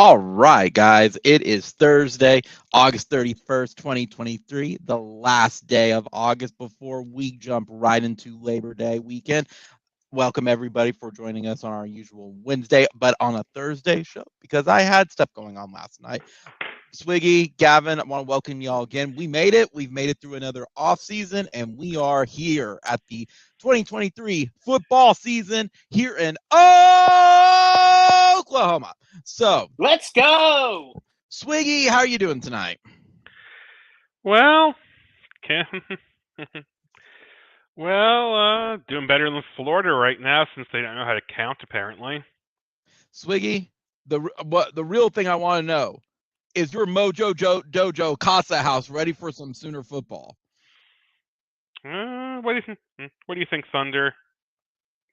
All right, guys. It is Thursday, August 31st, 2023, the last day of August before we jump right into Labor Day weekend. Welcome, everybody, for joining us on our usual Wednesday, but on a Thursday show because I had stuff going on last night. Swiggy, Gavin, I want to welcome y'all again. We made it. We've made it through another off season, and we are here at the 2023 football season here in Oklahoma. So, let's go. Swiggy, how are you doing tonight? Well, can doing better than Florida right now since they don't know how to count apparently. Swiggy, the real thing I want to know is your Dojo Casa house ready for some Sooner football? What do you think, Thunder?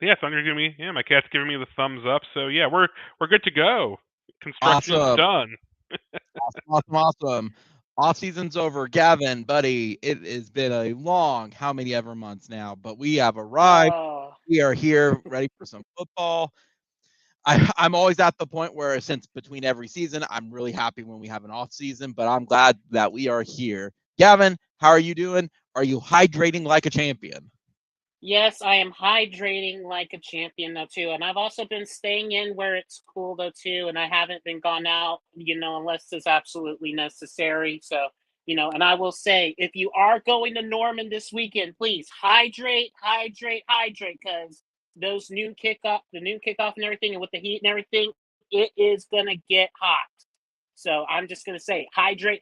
Yeah, Thunder's giving me. Yeah, my cat's giving me the thumbs up. So yeah, we're good to go. Construction's Awesome. done. Awesome. Off season's over. Gavin, buddy, it has been a long how many ever months now, but we have arrived. We are here ready for some football. I'm always at the point where since between every season, I'm really happy when we have an off season, but I'm glad that we are here. Gavin, how are you doing? Are you hydrating like a champion? Yes, I am hydrating like a champion though too, and I've also been staying in where it's cool though too, and I haven't been gone out, unless it's absolutely necessary. So, and I will say, if you are going to Norman this weekend, please hydrate, because those the noon kickoff and everything, and with the heat and everything, it is gonna get hot. So I'm just gonna say, hydrate.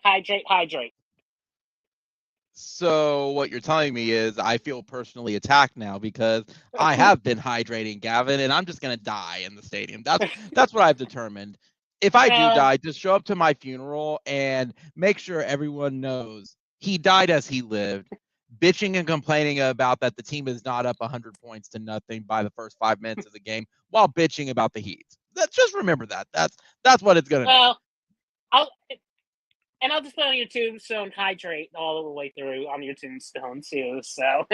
So what you're telling me is I feel personally attacked now because I have been hydrating, Gavin, and I'm just gonna die in the stadium. That's what I've determined. If I do die, just show up to my funeral and make sure everyone knows he died as he lived, bitching and complaining about that the team is not up 100 points to nothing by the first 5 minutes of the game while bitching about the Heat. Just remember that. That's what it's gonna be. I'll just put on your tombstone, hydrate all the way through on your tombstone too. So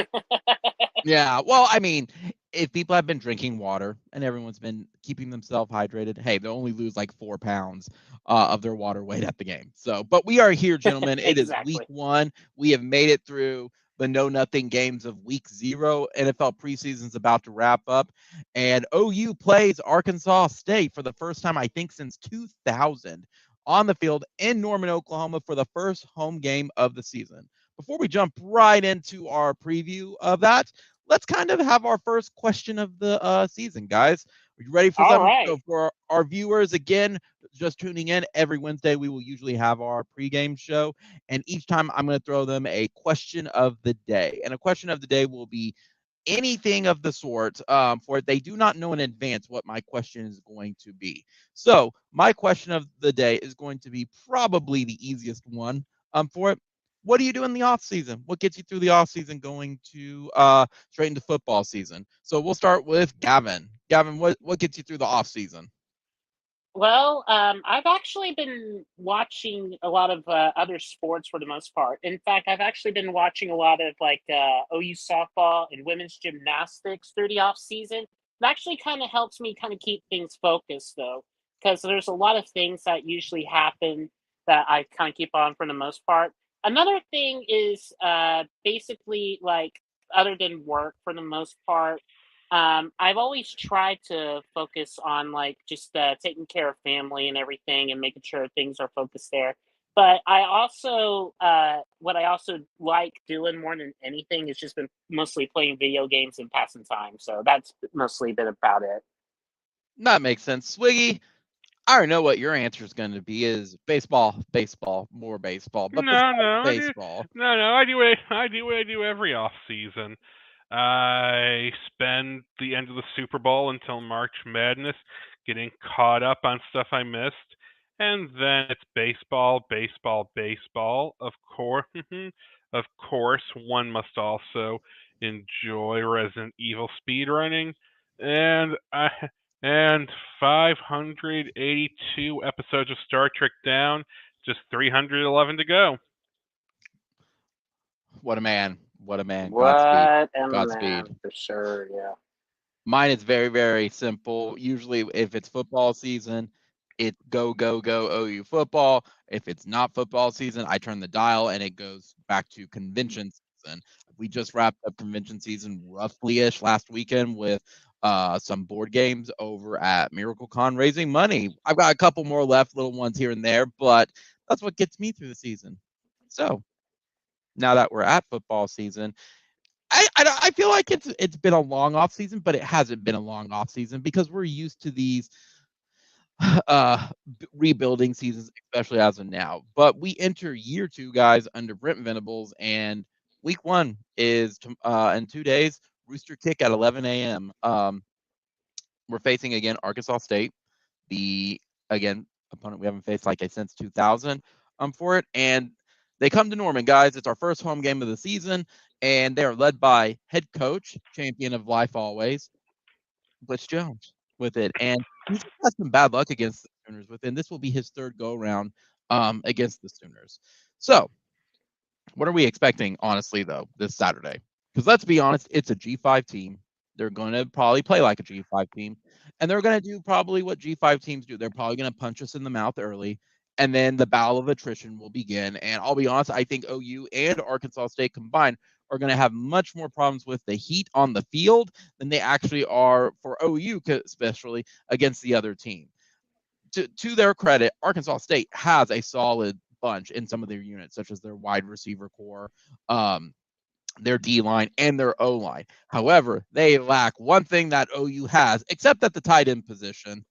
yeah, well, I mean, if people have been drinking water and everyone's been keeping themselves hydrated, hey, they'll only lose like 4 pounds of their water weight at the game. So, but we are here, gentlemen. It is week 1. We have made it through the know-nothing games of week 0. NFL preseason's about to wrap up, and OU plays Arkansas State for the first time, I think, since 2000 on the field in Norman, Oklahoma for the first home game of the season. Before we jump right into our preview of that, let's kind of have our first question of the season, guys. Are you ready for something? Right. So for our viewers, again, just tuning in, every Wednesday we will usually have our pregame show, and each time I'm going to throw them a question of the day. And a question of the day will be anything of the sort for it. They do not know in advance what my question is going to be. So my question of the day is going to be probably the easiest one for it. What do you do in the off season? What gets you through the off season going to straight into football season? So we'll start with Gavin. Gavin, what gets you through the off season? Well, I've actually been watching a lot of other sports for the most part. In fact, I've actually been watching a lot of OU softball and women's gymnastics through the off season. It actually kind of helps me kind of keep things focused though, because there's a lot of things that usually happen that I kind of keep on for the most part. Another thing is basically other than work for the most part. I've always tried to focus on just taking care of family and everything and making sure things are focused there. But I also, what I also like doing more than anything is just been mostly playing video games and passing time. So that's mostly been about it. That makes sense. Swiggy, I already know what your answer is going to be is baseball, more baseball. But baseball. I do what I do every off season. I spend the end of the Super Bowl until March Madness getting caught up on stuff I missed. And then it's baseball. Of course, one must also enjoy Resident Evil speedrunning. And 582 episodes of Star Trek down, just 311 to go. What a man. Godspeed. Man, for sure, yeah. Mine is very, very simple. Usually if it's football season, it go OU football. If it's not football season, I turn the dial and it goes back to convention season. We just wrapped up convention season roughly-ish last weekend with some board games over at Miracle Con raising money. I've got a couple more left, little ones here and there, but that's what gets me through the season. So now that we're at football season, I feel like it's been a long off season, but it hasn't been a long off season because we're used to these rebuilding seasons, especially as of now. But we enter year 2, guys, under Brent Venables, and week 1 is in 2 days. Rooster kick at 11 a.m. We're facing again Arkansas State, the again opponent we haven't faced like since 2000 for it, and they come to Norman, guys. It's our first home game of the season, and they are led by head coach, champion of life always, Blitz Jones with it, and he's had some bad luck against the Sooners with it, and this will be his 3rd go around against the Sooners. So, what are we expecting, honestly, though, this Saturday? Because let's be honest, it's a G5 team. They're going to probably play like a G5 team, and they're going to do probably what G5 teams do. They're probably going to punch us in the mouth early, and then the battle of attrition will begin. And I'll be honest, I think OU and Arkansas State combined are going to have much more problems with the heat on the field than they actually are for OU, especially against the other team. To their credit, Arkansas State has a solid bunch in some of their units, such as their wide receiver core, their D line, and their O line. However, they lack one thing that OU has, except at the tight end position,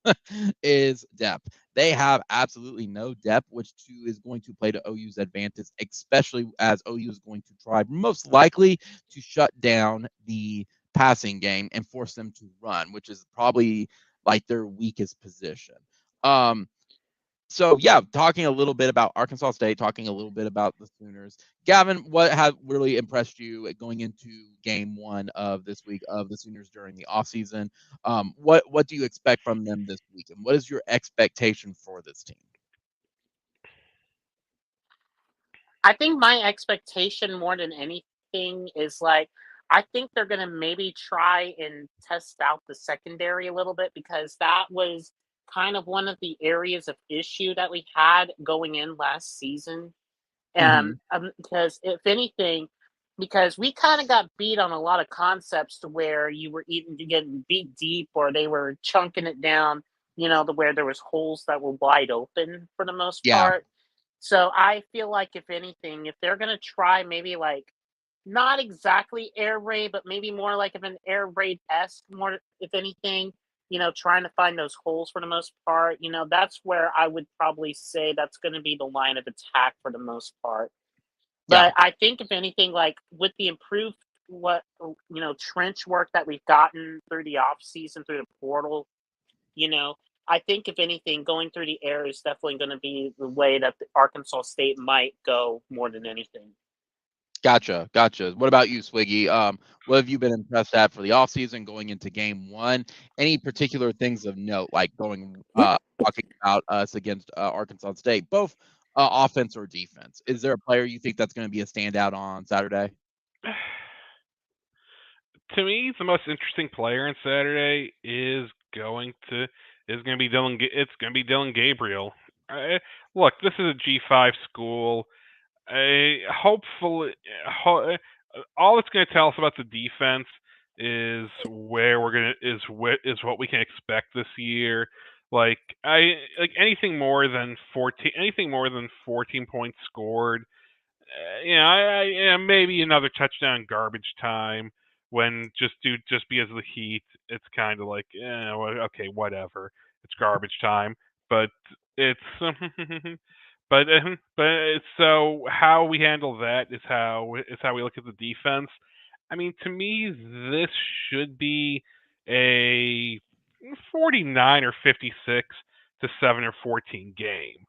is depth. They have absolutely no depth, which is going to play to OU's advantage, especially as OU is going to try most likely to shut down the passing game and force them to run, which is probably like their weakest position. So yeah, talking a little bit about Arkansas State, talking a little bit about the Sooners. Gavin, what have really impressed you going into game 1 of this week of the Sooners during the offseason? What do you expect from them this week, and what is your expectation for this team? I think my expectation more than anything is like I think they're going to maybe try and test out the secondary a little bit because that was kind of one of the areas of issue that we had going in last season. Mm-hmm. Because if anything, because we kind of got beat on a lot of concepts to where you were either getting beat deep or they were chunking it down, to where there was holes that were wide open for the most Yeah, part. So I feel like if anything, if they're gonna try maybe like not exactly air raid, but maybe more like of an air raid esque more if anything, trying to find those holes for the most part, that's where I would probably say that's gonna be the line of attack for the most part. yeah, But I think if anything, like with the improved trench work that we've gotten through the off season through the portal, you know, I think if anything, going through the air is definitely going to be the way that the Arkansas State might go more than anything. gotcha. What about you, Swiggy? What have you been impressed at for the offseason going into game 1? Any particular things of note, like talking about us against Arkansas State, both offense or defense? Is there a player you think that's going to be a standout on Saturday? To me, the most interesting player on Saturday is going to be Dylan. It's going to be Dylan Gabriel. Look, this is a G5 school. Hopefully, all it's going to tell us about the defense is where we're gonna is what we can expect this year. Like anything more than 14 points scored. Maybe another touchdown garbage time when just because of the heat, it's kind of like, okay, whatever, it's garbage time. But it's so how we handle that is how we look at the defense. I mean, to me, this should be a 49 or 56 to 7 or 14 game.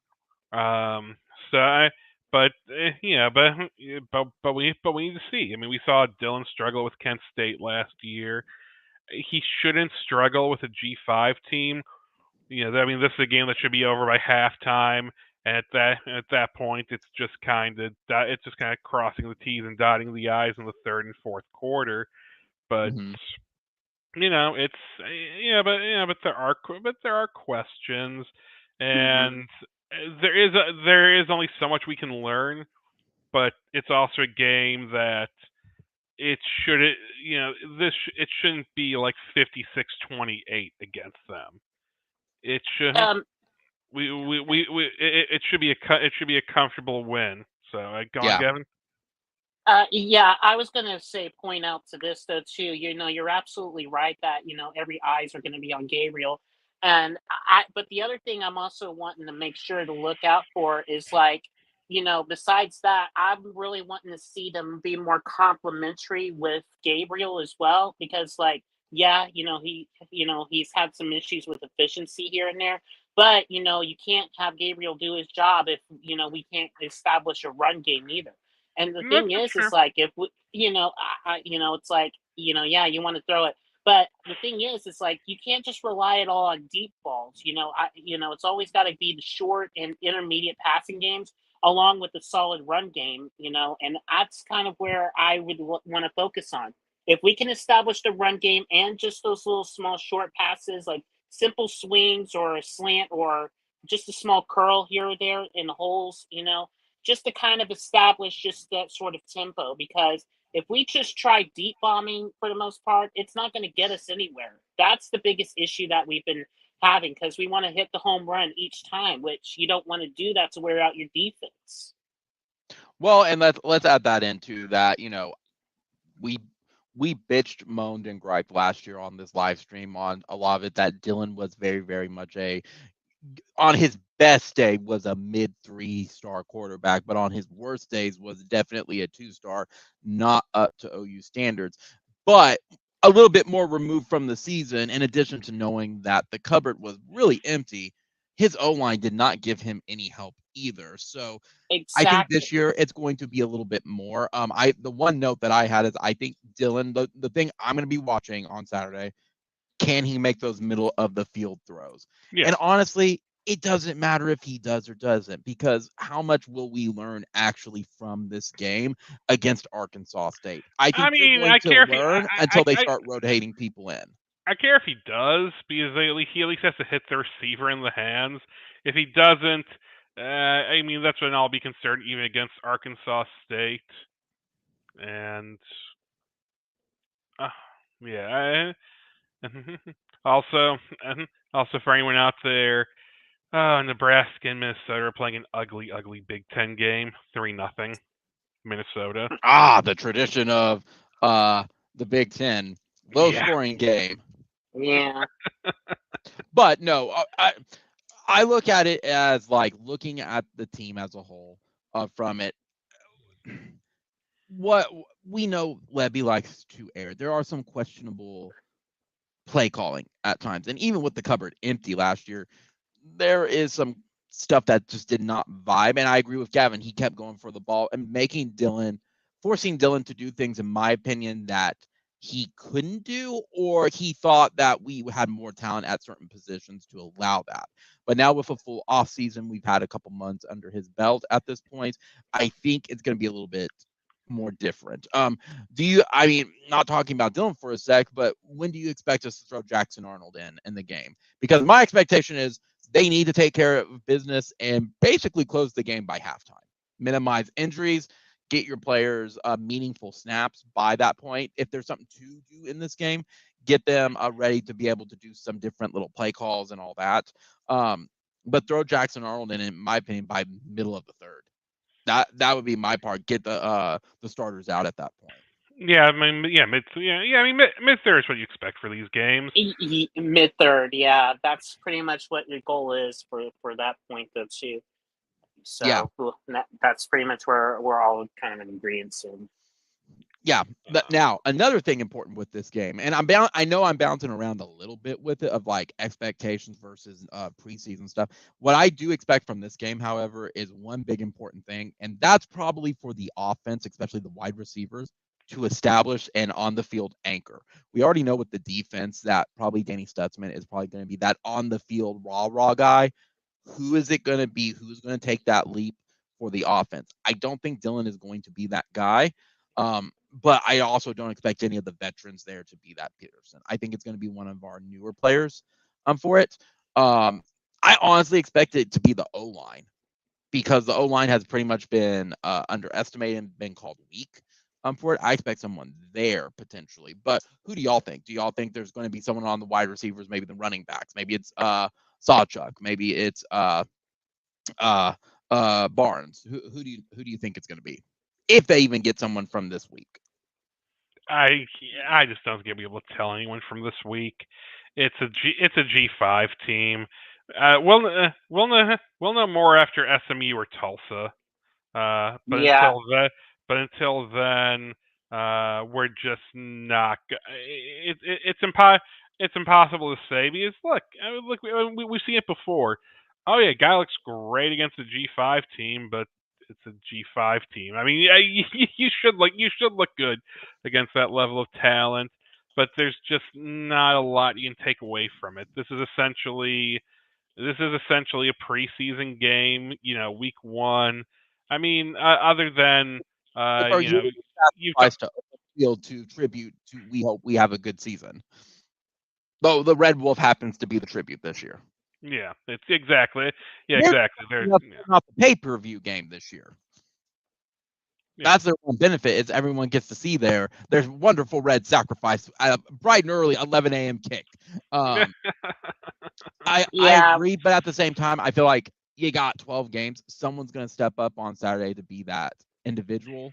So but we need to see. I mean, we saw Dylan struggle with Kent State last year. He shouldn't struggle with a G5 team. I mean, this is a game that should be over by halftime. And at that point, it's just kind of crossing the T's and dotting the I's in the third and fourth quarter. But Mm-hmm. it's but there are questions. and there is only so much we can learn, but it's also a game that it should it shouldn't be like 56-28 against them. It should Um, it should be a comfortable win. So go on, Yeah. Gavin. Yeah, I was gonna say point out to this though too. You're absolutely right that every eyes are gonna be on Gabriel, and But the other thing I'm also wanting to make sure to look out for is like, besides that, I'm really wanting to see them be more complimentary with Gabriel as well, because like, yeah, he's had some issues with efficiency here and there, but you can't have Gabriel do his job if we can't establish a run game either. And the thing That's true. is like if we, it's like yeah, you want to throw it, but the thing is, it's like you can't just rely it all on deep balls. It's always got to be the short and intermediate passing games along with the solid run game. And that's kind of where I would want to focus on. If we can establish the run game and just those little small short passes, like simple swings or a slant or just a small curl here or there in the holes, just to kind of establish just that sort of tempo. Because if we just try deep bombing for the most part, it's not going to get us anywhere. That's the biggest issue that we've been having, because we want to hit the home run each time, which you don't want to do that to wear out your defense. Well, and let's add that into that. We we bitched, moaned, and griped last year on this live stream on a lot of it that Dylan was very, very much on his best day was a mid 3-star quarterback, but on his worst days was definitely a 2-star, not up to OU standards. But a little bit more removed from the season, in addition to knowing that the cupboard was really empty, his O-line did not give him any help either. So I think Exactly. this year it's going to be a little bit more. The one note that I had is I think Dylan, the thing I'm going to be watching on Saturday, can he make those middle of the field throws? Yeah. And honestly, it doesn't matter if he does or doesn't, because how much will we learn actually from this game against Arkansas State? I think you're mean, going I to care if learn until they start rotating people in. I care if he does, because he at least has to hit the receiver in the hands. If he doesn't, I mean, that's when I'll be concerned, even against Arkansas State. And yeah, also, for anyone out there, Nebraska and Minnesota are playing an ugly, ugly Big Ten game, 3-0, Minnesota. The tradition of the Big Ten, low scoring game. Yeah. But no, I look at it as like looking at the team as a whole from it. What we know Levy likes to air. There are some questionable play calling at times. And even with the cupboard empty last year, there is some stuff that just did not vibe. And I agree with Gavin. He kept going for the ball and forcing Dylan to do things, in my opinion, that he couldn't do, or he thought that we had more talent at certain positions to allow that. But now with a full off season, we've had a couple months under his belt at this point. I think it's going to be a little bit more different. I mean, not talking about Dylan for a sec, but when do you expect us to throw Jackson Arnold in the game? Because my expectation is they need to take care of business and basically close the game by halftime, minimize injuries, get your players meaningful snaps by that point. If there's something to do in this game, get them ready to be able to do some different little play calls and all that. But throw Jackson Arnold in my opinion, by middle of the third. That would be my part. Get the starters out at that point. Yeah, I mean, mid third is what you expect for these games. Mid third, yeah, that's pretty much what your goal is for that point though too. So yeah, that's pretty much where we're all kind of in agreement in. Yeah. Now, another thing important with this game, and I know I'm bouncing around a little bit with it of like expectations versus preseason stuff. What I do expect from this game, however, is one big important thing, and that's probably for the offense, especially the wide receivers, to establish an on the field anchor. We already know with the defense that probably Danny Stutzman is probably going to be that on the field raw guy. Who is it going to be? Who's going to take that leap for the offense? I don't think Dylan is going to be that guy. But I also don't expect any of the veterans there to be that Peterson. I think it's going to be one of our newer players for it. I I honestly expect it to be the O-line, because the O-line has pretty much been underestimated and been called weak for it. I expect someone there potentially. But who do y'all think? Do y'all think there's going to be someone on the wide receivers, maybe the running backs? Maybe it's Sawchuk. Maybe it's Barnes. Who do you think it's going to be? If they even get someone from this week. I just don't think I'll be able to tell anyone from this week. It's a G5 team. We'll know more after SMU or Tulsa. But Yeah. until then, we're just not. It's impossible to say because look, we've seen it before. Oh yeah, guy looks great against a G5 team, but it's a G5 team. I mean, you should look good against that level of talent, but there's just not a lot you can take away from it. This is essentially a preseason game. Week 1. I mean, other than Are you you've sacrificed to field to tribute to? We hope we have a good season. Though the Red Wolf happens to be the tribute this year. Yeah, it's exactly. Yeah, exactly. They're not the pay-per-view game this year. Yeah. That's their one benefit. Is everyone gets to see there's wonderful red sacrifice, bright and early 11 a.m. kick. I agree, but at the same time, I feel like you got 12 games. Someone's going to step up on Saturday to be that individual.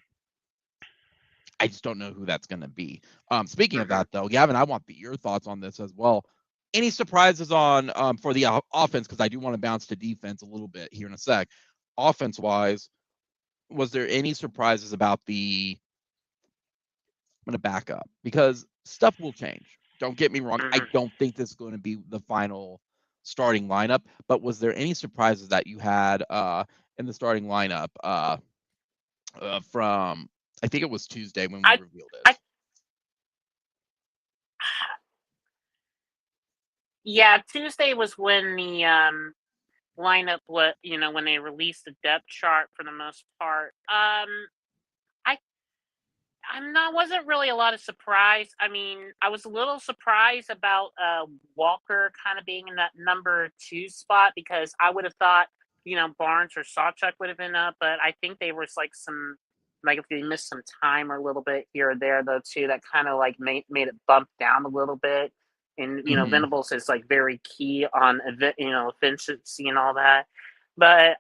I just don't know who that's going to be. Speaking of that, though, Gavin, I want your thoughts on this as well. Any surprises on for the offense? Because I do want to bounce to defense a little bit here in a sec. Offense-wise, was there any surprises about the? I'm going to back up because stuff will change. Don't get me wrong. I don't think this is going to be the final starting lineup, but was there any surprises that you had in the starting lineup from? I think it was Tuesday when we revealed it. Yeah, Tuesday was when the lineup, when they released the depth chart for the most part. Wasn't really a lot of surprise. I mean, I was a little surprised about Walker kind of being in that number 2 spot because I would have thought, Barnes or Sawchuk would have been up, but I think they was if they missed some time a little bit here or there though too, that kind of made it bump down a little bit. And Venables is very key on efficiency and all that. But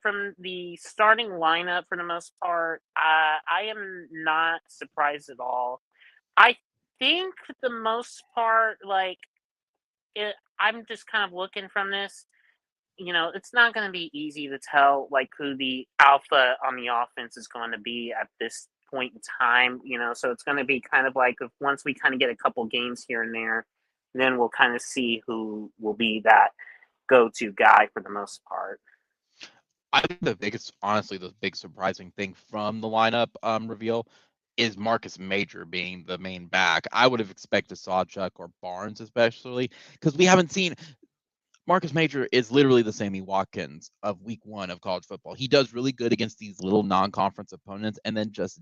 from the starting lineup for the most part, I am not surprised at all. I think for the most part, I'm just kind of looking from this. It's not going to be easy to tell who the alpha on the offense is going to be at this point in time. So it's going to be kind of if once we kind of get a couple games here and there, then we'll kind of see who will be that go-to guy for the most part. I think the big surprising thing from the lineup reveal is Marcus Major being the main back. I would have expected Sawchuk or Barnes, especially because we haven't seen. Marcus Major is literally the Sammy Watkins of week 1 of college football. He does really good against these little non-conference opponents and then just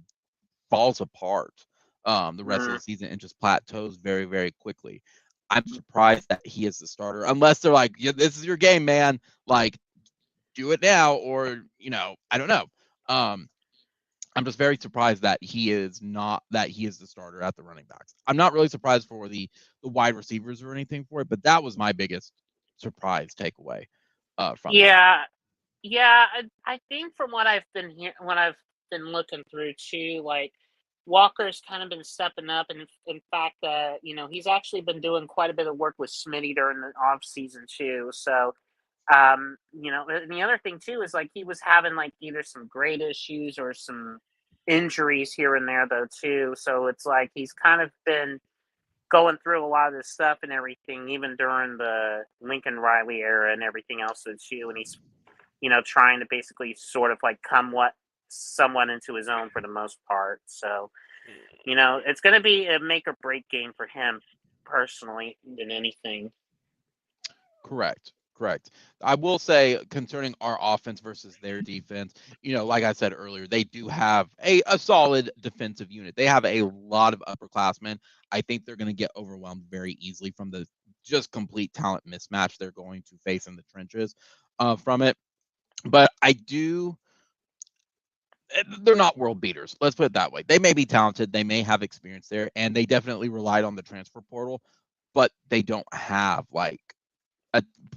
falls apart the rest of the season and just plateaus very, very quickly. I'm surprised that he is the starter, unless they're like, yeah, this is your game, man. Do it now, or I don't know. I'm just very surprised that he is the starter at the running backs. I'm not really surprised for the wide receivers or anything for it, but that was my biggest surprise takeaway from that. Yeah, I think from what I've been looking through too, Walker's kind of been stepping up, and in fact, he's actually been doing quite a bit of work with Smitty during the off season too. So, and the other thing too is he was having either some grade issues or some injuries here and there though too. So it's he's kind of been going through a lot of this stuff and everything, even during the Lincoln Riley era and everything else too. And he's trying to basically sort of come somewhat into his own for the most part. So, it's going to be a make or break game for him personally than anything. Correct. I will say concerning our offense versus their defense, like I said earlier, they do have a solid defensive unit. They have a lot of upperclassmen. I think they're going to get overwhelmed very easily from the just complete talent mismatch they're going to face in the trenches from it. But they're not world beaters. Let's put it that way. They may be talented, they may have experience there, and they definitely relied on the transfer portal, but they don't have like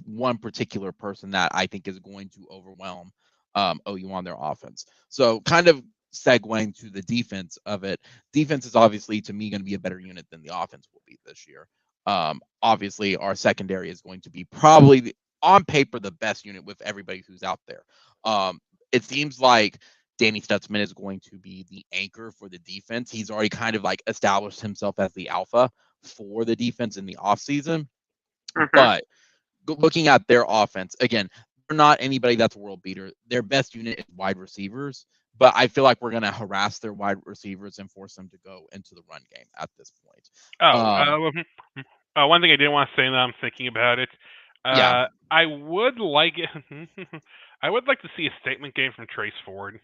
one particular person that I think is going to overwhelm OU on their offense. So kind of segueing to the defense of it, defense is obviously to me going to be a better unit than the offense will be this year. Obviously, our secondary is going to be probably on paper the best unit with everybody who's out there. It seems like Danny Stutzman is going to be the anchor for the defense. He's already kind of like established himself as the alpha for the defense in the offseason. But looking at their offense, again, they're not anybody that's a world beater. Their best unit is wide receivers, but I feel like we're going to harass their wide receivers and force them to go into the run game at this point. One thing I didn't want to say now I'm thinking about it. Yeah. I would like I would like to see a statement game from Trace Ford.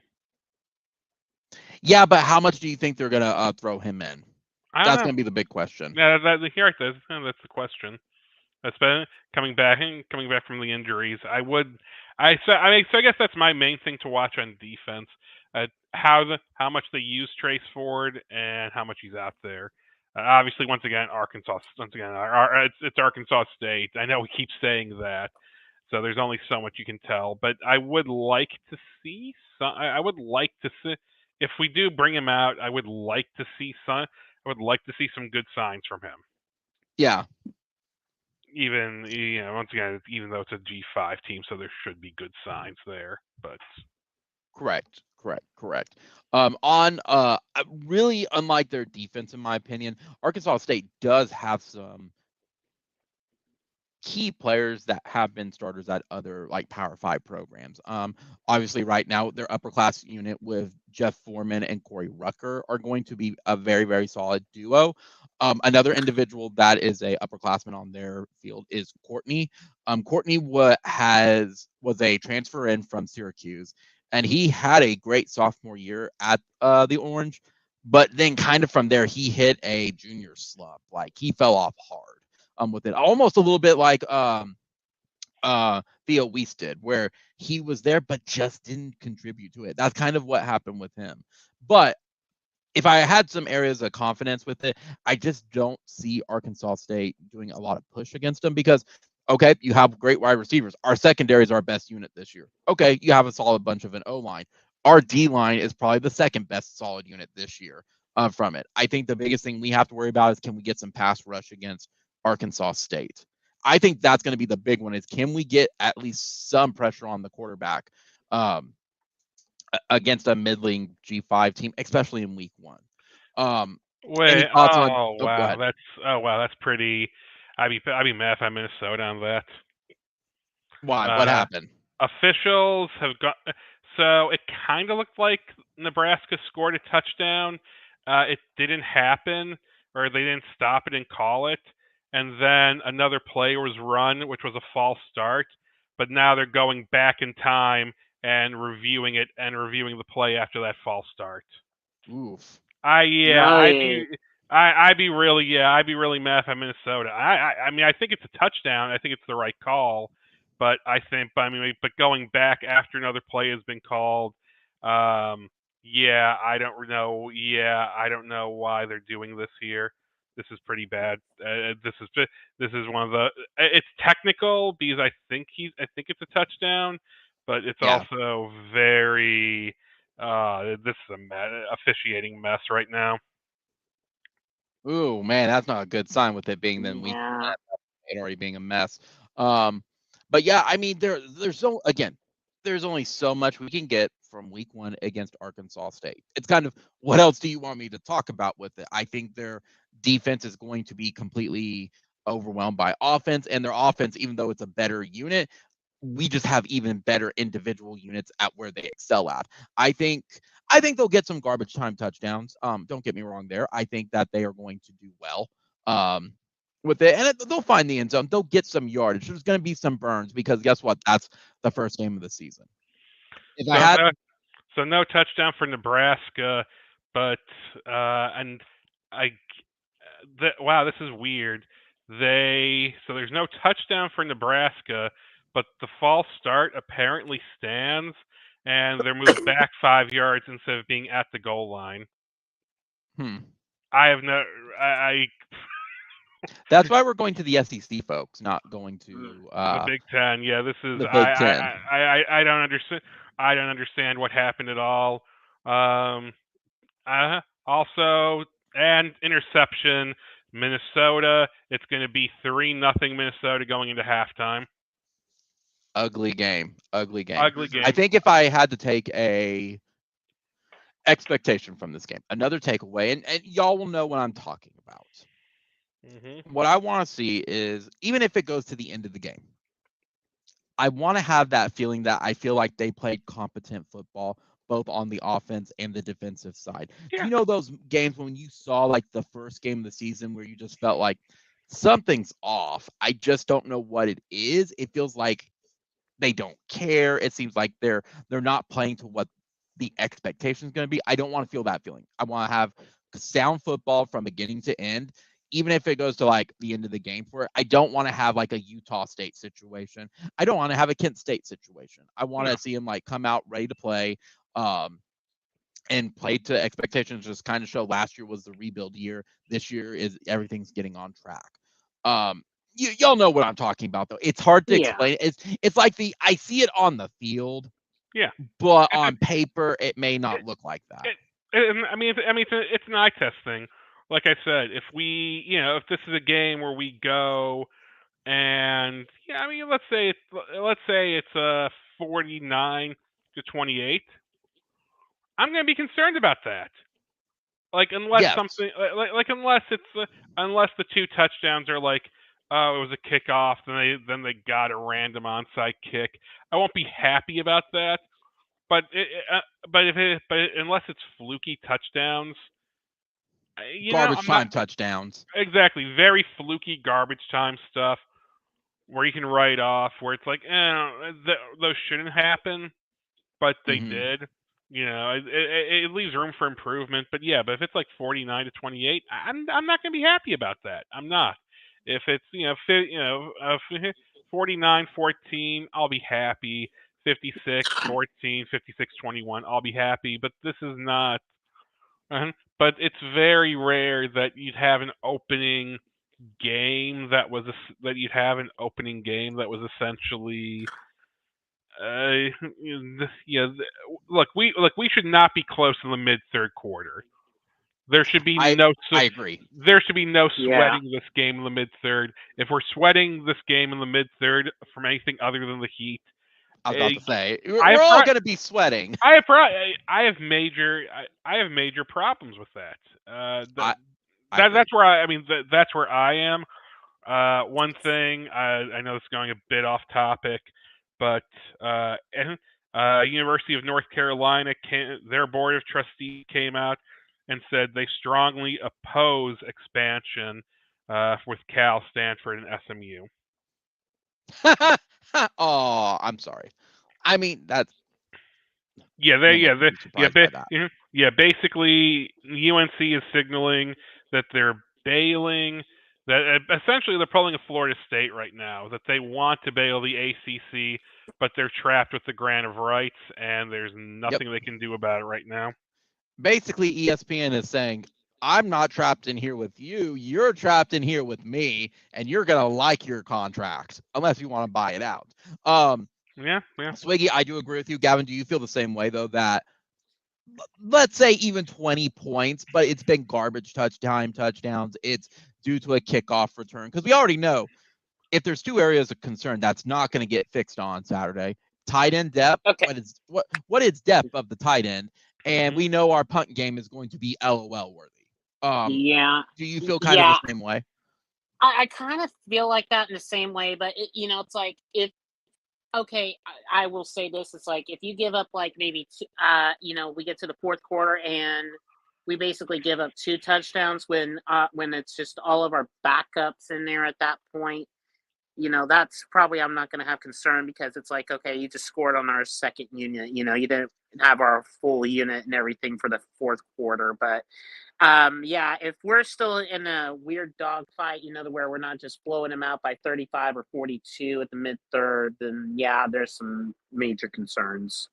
Yeah, but how much do you think they're going to throw him in? That's going to be the big question. Yeah, that's the question. That's been coming back from the injuries. So I guess that's my main thing to watch on defense. How much they use Trace Ford and how much he's out there. Obviously, once again, Arkansas. It's Arkansas State. I know we keep saying that, so there's only so much you can tell. But I would like to see some. I would like to see if we do bring him out. I would like to see some. I would like to see some good signs from him. Yeah. Even once again, even though it's a G5 team, so there should be good signs there. But correct. On really unlike their defense, in my opinion, Arkansas State does have some key players that have been starters at other like Power 5 programs. Obviously right now their upper class unit with Jeff Foreman and Corey Rucker are going to be a very, very solid duo. Another individual that is a upperclassman on their field is Courtney. Courtney was a transfer in from Syracuse, and he had a great sophomore year at the Orange, but then kind of from there he hit a junior slump. Like he fell off hard with it, almost a little bit like Theo Weiss did, where he was there but just didn't contribute to it. That's kind of what happened with him. But if I had some areas of confidence with it, I just don't see Arkansas State doing a lot of push against them because, okay, you have great wide receivers. Our secondary is our best unit this year. Okay, you have a solid bunch of an O-line. Our D-line is probably the second best solid unit this year from it. I think the biggest thing we have to worry about is can we get some pass rush against Arkansas State? I think that's going to be the big one is can we get at least some pressure on the quarterback against a middling G5 team, especially in week 1. Any thoughts on? Go ahead. That's pretty. I'd be mad if I'm Minnesota on that. Why? What happened? Officials have got. So it kind of looked like Nebraska scored a touchdown. It didn't happen, or they didn't stop it and call it. And then another play was run, which was a false start. But now they're going back in time and reviewing it and reviewing the play after that false start. Oof. I'd be really mad if I'm Minnesota. I mean, I think it's a touchdown. I think it's the right call, but but going back after another play has been called, I don't know. I don't know why they're doing this here. This is pretty bad. This is one of the. It's technical because I think it's a touchdown, but it's also very. This is a officiating mess right now. Ooh, man, that's not a good sign with it being then week and already being a mess. But yeah, I mean, there's only so much we can get from week 1 against Arkansas State. It's kind of what else do you want me to talk about with it? I think their defense is going to be completely overwhelmed by offense, and their offense, even though it's a better unit, we just have even better individual units at where they excel at. I think they'll get some garbage time touchdowns. Don't get me wrong there. I think that they are going to do well with it, and they'll find the end zone. They'll get some yardage. There's going to be some burns because guess what? That's the first game of the season. So no touchdown for Nebraska, but wow, this is weird. So there's no touchdown for Nebraska, but the false start apparently stands, and they're moved back 5 yards instead of being at the goal line. I have no. That's why we're going to the SEC, folks, not going to the Big Ten. Yeah, this is the Big Ten. I don't understand. I don't understand what happened at all. Also, and interception, Minnesota. It's going to be 3-0 Minnesota going into halftime. Ugly game. Ugly game. I think if I had to take a expectation from this game, another takeaway, and y'all will know what I'm talking about. What I want to see is, even if it goes to the end of the game, I want to have that feeling that I feel like they played competent football, both on the offense and the defensive side. Yeah. You know those games when you saw like the first game of the season where you just felt like something's off. I just don't know what it is. It feels like they don't care. It seems like they're not playing to what the expectation is going to be. I don't want to feel that feeling. I want to have sound football from beginning to end, even if it goes to like the end of the game for it. I don't want to have like a Utah State situation. I don't want to have a Kent State situation. I want to see them like come out ready to play, and play to expectations. Just kind of show last year was the rebuild year. This year is everything's getting on track. Y'all know what I'm talking about though. It's hard to explain. It's like I see it on the field. Yeah. But on paper, it may not look like that. It's an eye test thing. Like I said, if this is a game where we go and let's say it's 49-28, I'm going to be concerned about that. Like unless something unless the two touchdowns are like, oh, it was a kickoff, then they got a random onside kick. I won't be happy about that. But unless it's fluky touchdowns, garbage time touchdowns. Exactly, very fluky garbage time stuff where you can write off, where it's like, those shouldn't happen, but they did. It leaves room for improvement. But if it's like 49-28, I'm not going to be happy about that. I'm not. If it's 49-14, I'll be happy. 56-14, 56-21, I'll be happy. But this is not. But it's very rare that you'd have an opening game that was essentially. Look, we should not be close in the mid-third quarter. There should be no. I agree. There should be no sweating this game in the mid-third. If we're sweating this game in the mid-third from anything other than the heat, I was about to say we're all going to be sweating. I have major problems with that. That's where I am. One thing I know this is going a bit off topic, but University of North Carolina, their board of trustees came out and said they strongly oppose expansion with Cal, Stanford, and SMU. Oh, I'm sorry. I mean that's. Basically, UNC is signaling that they're bailing. That essentially they're pulling a Florida State right now. That they want to bail the ACC, but they're trapped with the grant of rights, and there's nothing they can do about it right now. Basically, ESPN is saying, I'm not trapped in here with you. You're trapped in here with me, and you're going to like your contract unless you want to buy it out. Yeah. Swiggy, I do agree with you. Gavin, do you feel the same way, though, that let's say even 20 points, but it's been garbage touchdowns. It's due to a kickoff return. Because we already know if there's two areas of concern, that's not going to get fixed on Saturday. Tight end depth. Okay. What is depth of the tight end? And we know our punt game is going to be LOL worthy. Do you feel kind of the same way? I kind of feel like that in the same way, but it's like I will say this. It's like if you give up like maybe, we get to the fourth quarter and we basically give up 2 touchdowns when it's just all of our backups in there at that point. That's probably I'm not going to have concern because it's like, okay, you just scored on our second unit. You didn't have our full unit and everything for the fourth quarter. But Yeah, if we're still in a weird dogfight, where we're not just blowing them out by 35 or 42 at the mid third, then yeah, there's some major concerns.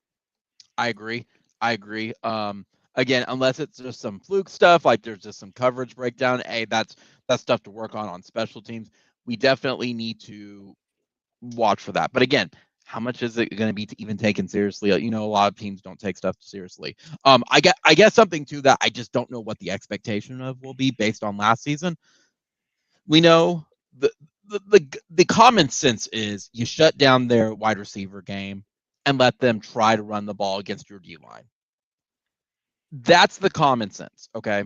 I agree. Again, unless it's just some fluke stuff, like there's just some coverage breakdown. Hey, that's stuff to work on special teams. We definitely need to watch for that. But again, how much is it going to be even taken seriously? A lot of teams don't take stuff seriously. I guess something too that I just don't know what the expectation of will be based on last season. We know the common sense is you shut down their wide receiver game and let them try to run the ball against your D line. That's the common sense. Okay.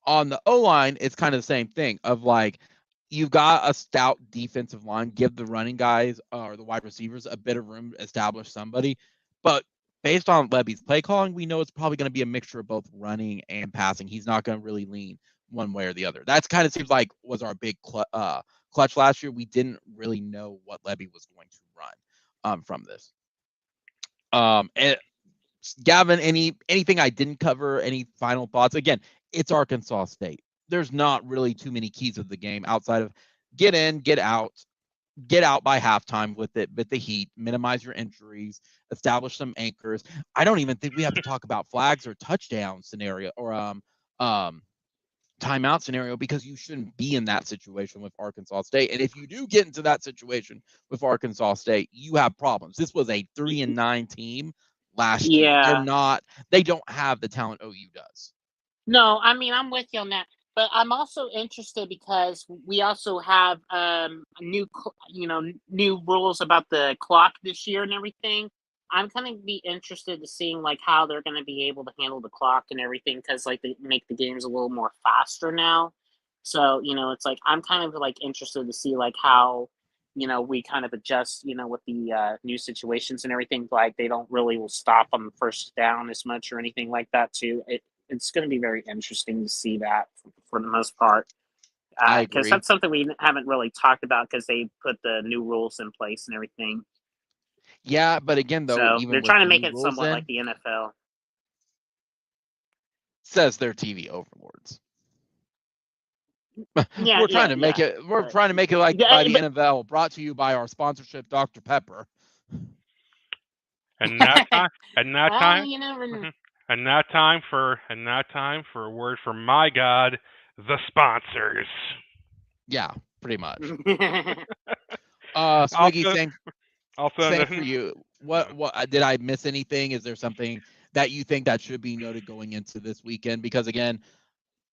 On the O line, it's kind of the same thing of like you've got a stout defensive line, give the running guys or the wide receivers a bit of room to establish somebody. But based on Levy's play calling, we know it's probably going to be a mixture of both running and passing. He's not going to really lean one way or the other. That's kind of seems like was our big clutch last year. We didn't really know what Levy was going to run from this. And Gavin, anything I didn't cover? Any final thoughts? Again, it's Arkansas State. There's not really too many keys of the game outside of get in, get out by halftime with the heat, minimize your injuries, establish some anchors. I don't even think we have to talk about flags or touchdown scenario or timeout scenario because you shouldn't be in that situation with Arkansas State. And if you do get into that situation with Arkansas State, you have problems. This was a 3-9 team last year. They don't have the talent OU does. No, I mean, I'm with you on that. But I'm also interested because we also have new rules about the clock this year and everything. I'm kind of be interested to seeing like how they're going to be able to handle the clock and everything because like they make the games a little more faster now. So it's like I'm kind of like interested to see like how we kind of adjust with the new situations and everything. Like they don't really will stop on the first down as much or anything like that too. It's going to be very interesting to see that for the most part. Because that's something we haven't really talked about because they put the new rules in place and everything. Yeah, but again, though, so even they're trying to make it somewhat like the NFL. Says they're TV overlords. Yeah, we're trying to make it. We're trying to make it like by the NFL. Brought to you by our sponsorship, Dr. Pepper. And now time. And now time. You never know. And now time for a word from my God, the sponsors. Yeah, pretty much. Swiggy, same for you. What did I miss anything? Is there something that you think that should be noted going into this weekend? Because again,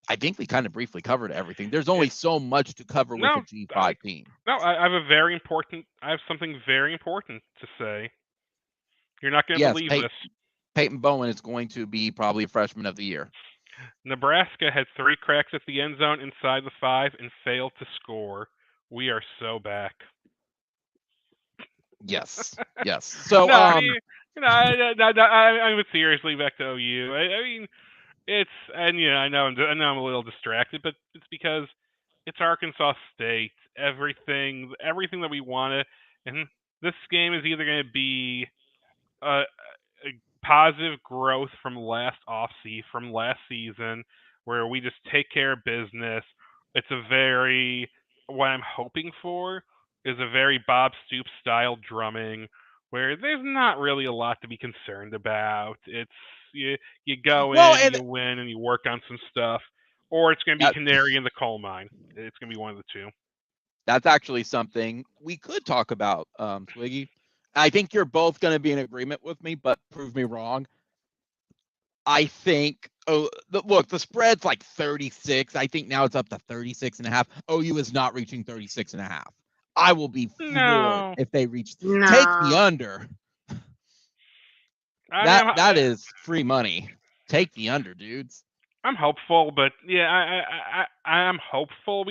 I think we kind of briefly covered everything. There's only so much to cover with a G5 team. No, I have something very important to say. You're not going to believe this. Peyton Bowen is going to be probably freshman of the year. Nebraska had 3 cracks at the end zone inside the 5 and failed to score. We are so back. Yes. So, I'm seriously back to OU. I mean, I know I'm a little distracted, but it's because it's Arkansas State. Everything that we want to, and this game is either going to be a positive growth from last season, where we just take care of business. It's what I'm hoping for is a very Bob Stoops style drumming, where there's not really a lot to be concerned about. It's you go in, you win, and you work on some stuff, or it's going to be canary in the coal mine. It's going to be one of the two. That's actually something we could talk about, Swiggy. I think you're both going to be in agreement with me, but prove me wrong. I think, look, the spread's like 36. I think now it's up to 36.5. OU is not reaching 36.5. I will be floored if they reach. No. Take the under. That is free money. Take the under, dudes. I'm hopeful, but yeah, I'm hopeful.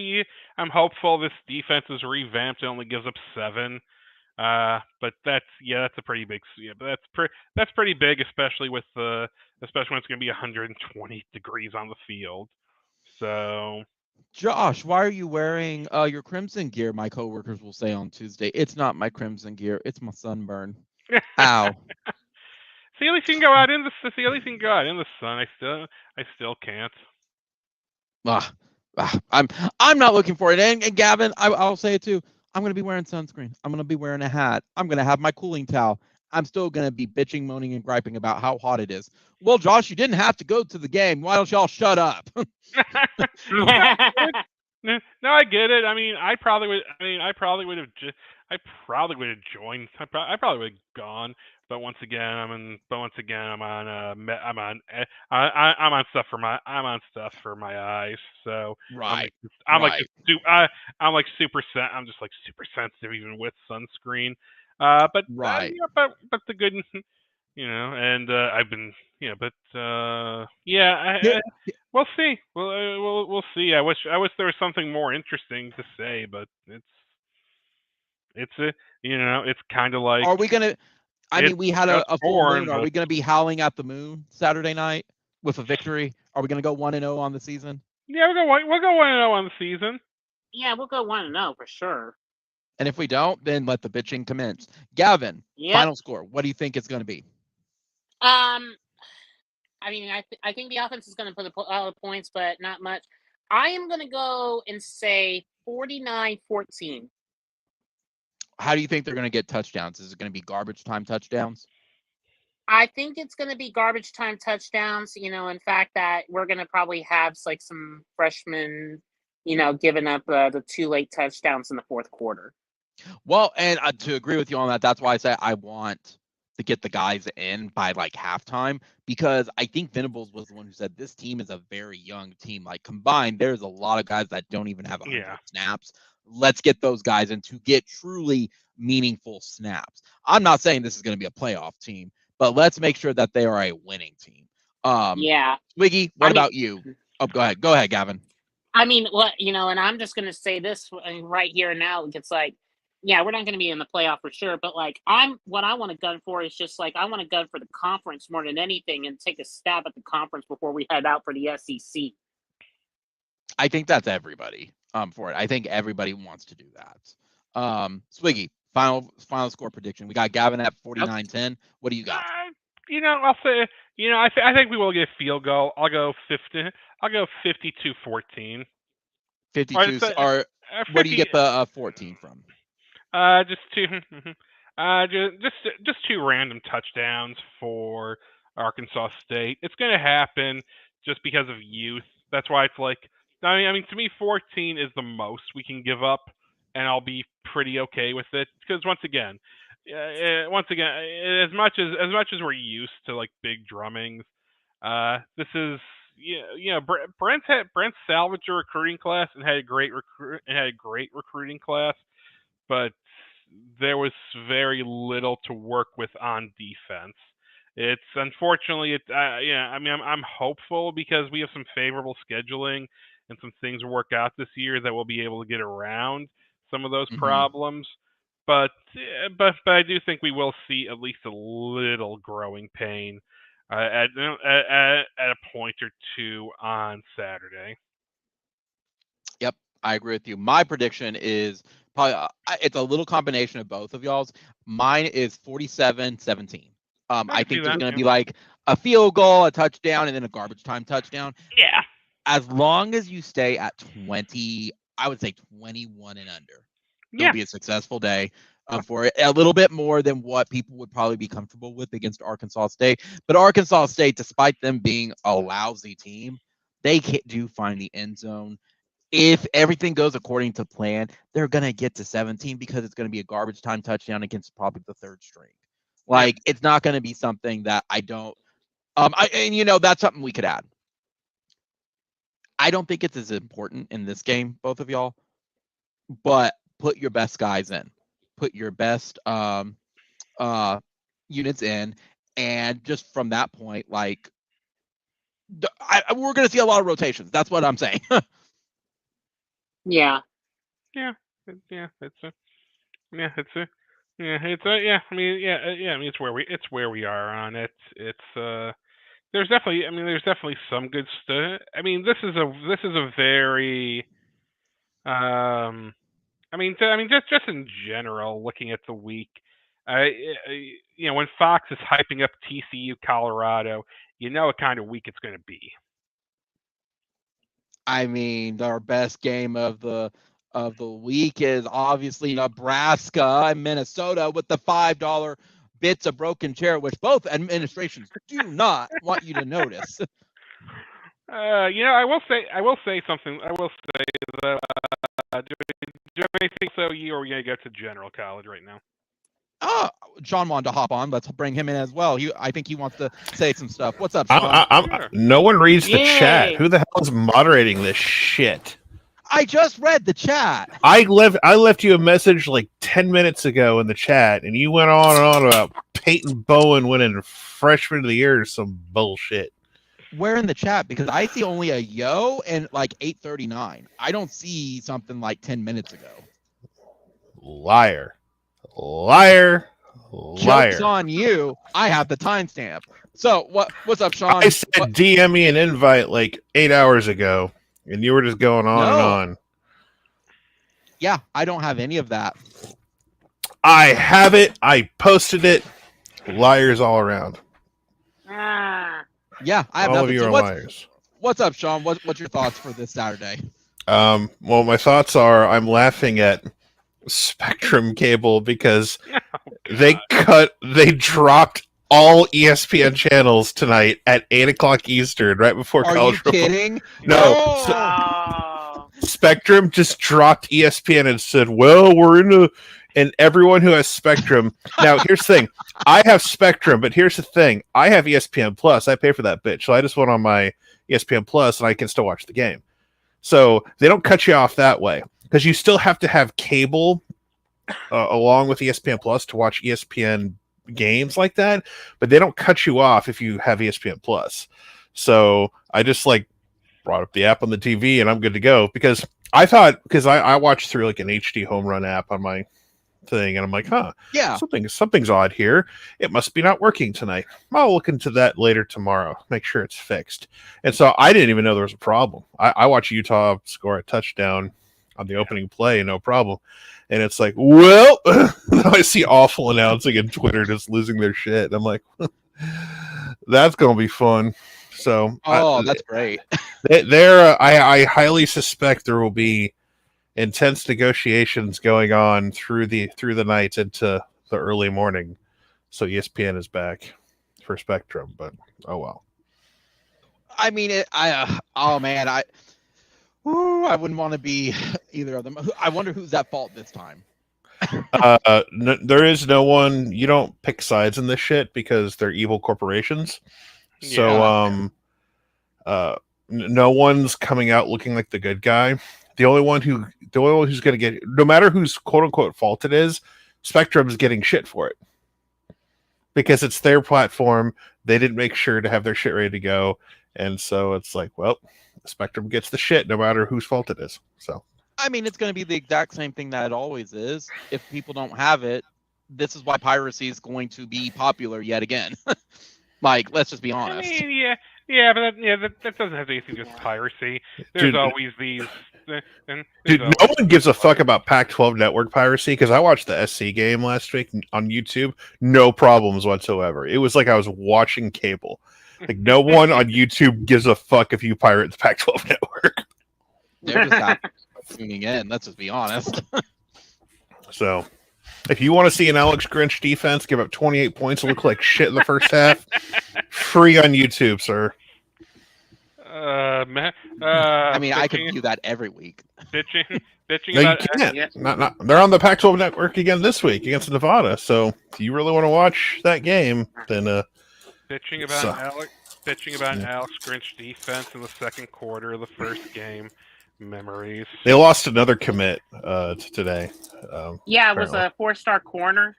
I'm hopeful this defense is revamped and only gives up 7. But that's a pretty big. Yeah, but that's pretty big, especially when it's going to be 120 degrees on the field. So, Josh, why are you wearing your crimson gear? My coworkers will say on Tuesday. It's not my crimson gear. It's my sunburn. Ow. See, at least you can go out in the sun. I still can't. I'm not looking for it. And Gavin, I'll say it too. I'm going to be wearing sunscreen. I'm going to be wearing a hat. I'm going to have my cooling towel. I'm still going to be bitching, moaning, and griping about how hot it is. Well, Josh, you didn't have to go to the game. Why don't y'all shut up? No, I get it. I mean, I probably would. I mean, I probably would have. I probably would have joined. I probably would have gone. But once again, I'm on. I'm on stuff for my. I'm on stuff for my eyes. So Right. I'm like, Right. I'm like I'm just like super sensitive even with sunscreen. Right. But the good. And I've been. Yeah. Here- We'll see. We'll see. I wish there was something more interesting to say, but it's kind of like Are we going to? I mean, it's we had just a full moon. born, Are but we going to be howling at the moon Saturday night with a victory? Are we going to go 1-0 on the season? yeah, we'll go 1-0 on the season. Yeah, we'll go 1-0 for sure. And if we don't, then let the bitching commence. Gavin, Yep. final score. What do you think it's going to be? I mean, I think the offense is going to put a lot of points, but not much. I am going to go and say 49-14. How do you think they're going to get touchdowns? Is it going to be garbage time touchdowns? I think it's going to be garbage time touchdowns. In fact, that we're going to probably have like some freshmen, giving up the 2 late touchdowns in the fourth quarter. Well, and to agree with you on that, that's why I say I want to get the guys in by like halftime, because I think Venables was the one who said this team is a very young team. Like combined, there's a lot of guys that don't even have 100 snaps. Let's get those guys in to get truly meaningful snaps. I'm not saying this is going to be a playoff team, but let's make sure that they are a winning team. Yeah. Wiggy, what about you? Oh, go ahead. Go ahead, Gavin. I mean, and I'm just going to say this right here and now. It's like, yeah, we're not going to be in the playoff for sure, but like what I want to gun for is just like I want to gun for the conference more than anything and take a stab at the conference before we head out for the SEC. I think that's everybody for it. I think everybody wants to do that. Swiggy, final score prediction. We got Gavin at 49-10. What do you got? I'll say, I think we will get a field goal. I'll go 50. I'll go 52-14. 52. Or where do you get the 14 from? Just two. Just two random touchdowns for Arkansas State. It's going to happen just because of youth. That's why it's like. I mean, to me, 14 is the most we can give up, and I'll be pretty okay with it. Because once again, as much as we're used to like big drummings, this is Brent salvaged a recruiting class and had a great recruiting class, but there was very little to work with on defense. It's unfortunately, I mean, I'm hopeful because we have some favorable scheduling and some things will work out this year that we'll be able to get around some of those problems. But I do think we will see at least a little growing pain at a point or two on Saturday. Yep, I agree with you. My prediction is probably it's a little combination of both of y'all's. Mine is 47-17. I think there's going to be like a field goal, a touchdown, and then a garbage time touchdown. Yeah. As long as you stay at 20, I would say 21 and under. It'll be a successful day for it. A little bit more than what people would probably be comfortable with against Arkansas State. But Arkansas State, despite them being a lousy team, they do find the end zone. If everything goes according to plan, they're going to get to 17 because it's going to be a garbage time touchdown against probably the third string. Like, it's not going to be something that I don't that's something we could add. I don't think it's as important in this game, both of y'all, but put your best guys in. Put your best units in, and just from that point, like we're going to see a lot of rotations. That's what I'm saying. Yeah. I mean, it's where we are on it. There's definitely some good stuff. I mean, this is a very just in general, looking at the week, when Fox is hyping up TCU Colorado, you know what kind of week it's going to be. I mean, our best game of the week is obviously Nebraska and Minnesota with the $5 bits of broken chair, which both administrations do not want you to notice. I will say something. I will say that do you have anything so you or are we gonna get to general college right now? John wanted to hop on. Let's bring him in as well. I think he wants to say some stuff. What's up, Sean? Sure. No one reads the Yay. chat. Who the hell is moderating this shit? I just read the chat. I left you a message like 10 minutes ago in the chat, and you went on and on about Peyton Bowen winning freshman of the year or some bullshit. Where in the chat? Because I see only a yo and like 8:39. I don't see something like 10 minutes ago. Liar. Liar. Liar. Joke's on you. I have the timestamp. So what's up, Sean? I said DM me an invite like 8 hours ago, and you were just going on and on. Yeah, I don't have any of that. I have it. I posted it. Liars all around. Yeah, I have all nothing. of you So are liars. What's up, Sean? What's your thoughts for this Saturday? Well, my thoughts are I'm laughing at Spectrum Cable because they dropped all ESPN channels tonight at 8 o'clock Eastern, right before college football. Are you kidding? No. Spectrum just dropped ESPN and said, well, we're in a... And everyone who has Spectrum... Now, here's the thing. I have Spectrum, but here's the thing. I have ESPN Plus. I pay for that bitch. So I just went on my ESPN Plus, and I can still watch the game. So they don't cut you off that way. Because you still have to have cable along with ESPN Plus to watch ESPN games like that, but they don't cut you off if you have ESPN Plus. So I just brought up the app on the TV and I'm good to go because I watched through like an HD home run app on my thing and I'm like, yeah, something's odd here. It must be not working tonight. I'll look into that later tomorrow, make sure it's fixed. And so I didn't even know there was a problem. I watched Utah score a touchdown on the opening play, no problem. And it's like, well, I see awful announcing and Twitter just losing their shit. And I'm like, that's going to be fun. So, that's great. I highly suspect there will be intense negotiations going on through the night into the early morning. So ESPN is back for Spectrum, but oh well. I mean, I wouldn't want to be either of them. I wonder who's at fault this time. There is no one. You don't pick sides in this shit because they're evil corporations. So, no one's coming out looking like the good guy. The only one who's going to get, no matter whose quote unquote fault it is, Spectrum's getting shit for it because it's their platform. They didn't make sure to have their shit ready to go, and so it's like, well, Spectrum gets the shit no matter whose fault it is. So I mean, it's going to be the exact same thing that it always is. If people don't have it, this is why piracy is going to be popular yet again. Let's just be honest. I mean, that doesn't have anything to do with piracy. There's always these. Dude, no one gives a fuck about Pac-12 network piracy because I watched the SC game last week on YouTube. No problems whatsoever. It was like I was watching cable. Like, no one on YouTube gives a fuck if you pirate the Pac-12 network. They're just not tuning in. Let's just be honest. So, if you want to see an Alex Grinch defense give up 28 points and look like shit in the first half, free on YouTube, sir. I mean, I could do that every week. Bitching No, about you can't. Not. They're on the Pac-12 network again this week against Nevada. So, if you really want to watch that game, then bitching about Alex Grinch defense in the second quarter of the first game. Memories. They lost another commit today. It was a 4-star corner.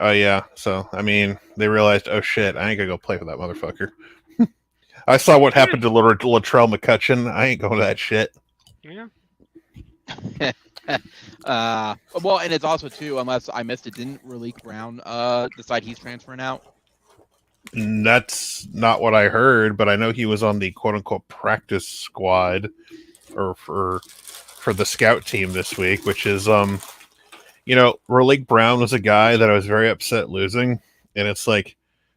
Oh yeah, so I mean, they realized, oh shit, I ain't gonna go play with that motherfucker. I saw what happened to Latrell McCutcheon. I ain't going to that shit. Yeah. Well, and it's also too, unless I missed it, didn't Raleek Brown decide he's transferring out? That's not what I heard, but I know he was on the quote unquote practice squad or for the scout team this week, which is Raleek Brown was a guy that I was very upset losing, and it's like,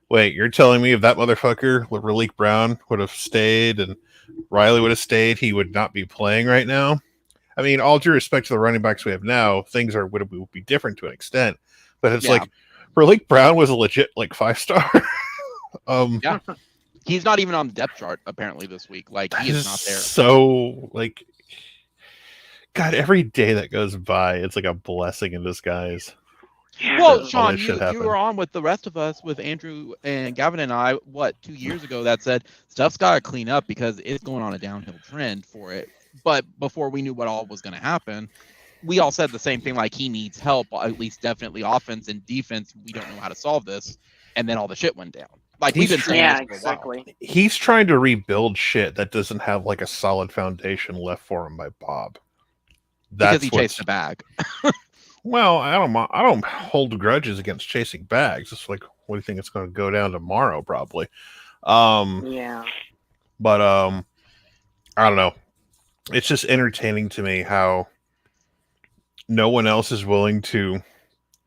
wait, you're telling me if that motherfucker with Raleek Brown would have stayed and Riley would have stayed, he would not be playing right now. I mean, all due respect to the running backs we have now, things would be different to an extent. But it's like, Malik Brown was a legit 5-star. Yeah. He's not even on the depth chart apparently this week. Like, he is not there. So, God, every day that goes by, it's like a blessing in disguise. Well, Sean, you were on with the rest of us, with Andrew and Gavin and I, 2 years ago, that said stuff's got to clean up because it's going on a downhill trend for it. But before we knew what all was going to happen, we all said the same thing, like, he needs help, at least definitely offense and defense. We don't know how to solve this. And then all the shit went down. Like, we've been saying this for a while. He's trying to rebuild shit that doesn't have a solid foundation left for him by Bob. Because he chased the bag. Well, I don't hold grudges against chasing bags. It's like, what do you think it's going to go down tomorrow? Probably. Yeah. But I don't know. It's just entertaining to me how no one else is willing to.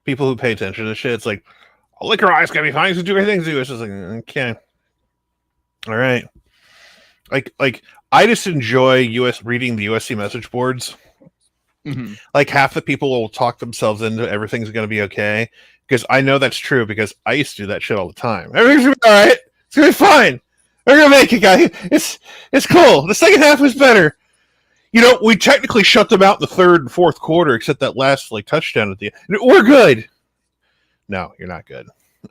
People who pay attention to shit, it's like, liquor eyes can be fine to do everything to do. It's just like, okay, all right. Like I just enjoy reading the USC message boards. Mm-hmm. Like, half the people will talk themselves into everything's going to be okay, because I know that's true, because I used to do that shit all the time. Everything's going to be all right. It's going to be fine. We're going to make it, guys. It's cool. The second half was better. We technically shut them out in the third and fourth quarter, except that last touchdown at the end. We're good. No, you're not good.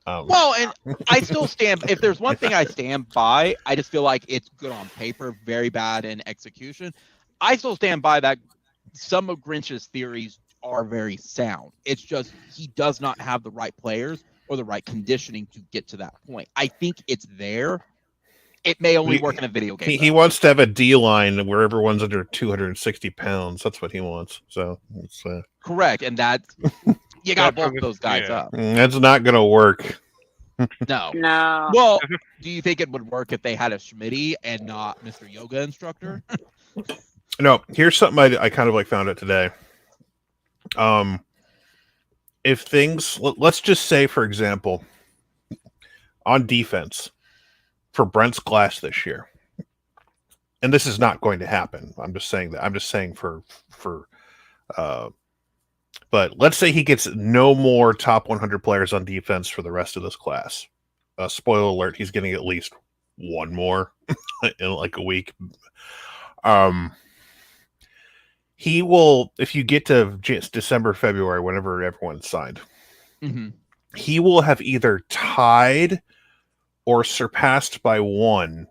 Well, and I still stand. If there's one thing I stand by, I just feel like it's good on paper, very bad in execution. I still stand by that. Some of Grinch's theories are very sound. It's just he does not have the right players or the right conditioning to get to that point. I think it's there. It may only work in a video game. He wants to have a D line where everyone's under 260 pounds. That's what he wants. So it's correct, and that you got to bulk those guys up. That's not going to work. No. No. Well, do you think it would work if they had a Schmitty and not Mr. Yoga instructor? No, here's something I kind of found out today. If things, let's just say, for example, on defense for Brent's Glass this year, and this is not going to happen. I'm just saying that. I'm just saying but let's say he gets no more top 100 players on defense for the rest of this class. Spoiler alert, he's getting at least one more in a week. He will, if you get to December, February, whenever everyone's signed, he will have either tied or surpassed by one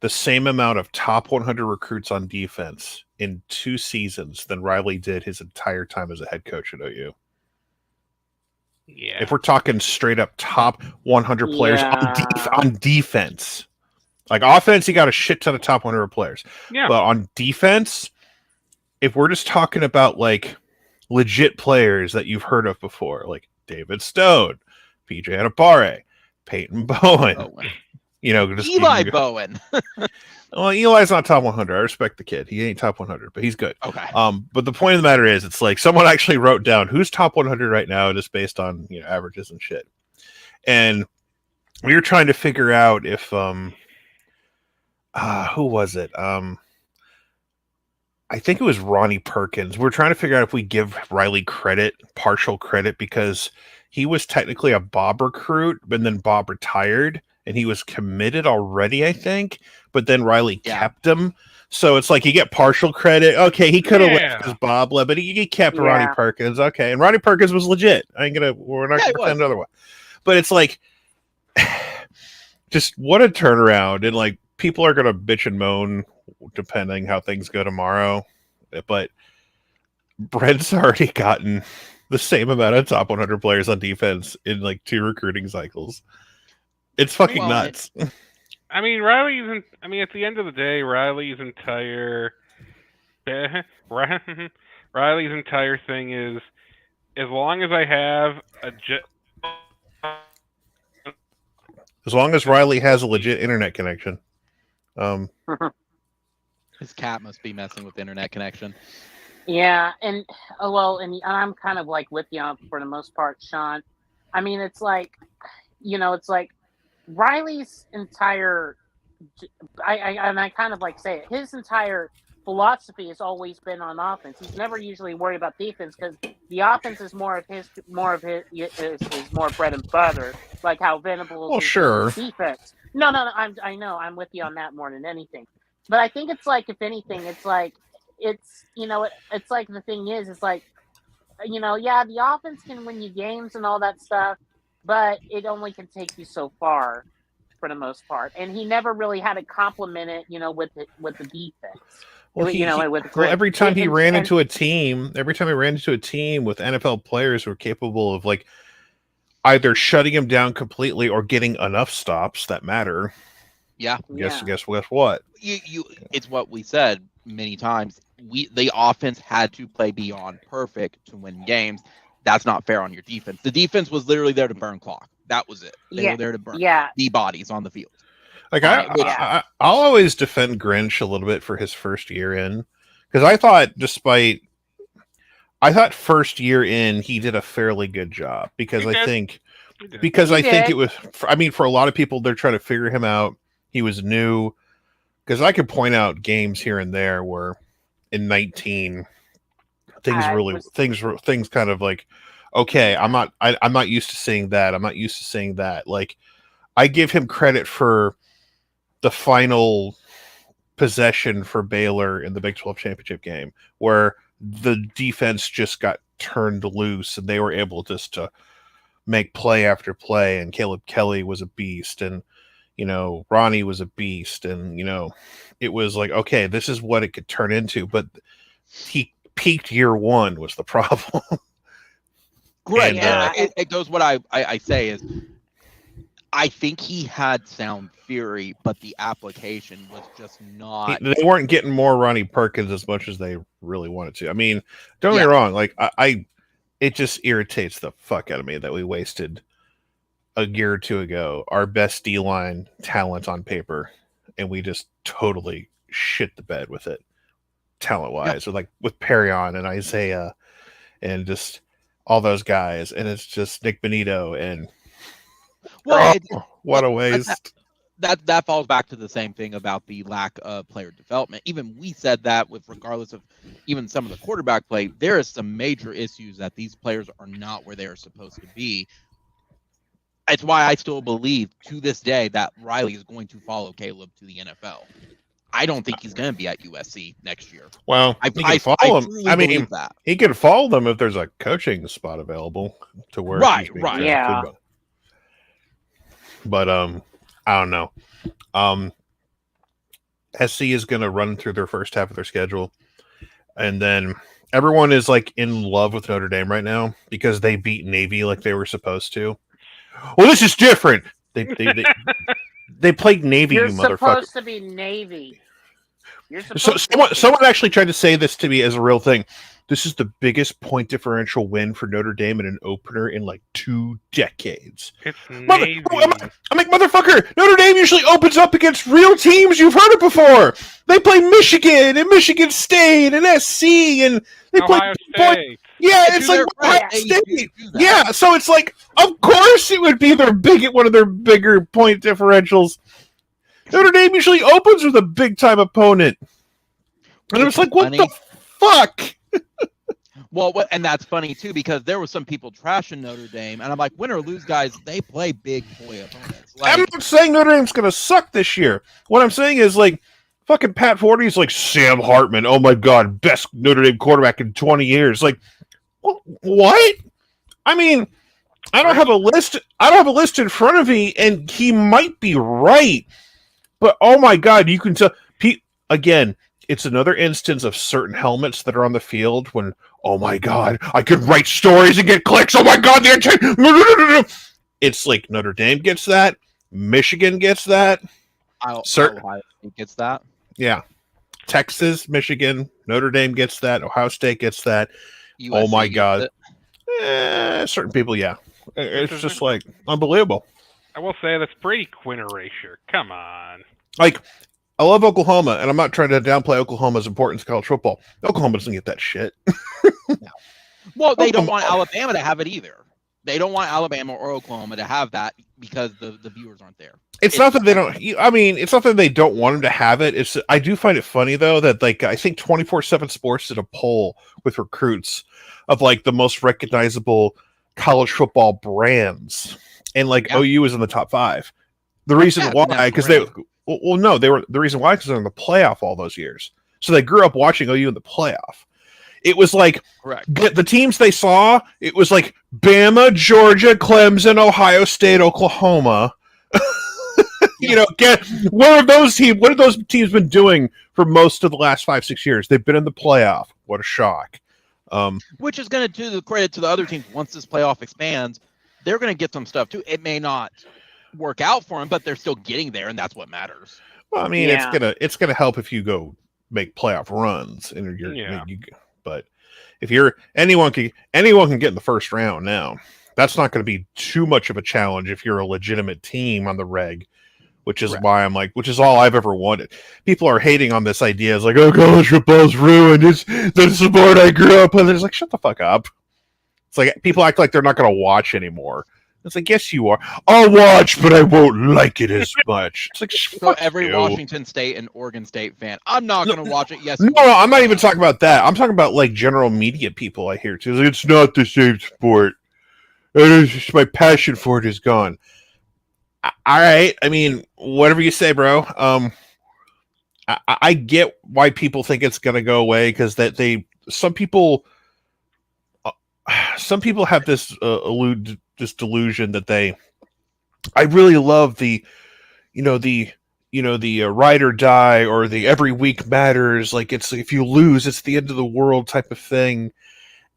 the same amount of top 100 recruits on defense in 2 seasons than Riley did his entire time as a head coach at OU. Yeah. If we're talking straight up top 100 players on defense, offense, he got a shit ton of top 100 players. Yeah. But on defense, if we're just talking about legit players that you've heard of before, like David Stone, PJ Adebare, Peyton Bowen, Eli Bowen. Well, Eli's not top 100. I respect the kid. He ain't top 100, but he's good. Okay. But the point of the matter is, it's someone actually wrote down who's top 100 right now, just based on averages and shit. And we were trying to figure out if who was it? I think it was Ronnie Perkins. We're trying to figure out if we give Riley partial credit, because he was technically a Bob recruit, but then Bob retired and he was committed already, I think, but then Riley kept him. So it's you get partial credit. Okay, he could have left because Bob left, but he kept Ronnie Perkins. Okay, and Ronnie Perkins was legit. We're not going to pretend another one. But it's just what a turnaround. And people are going to bitch and moan depending how things go tomorrow, but Brent's already gotten the same amount of top 100 players on defense in 2 recruiting cycles. It's fucking nuts. I mean, Riley's at the end of the day, Riley's entire thing is, as long as I have as long as Riley has a legit internet connection. His cat must be messing with the internet connection. Yeah, and I'm kind of with you for the most part, Sean. I mean, it's it's Riley's entire I kind of like say it. His entire philosophy has always been on offense. He's never usually worried about defense because the offense is more of his is more bread and butter. Like how Venables Well, is sure. defense. No. I know. I'm with you on that more than anything. But I think it's like, if anything, it's like it's it's like the thing is, it's like yeah, the offense can win you games and all that stuff, but it only can take you so far for the most part. And he never really had to complement it, with the defense. Well, With well, grit. every time he And- ran and- into a team, with NFL players who were capable of like either shutting him down completely or getting enough stops that matter. Yeah. Guess what? It's what we said many times. The offense had to play beyond perfect to win games. That's not fair on your defense. The defense was literally there to burn clock. That was it. They were there to burn the bodies on the field. Like I'll always defend Grinch a little bit for his first year in, because I thought first year in he did a fairly good job, because I think it was, for a lot of people, they're trying to figure him out. He was new, because I could point out games here and there where in 19 things kind of like, okay, I'm not used to seeing that. I'm not used to seeing that. Like, I give him credit for the final possession for Baylor in the Big 12 championship game, where the defense just got turned loose and they were able just to make play after play. And Caleb Kelly was a beast, and Ronnie was a beast, and it was like, okay, this is what it could turn into. But he peaked year one was the problem. Great. It goes what I say is, I think he had sound theory, but the application was just not. They weren't getting more Ronnie Perkins as much as they really wanted to. I mean, don't get me wrong. Like it just irritates the fuck out of me that we wasted a year or two ago our best D-line talent on paper, and we just totally shit the bed with it talent-wise. So like with Perrion and Isaiah and just all those guys, and it's just Nick Benito and what a waste. That falls back to the same thing about the lack of player development. Even we said that with regardless of even some of the quarterback play, there is some major issues that these players are not where they are supposed to be. It's why I still believe to this day that Riley is going to follow Caleb to the NFL. I don't think he's going to be at USC next year. Well, he can follow him. I mean, he could follow them if there's a coaching spot available to where he's being drafted. Yeah. But I don't know. SC is going to run through their first half of their schedule, and then everyone is like in love with Notre Dame right now because they beat Navy like they were supposed to. Well, this is different. They played Navy. You're you motherfucker. Supposed to be Navy. Someone actually tried to say this to me as a real thing. This is the biggest point differential win for Notre Dame in an opener in like 2 decades. It's Navy. I'm like, motherfucker, Notre Dame usually opens up against real teams. You've heard it before. They play Michigan and Michigan State and SC and they Ohio State. Yeah, it's like Ohio State. Yeah, so it's like, of course it would be one of their bigger point differentials. Notre Dame usually opens with a big-time opponent. And it was like, what the fuck? Well, and that's funny, too, because there were some people trashing Notre Dame, and I'm like, win or lose, guys, they play big boy opponents. Like, I'm not saying Notre Dame's going to suck this year. What I'm saying is, like, fucking Pat Forty's like, Sam Hartman, oh my God, best Notre Dame quarterback in 20 years. Like, what? I mean, I don't have a list in front of me, and he might be right. But, oh my God, you can tell. Again, it's another instance of certain helmets that are on the field when, oh my God, I could write stories and get clicks. Oh my God, it's like Notre Dame gets that. Michigan gets that. Ohio State gets that. Yeah. Texas, Michigan, Notre Dame gets that. Ohio State gets that. USC, oh my God. Certain people, yeah. It's just like unbelievable. I will say that's Brady Quinn erasure. Come on. Like, I love Oklahoma, and I'm not trying to downplay Oklahoma's importance to college football. Oklahoma doesn't get that shit. No. Well, they don't want Alabama to have it either. They don't want Alabama or Oklahoma to have that because the viewers aren't there. It's not that they don't. I mean, it's not that they don't want him to have it. It's I do find it funny though that like I think 24/7 Sports did a poll with recruits of like the most recognizable college football brands, and like OU is in the top 5. The reason why, because they the reason why because they're in the playoff all those years, so they grew up watching OU in the playoff. It was like the teams they saw. It was like Bama, Georgia, Clemson, Ohio State, Oklahoma. You know, what have those teams been doing for most of the last 5-6 years? They've been in the playoff. What a shock! Which is going to do the credit to the other teams. Once this playoff expands, they're going to get some stuff too. It may not work out for them, but they're still getting there, and that's what matters. Well, I mean, it's gonna help if you go make playoff runs, and but if you're anyone can get in the first round now. That's not going to be too much of a challenge if you're a legitimate team on the reg. Which is why I'm like, which is all I've ever wanted. People are hating on this idea. It's like, oh, college football's ruined. It's the sport I grew up with. It's like, shut the fuck up. It's like people act like they're not going to watch anymore. It's like, yes, you are. I'll watch, but I won't like it as much. It's like, so every Washington State and Oregon State fan, I'm not going to watch it. Yes, no, I'm not even talking about that. I'm talking about like general media people I hear too. It's, like, it's not the same sport. It's just my passion for it is gone. All right. I mean, whatever you say, bro. I get why people think it's going to go away because some people have this this delusion that I really love the ride or die or the every week matters. Like it's if you lose, it's the end of the world type of thing.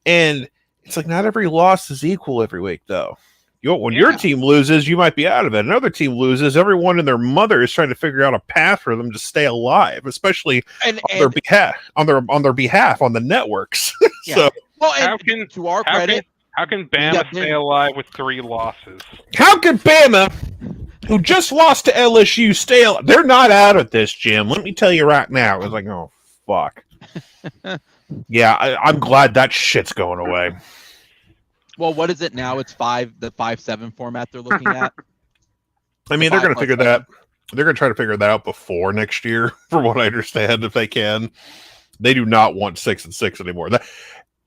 And it's like not every loss is equal every week, though. When your team loses, you might be out of it. Another team loses, everyone and their mother is trying to figure out a path for them to stay alive, especially on their behalf on the networks. So, well, how can Bama stay alive with 3 losses? How can Bama, who just lost to LSU, stay alive? They're not out of this, Jim. Let me tell you right now. It's like, oh fuck. Yeah, I'm glad that shit's going away. Well, what is it now? It's the 5-7 format they're looking at. I mean, they're going to figure that. They're going to try to figure that out before next year, from what I understand, if they can. They do not want 6-6 anymore.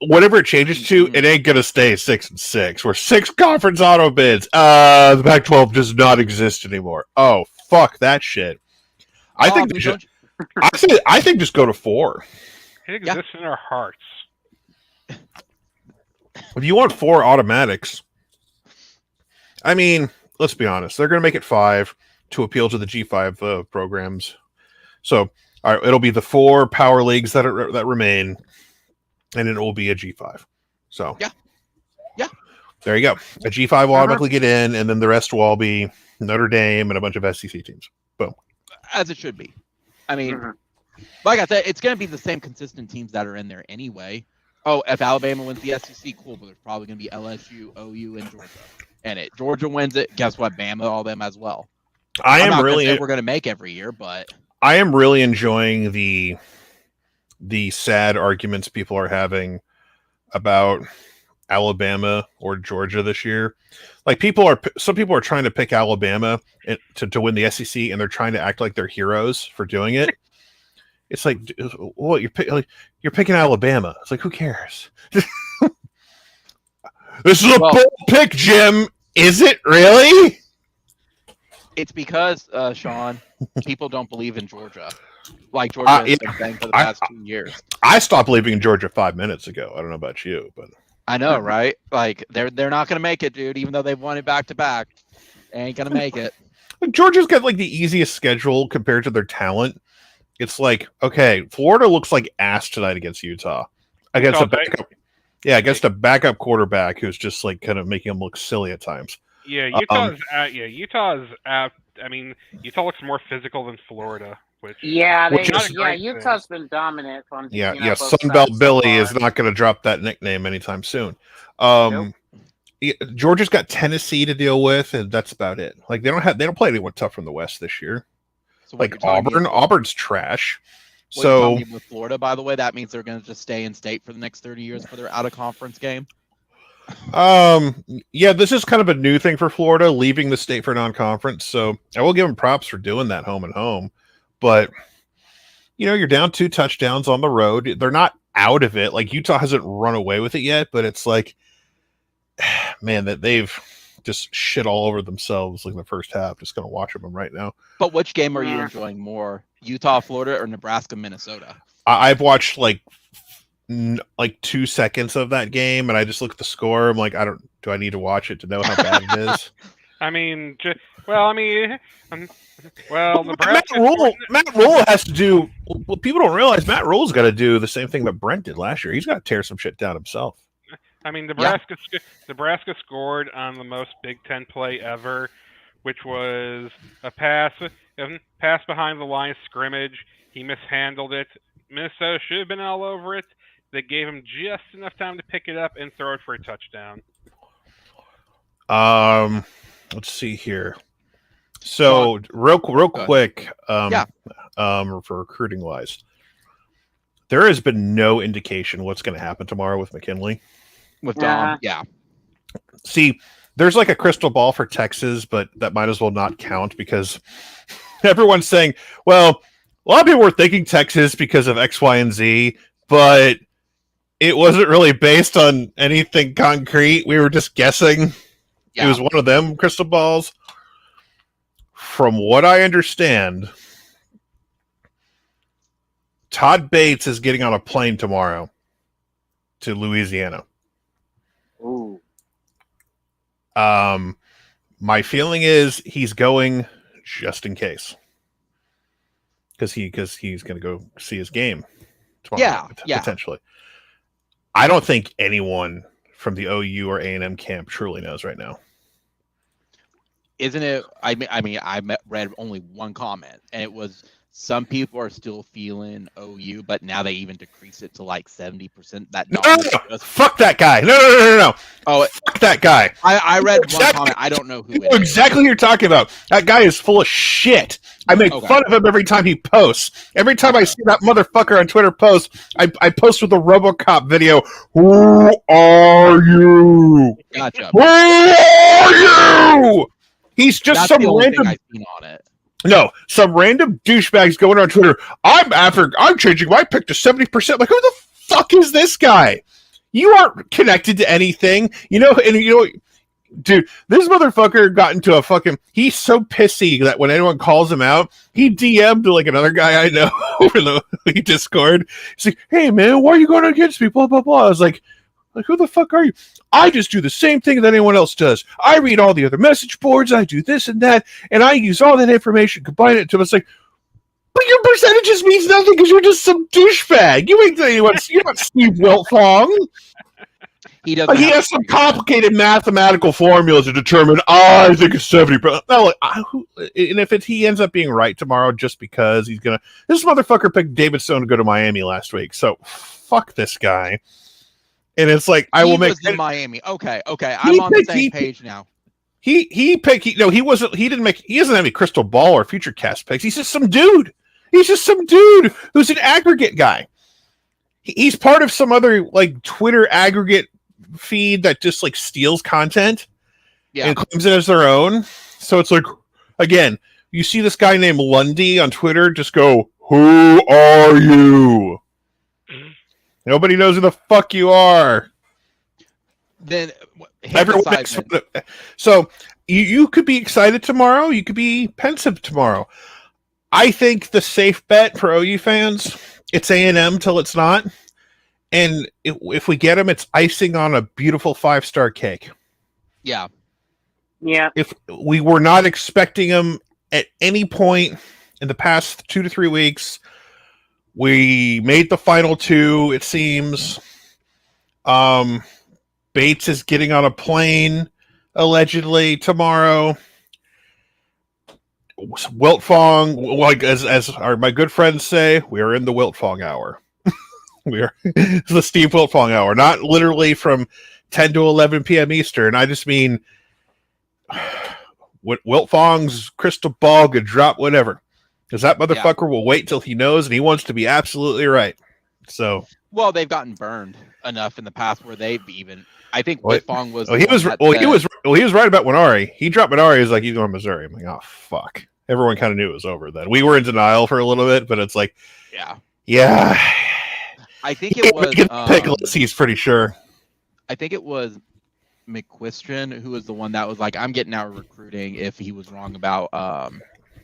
Whatever it changes to, it ain't going to stay 6-6. We're 6 conference auto bids. The Pac-12 does not exist anymore. Oh, fuck that shit. I think just go to 4. It exists in our hearts. If you want 4 automatics, I mean, let's be honest. They're going to make it 5 to appeal to the G5 programs. So, all right, it'll be the 4 power leagues that remain, and it will be a G5. So, yeah, there you go. A G5 will automatically get in, and then the rest will all be Notre Dame and a bunch of SEC teams. Boom. As it should be. I mean, like I said, it's going to be the same consistent teams that are in there anyway. Oh, if Alabama wins the SEC, cool, but there's probably going to be LSU, OU, and Georgia. And Georgia wins it, guess what? Bama, all them as well. I'm not really we're going to make every year, but I am really enjoying the sad arguments people are having about Alabama or Georgia this year. Like some people are trying to pick Alabama to win the SEC, and they're trying to act like they're heroes for doing it. It's like, well, you're picking Alabama. It's like, who cares? This is a bold pick, Jim. Is it really? It's because, Sean, people don't believe in Georgia. Like Georgia has been saying for the past 2 years. I stopped believing in Georgia 5 minutes ago. I don't know about you, but I know, right? Like they're not going to make it, dude. Even though they've won it back to back, they ain't going to make it. Like, Georgia's got like the easiest schedule compared to their talent. It's like, okay, Florida looks like ass tonight against Utah. Against a backup quarterback who's just like kind of making them look silly at times. Yeah, Utah's I mean, Utah looks more physical than Florida. Utah's been dominant on Sunbelt Billy is not going to drop that nickname anytime soon. Georgia's got Tennessee to deal with, and that's about it. Like they don't play anyone tough from the West this year. So like Auburn's trash. So with Florida, by the way, that means they're going to just stay in state for the next 30 years for their out of conference game. Yeah, this is kind of a new thing for Florida, leaving the state for non-conference. So I will give them props for doing that home and home. But you're down 2 touchdowns on the road. They're not out of it. Like Utah hasn't run away with it yet, but it's like, man, that they've just shit all over themselves like in the first half. Just gonna watch them right now. But which game are you enjoying more, Utah, Florida, or Nebraska, Minnesota? I've watched like 2 seconds of that game, and I just look at the score. I'm like, do I need to watch it to know how bad it is? Nebraska. Matt Rule has to do. Well, people don't realize Matt Rule's got to do the same thing that Brent did last year. He's got to tear some shit down himself. Nebraska scored on the most Big Ten play ever, which was a pass behind the line of scrimmage. He mishandled it. Minnesota should have been all over it. They gave him just enough time to pick it up and throw it for a touchdown. Let's see here. So real quick, for recruiting wise, there has been no indication what's going to happen tomorrow with McKinley. With Dom, yeah. See, there's like a crystal ball for Texas, but that might as well not count because everyone's saying, well, a lot of people were thinking Texas because of X, Y, and Z, but it wasn't really based on anything concrete. We were just guessing. Yeah. It was one of them crystal balls. From what I understand, Todd Bates is getting on a plane tomorrow to Louisiana. Ooh. My feeling is he's going just in case. Because he's going to go see his game tomorrow, potentially. I don't think anyone from the OU or A&M camp truly knows right now. Isn't it? I read only one comment, and it was some people are still feeling OU, but now they even decrease it to like 70%. No, fuck that guy. No. Oh, fuck that guy. I read one comment. I don't know who. Exactly what you're talking about. That guy is full of shit. I make fun of him every time he posts. Every time I see that motherfucker on Twitter post, I post with a RoboCop video. Who are you? Gotcha. Who are you? He's just some random. I've seen on it. No, some random douchebags going on Twitter. I'm changing my pick to 70%. Like, who the fuck is this guy? You aren't connected to anything, dude. This motherfucker got into a fucking. He's so pissy that when anyone calls him out, he DM'd like another guy I know over the Discord. He's like, "Hey man, why are you going against me?" Blah blah blah. I was like, who the fuck are you? I just do the same thing that anyone else does. I read all the other message boards. I do this and that, and I use all that information, combine it to. It's like, but your percentages means nothing because you're just some douchebag. You ain't anyone. You're not Steve Wiltfong. He has some complicated mathematical formula to determine. I think it's 70%. No, and if he ends up being right tomorrow, just because he's gonna. This motherfucker picked David Stone to go to Miami last week, so fuck this guy. And it's like I will make in Miami. Okay. I'm on the same page now. He doesn't have any crystal ball or future cast picks. He's just some dude. Who's an aggregate guy. He's part of some other like Twitter aggregate feed that just like steals content and claims it as their own. So it's like, again, you see this guy named Lundy on Twitter, just go, "Who are you?" Nobody knows who the fuck you are. Then everyone. So you could be excited tomorrow. You could be pensive tomorrow. I think the safe bet for OU fans, it's A&M till it's not. And if we get them, it's icing on a beautiful 5-star cake. Yeah. If we were not expecting them at any point in the past 2 to 3 weeks, we made the final 2, it seems. Bates is getting on a plane, allegedly, tomorrow. Wiltfong, like as my good friends say, we are in the Wiltfong hour. We are the Steve Wiltfong hour, not literally from 10 to 11 p.m. Eastern. I just mean Wiltfong's crystal ball could drop whatever. Because that motherfucker will wait till he knows, and he wants to be absolutely right. So Well, they've gotten burned enough in the past where they've even. I think Whitfong was. he was right about Winari. He dropped Winari. He's like, he's going to Missouri. I'm like, oh fuck. Everyone kind of knew it was over then. We were in denial for a little bit, but it's like, yeah. I think it was. Pick unless he's pretty sure. I think it was McQuistran who was the one that was like, I'm getting out of recruiting if he was wrong about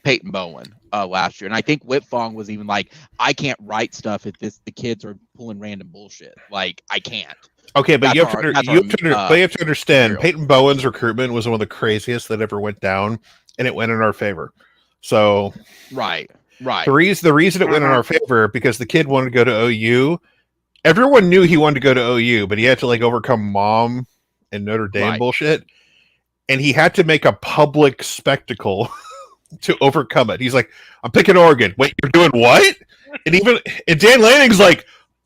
Peyton Bowen last year. And I think Whitfong was even like, I can't write stuff if the kids are pulling random bullshit. Like, I can't. Okay, but you have to understand, Peyton Bowen's recruitment was one of the craziest that ever went down, and it went in our favor. So right. The reason it went in our favor because the kid wanted to go to OU. Everyone knew he wanted to go to OU, but he had to like overcome mom and Notre Dame bullshit, and he had to make a public spectacle to overcome it. He's like, I'm picking Oregon. Wait, you're doing what? And Dan Lanning's like,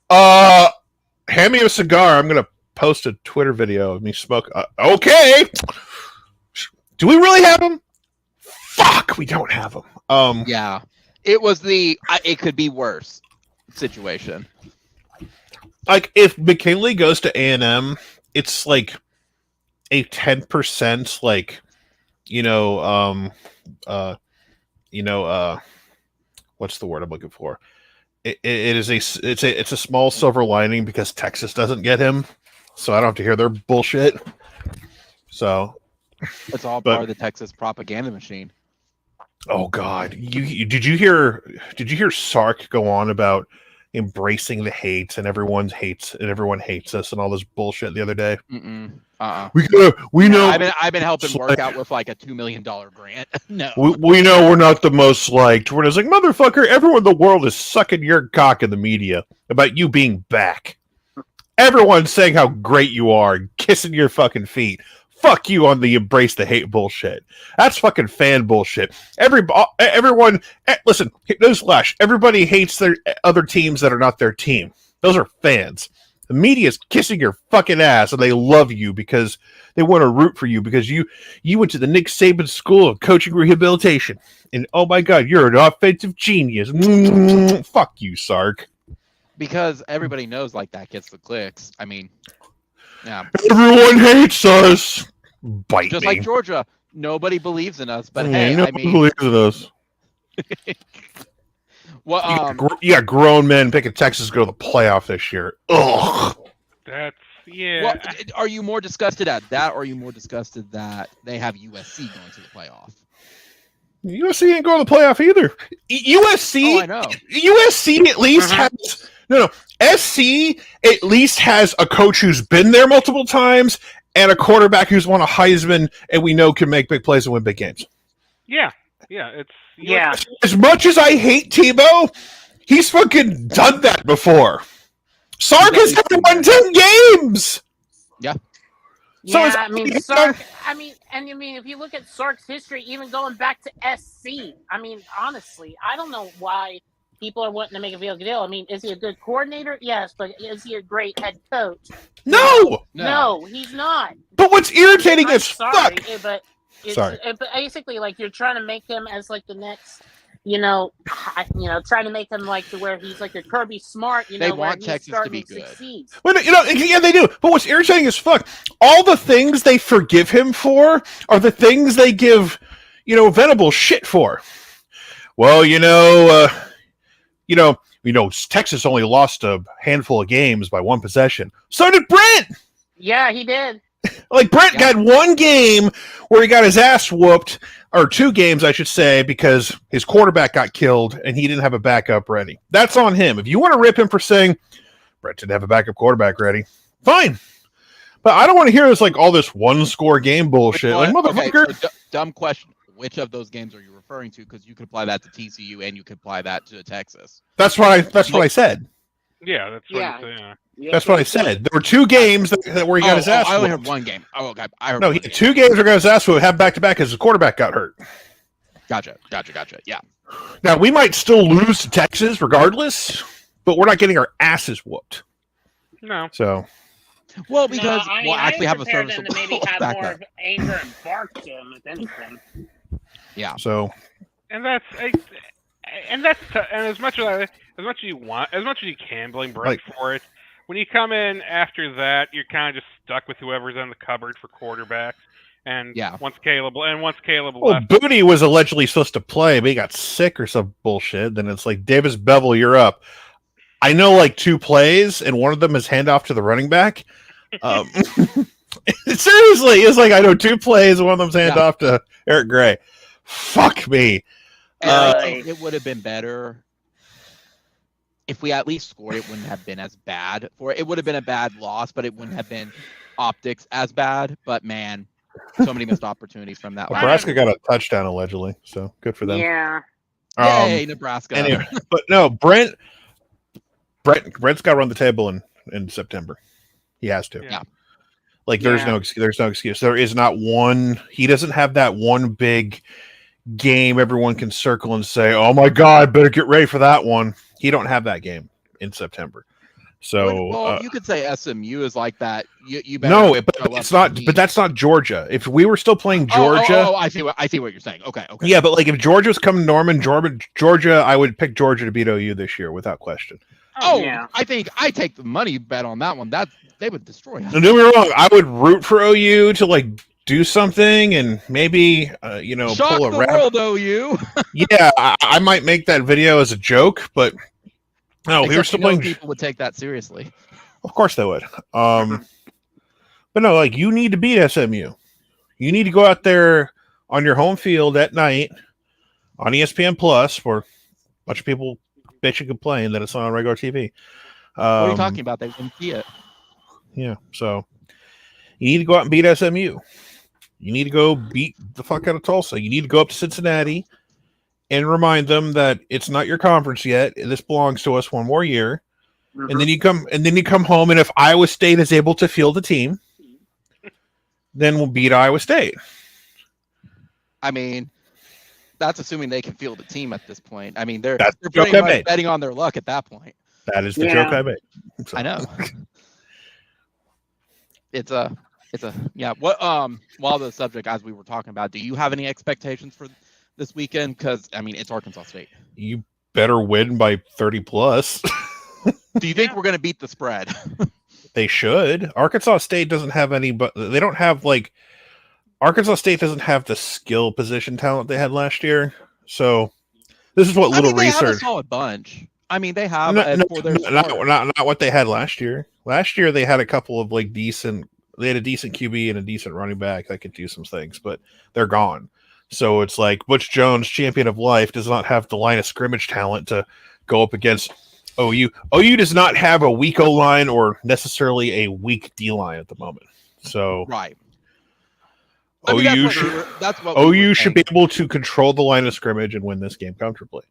hand me a cigar. I'm gonna post a Twitter video of me smoke. Okay. Do we really have him? Fuck, we don't have him. Yeah, it was it could be worse situation. Like if McKinley goes to A&M, it's like a 10% like, what's the word I'm looking for? It's a small silver lining because Texas doesn't get him, so I don't have to hear their bullshit. So it's all part of the Texas propaganda machine. Oh God, did you hear Sark go on about embracing the hate and everyone hates us and all this bullshit the other day? We know. I've been helping work out with like a $2 million grant. No, we know we're not the most liked. We're just like, motherfucker, everyone in the world is sucking your cock in the media about you being back. Everyone's saying how great you are, kissing your fucking feet. Fuck you on the embrace the hate bullshit. That's fucking fan bullshit. Everyone, listen, newsflash. Everybody hates their other teams that are not their team. Those are fans. The media is kissing your fucking ass, and they love you because they want to root for you because you went to the Nick Saban School of Coaching Rehabilitation, and oh my God, you're an offensive genius. Fuck you, Sark. Because everybody knows like that gets the clicks. I mean, yeah. Everyone hates us. Bite just me. like Georgia, nobody believes in us. But hey, nobody believes in us. Well, you got grown men picking Texas to go to the playoff this year. Ugh. That's Well, are you more disgusted at that, or are you more disgusted that they have USC going to the playoff? USC ain't going to the playoff either. USC, I know. USC at least has SC at least has a coach who's been there multiple times and a quarterback who's won a Heisman and we know can make big plays and win big games. Yeah. As much as I hate Tebow, he's fucking done that before. Sark has never won 10 games. Yeah. So Sark. If you look at Sark's history, even going back to SC, honestly, I don't know why people are wanting to make a big deal. I mean, is he a good coordinator? Yes, but is he a great head coach? No, he's not. But what's irritating is fuck. But basically, like you're trying to make him as like the next. Trying to make him like to where he's like a Kirby Smart. They want Texas to be good. Well, yeah, they do. But what's irritating is fuck. All the things they forgive him for are the things they give, Venable shit for. Well, Texas only lost a handful of games by one possession. So did Brent. Yeah, he did. Like Brent got one game where he got his ass whooped, or 2 games, I should say, because his quarterback got killed and he didn't have a backup ready. That's on him. If you want to rip him for saying Brent didn't have a backup quarterback ready, fine. But I don't want to hear this all this 1-score game bullshit. Motherfucker. Okay, so dumb question. Which of those games are you referring to? Because you could apply that to TCU and you could apply that to Texas. That's what I said. Yeah, that's what I'm saying. That's what I said. There were 2 games where he got his ass. I only heard one game. Oh, okay. I heard he had 2 games where he got his ass whooped, have back-to-back because his quarterback got hurt. Gotcha. Yeah. Now, we might still lose to Texas regardless, but we're not getting our asses whooped. No. So. Well, because we'll actually have a serviceable them to maybe have more of anger and bark to him, if anything. Yeah. So. And that's and that's and as much as you want, as much as you can blame Brent for it, when you come in after that, you're kind of just stuck with whoever's in the cupboard for quarterbacks. And once Caleb left, Booty was allegedly supposed to play, but he got sick or some bullshit. Then it's like, Davis Bevel, you're up. I know like 2 plays, and one of them is handoff to the running back. Seriously, it's like I know 2 plays, and one of them's handoff to Eric Gray. Fuck me. I think it would have been better if we at least scored. It wouldn't have been as bad. It would have been a bad loss, but it wouldn't have been optics as bad. But man, so many missed opportunities from that. Nebraska got a touchdown allegedly, so good for them. Yeah. Yay, Nebraska. Anyway, but no, Brent's got to run the table in September. He has to. Yeah. Like there's no excuse. There is not one. He doesn't have that one big game everyone can circle and say, "Oh my God, better get ready for that one." He don't have that game in September. So well, you could say SMU is like that. You better no, but it's not. But that's not Georgia. If we were still playing Georgia, I see what you're saying. Okay. Yeah, but like if Georgia was coming to Norman, Georgia, I would pick Georgia to beat OU this year without question. I think I take the money bet on that one. That they would destroy us. Don't get me wrong. I would root for OU to like do something and maybe shock pull a the rabbit. world, OU. Yeah, I might make that video as a joke, but no, we were still playing. People would take that seriously. Of course they would. But no, like you need to beat SMU. You need to go out there on your home field at night on ESPN Plus, where a bunch of people bitch and complain that it's not on regular TV. What are you talking about? They didn't see it. Yeah, so you need to go out and beat SMU. You need to go beat the fuck out of Tulsa. You need to go up to Cincinnati and remind them that it's not your conference yet. This belongs to us one more year. Mm-hmm. And then you come home, and if Iowa State is able to field a team, then we'll beat Iowa State. I mean, that's assuming they can field a team at this point. I mean, they're pretty much betting on their luck at that point. That is the joke I made. So. I know. It's a what while the subject as we were talking about, do you have any expectations for this weekend? Because I mean, it's Arkansas State. You better win by 30 plus. Do you think we're going to beat the spread? They should. Arkansas State doesn't have any, but they don't have like Arkansas State doesn't have the skill position talent they had last year. So this is what they research. Have a solid bunch. I mean, they have not what they had last year. Last year they had a couple of like decent. They had a decent QB and a decent running back that could do some things, but they're gone. So it's like Butch Jones, champion of life, does not have the line of scrimmage talent to go up against OU. OU does not have a weak O-line or necessarily a weak D-line at the moment. So right. OU should be able to control the line of scrimmage and win this game comfortably.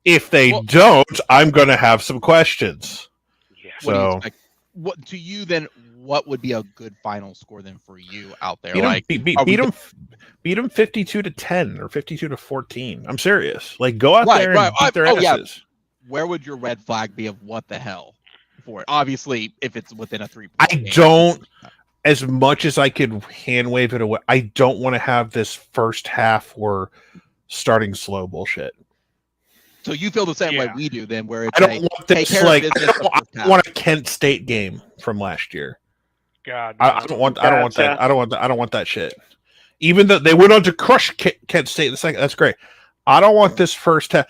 If they don't, I'm going to have some questions. Yeah. So, what do you expect? What to you then? What would be a good final score then for you out there? Beat them 52-10 or 52-14. I'm serious. Like go out there and beat their asses. Yeah. Where would your red flag be of what the hell for it? Obviously, if it's within a 3-point game. Don't. As much as I could hand wave it away, I don't want to have this first half or starting slow bullshit. So you feel the same way we do then, where it's I don't want this like I want a Kent State game from last year. God, I don't want that. I don't want that shit. Even though they went on to crush Kent State in the second, that's great. I don't want this first half.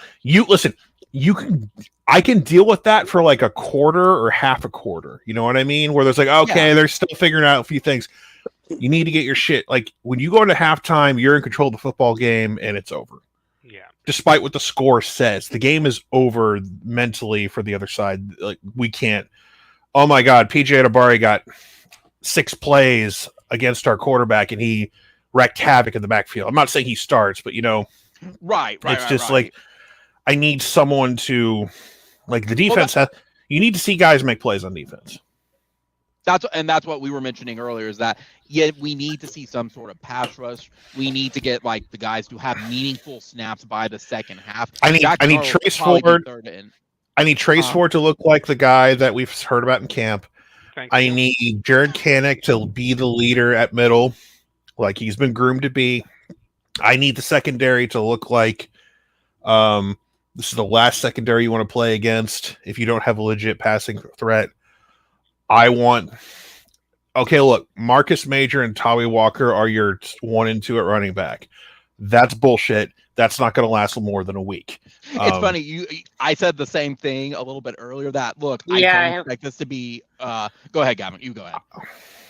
I can deal with that for like a quarter or half a quarter. You know what I mean? Where there's like, okay, they're still figuring out a few things. You need to get your shit. Like when you go into halftime, you're in control of the football game and it's over. Yeah. Despite what the score says, the game is over mentally for the other side. Like we can't. Oh my God, PJ Adebari got 6 plays against our quarterback and he wreaked havoc in the backfield. I'm not saying he starts, but right. It's just like I need someone to like the defense. You need to see guys make plays on defense. That's what we were mentioning earlier is that we need to see some sort of pass rush. We need to get like the guys to have meaningful snaps by the second half. I need Trace Ford. I need Trace Ford to look like the guy that we've heard about in camp. I need Jared Kanek to be the leader at middle, like he's been groomed to be. I need the secondary to look like This is the last secondary you want to play against if you don't have a legit passing threat. Okay, look, Marcus Major and Tawi Walker are your 1 and 2 at running back. That's bullshit. That's not going to last more than a week. It's funny. I said the same thing a little bit earlier. That look, I don't expect this to be. Go ahead, Gavin. You go ahead.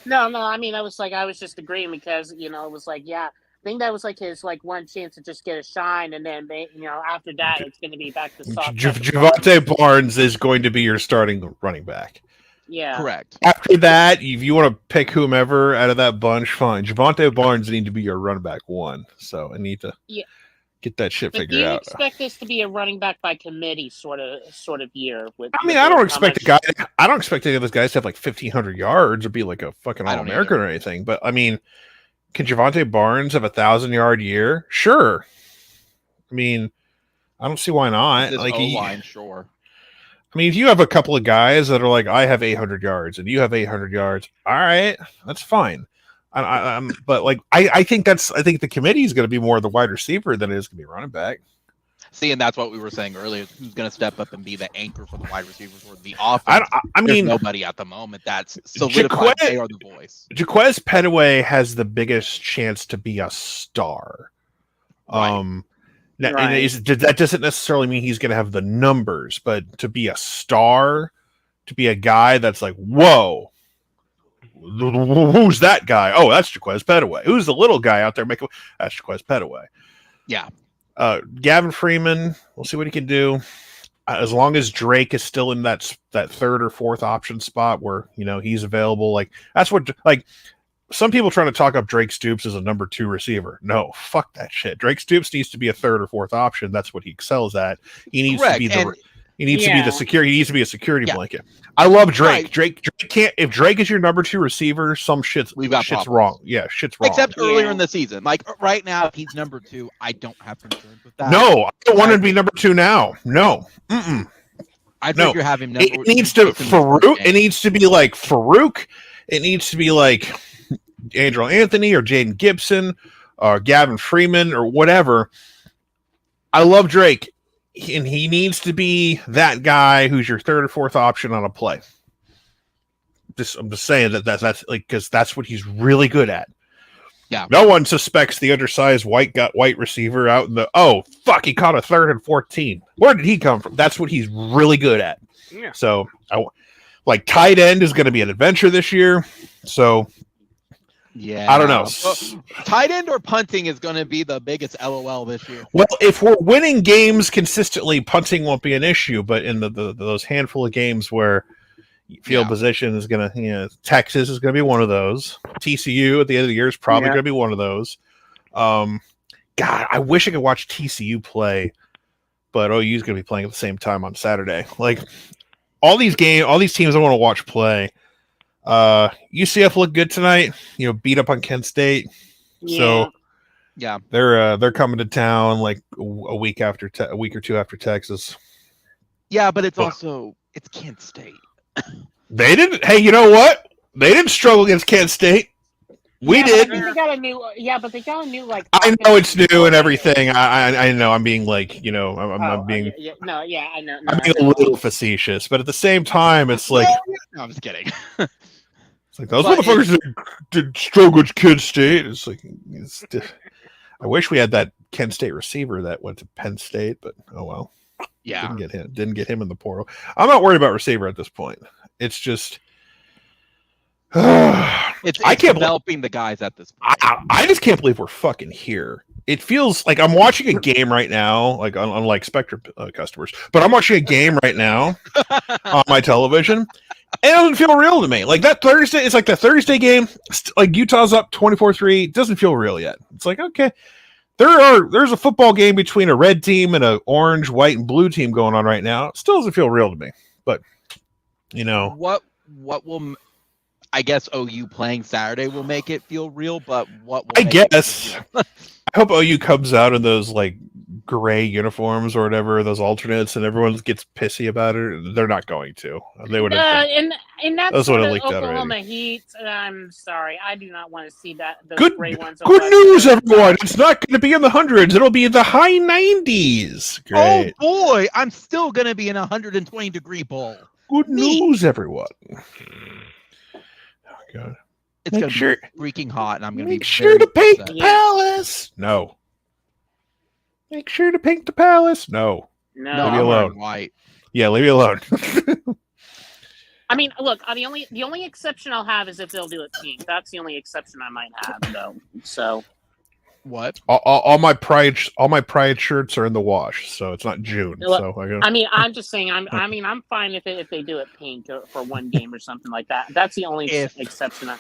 No. I mean, I was just agreeing because it was like, yeah, I think that was like his one chance to just get a shine, and then they, after that, it's going to be back to soft. Javonte Barnes is going to be your starting running back. Yeah, correct. After that, if you want to pick whomever out of that bunch, fine. Javonte Barnes need to be your running back 1. So I need to get that shit figured out. Do you expect this to be a running back by committee sort of year? I don't expect I don't expect any of those guys to have 1,500 yards or be like a fucking All-American or anything. But I mean, can Javonte Barnes have 1,000-yard year? Sure. I mean, I don't see why not. This O-line, sure. I mean, if you have a couple of guys that are like, I have 800 yards and you have 800 yards, all right, that's fine. But I think the committee is going to be more the wide receiver than it is going to be running back. See, and that's what we were saying earlier. Who's going to step up and be the anchor for the wide receivers or the offense? There's nobody at the moment that's solidified. They are the voice. Jaquez Petaway has the biggest chance to be a star. Right. That doesn't necessarily mean he's going to have the numbers, but to be a star, to be a guy that's like, whoa, who's that guy? Oh, that's Jaquez Petaway. Who's the little guy out there making? That's Jaquez Petaway. Yeah. Gavin Freeman, we'll see what he can do. As long as Drake is still in that 3rd or 4th option spot where he's available, that's what some people trying to talk up Drake Stoops as a number 2 receiver. No, fuck that shit. Drake Stoops needs to be a 3rd or 4th option. That's what he excels at. He needs to be to be the security. He needs to be a security blanket. I love Drake. Right. Drake can't. If Drake is your number 2 receiver, shit's wrong. Yeah, shit's wrong. Except earlier in the season, right now, if he's number 2, I don't have concerns with that. No, I don't want him to be number 2 now. No. I think you're having number. It needs to Farouk. It needs to be like Farouk. It needs to be like Andrew Anthony or Jaden Gibson or Gavin Freeman or whatever. I love Drake, and he needs to be that guy who's your 3rd or 4th option on a play. I'm just saying that's because that's what he's really good at. Yeah. No one suspects the undersized white receiver out in he caught a 3rd and 14. Where did he come from? That's what he's really good at. Yeah. So tight end is going to be an adventure this year. So yeah, I don't know. Well, tight end or punting is going to be the biggest LOL this year. Well, if we're winning games consistently, punting won't be an issue. But in those handful of games where field position is going to, Texas is going to be one of those. TCU at the end of the year is probably going to be one of those. God, I wish I could watch TCU play, but OU is going to be playing at the same time on Saturday. All these teams I want to watch play. UCF looked good tonight. Beat up on Kent State. Yeah. So yeah, they're coming to town a week or 2 after Texas. Yeah, but it's Kent State. They didn't. Hey, you know what? They didn't struggle against Kent State. We did. They got a new. But they got a new I know it's new and everything. I know. I'm being I'm being. No, I know. I'm being a little facetious, but at the same time, it's like. No, I'm just kidding. It's like those motherfuckers did struggle with Kent State. It's like I wish we had that Kent State receiver that went to Penn State, but oh well. Yeah, didn't get him in the portal. I'm not worried about receiver at this point. It's just. I can't developing the guys at this point. I just can't believe we're fucking here. It feels like I'm watching a game right now, unlike Spectrum customers, but I'm watching a game right now on my television. And it doesn't feel real to me. That Thursday, it's like the Thursday game, Utah's up 24-3. It doesn't feel real yet. It's like, okay, there's a football game between a red team and an orange, white, and blue team going on right now. It still doesn't feel real to me. But, what will... I guess OU playing Saturday will make it feel real, but what will I guess I hope OU comes out in those gray uniforms or whatever, those alternates, and everyone gets pissy about it. They're not going to. They would have. And that's Those sort would of have leaked out Oklahoma already. Heat. I'm sorry, I do not want to see those Good gray ones. good news, everyone. It's not going to be in the hundreds. It'll be in the high 90s. Great. Oh boy, I'm still gonna be in a 120-degree bowl. Good news, everyone. Oh, God. It's Make gonna sure- be freaking hot, and I'm gonna be Make sure to very paint upset. the palace. No. Make sure to paint the palace. No. No, No, Leave me I'm alone. wearing white. Yeah, leave me alone. I mean, look, the only exception I'll have is if they'll do it pink. That's the only exception I might have, though. So What? all my pride shirts are in the wash, so it's not June. Look, So I mean, I'm just saying. I'm fine if they do it pink for one game or something like that. That's the only exception.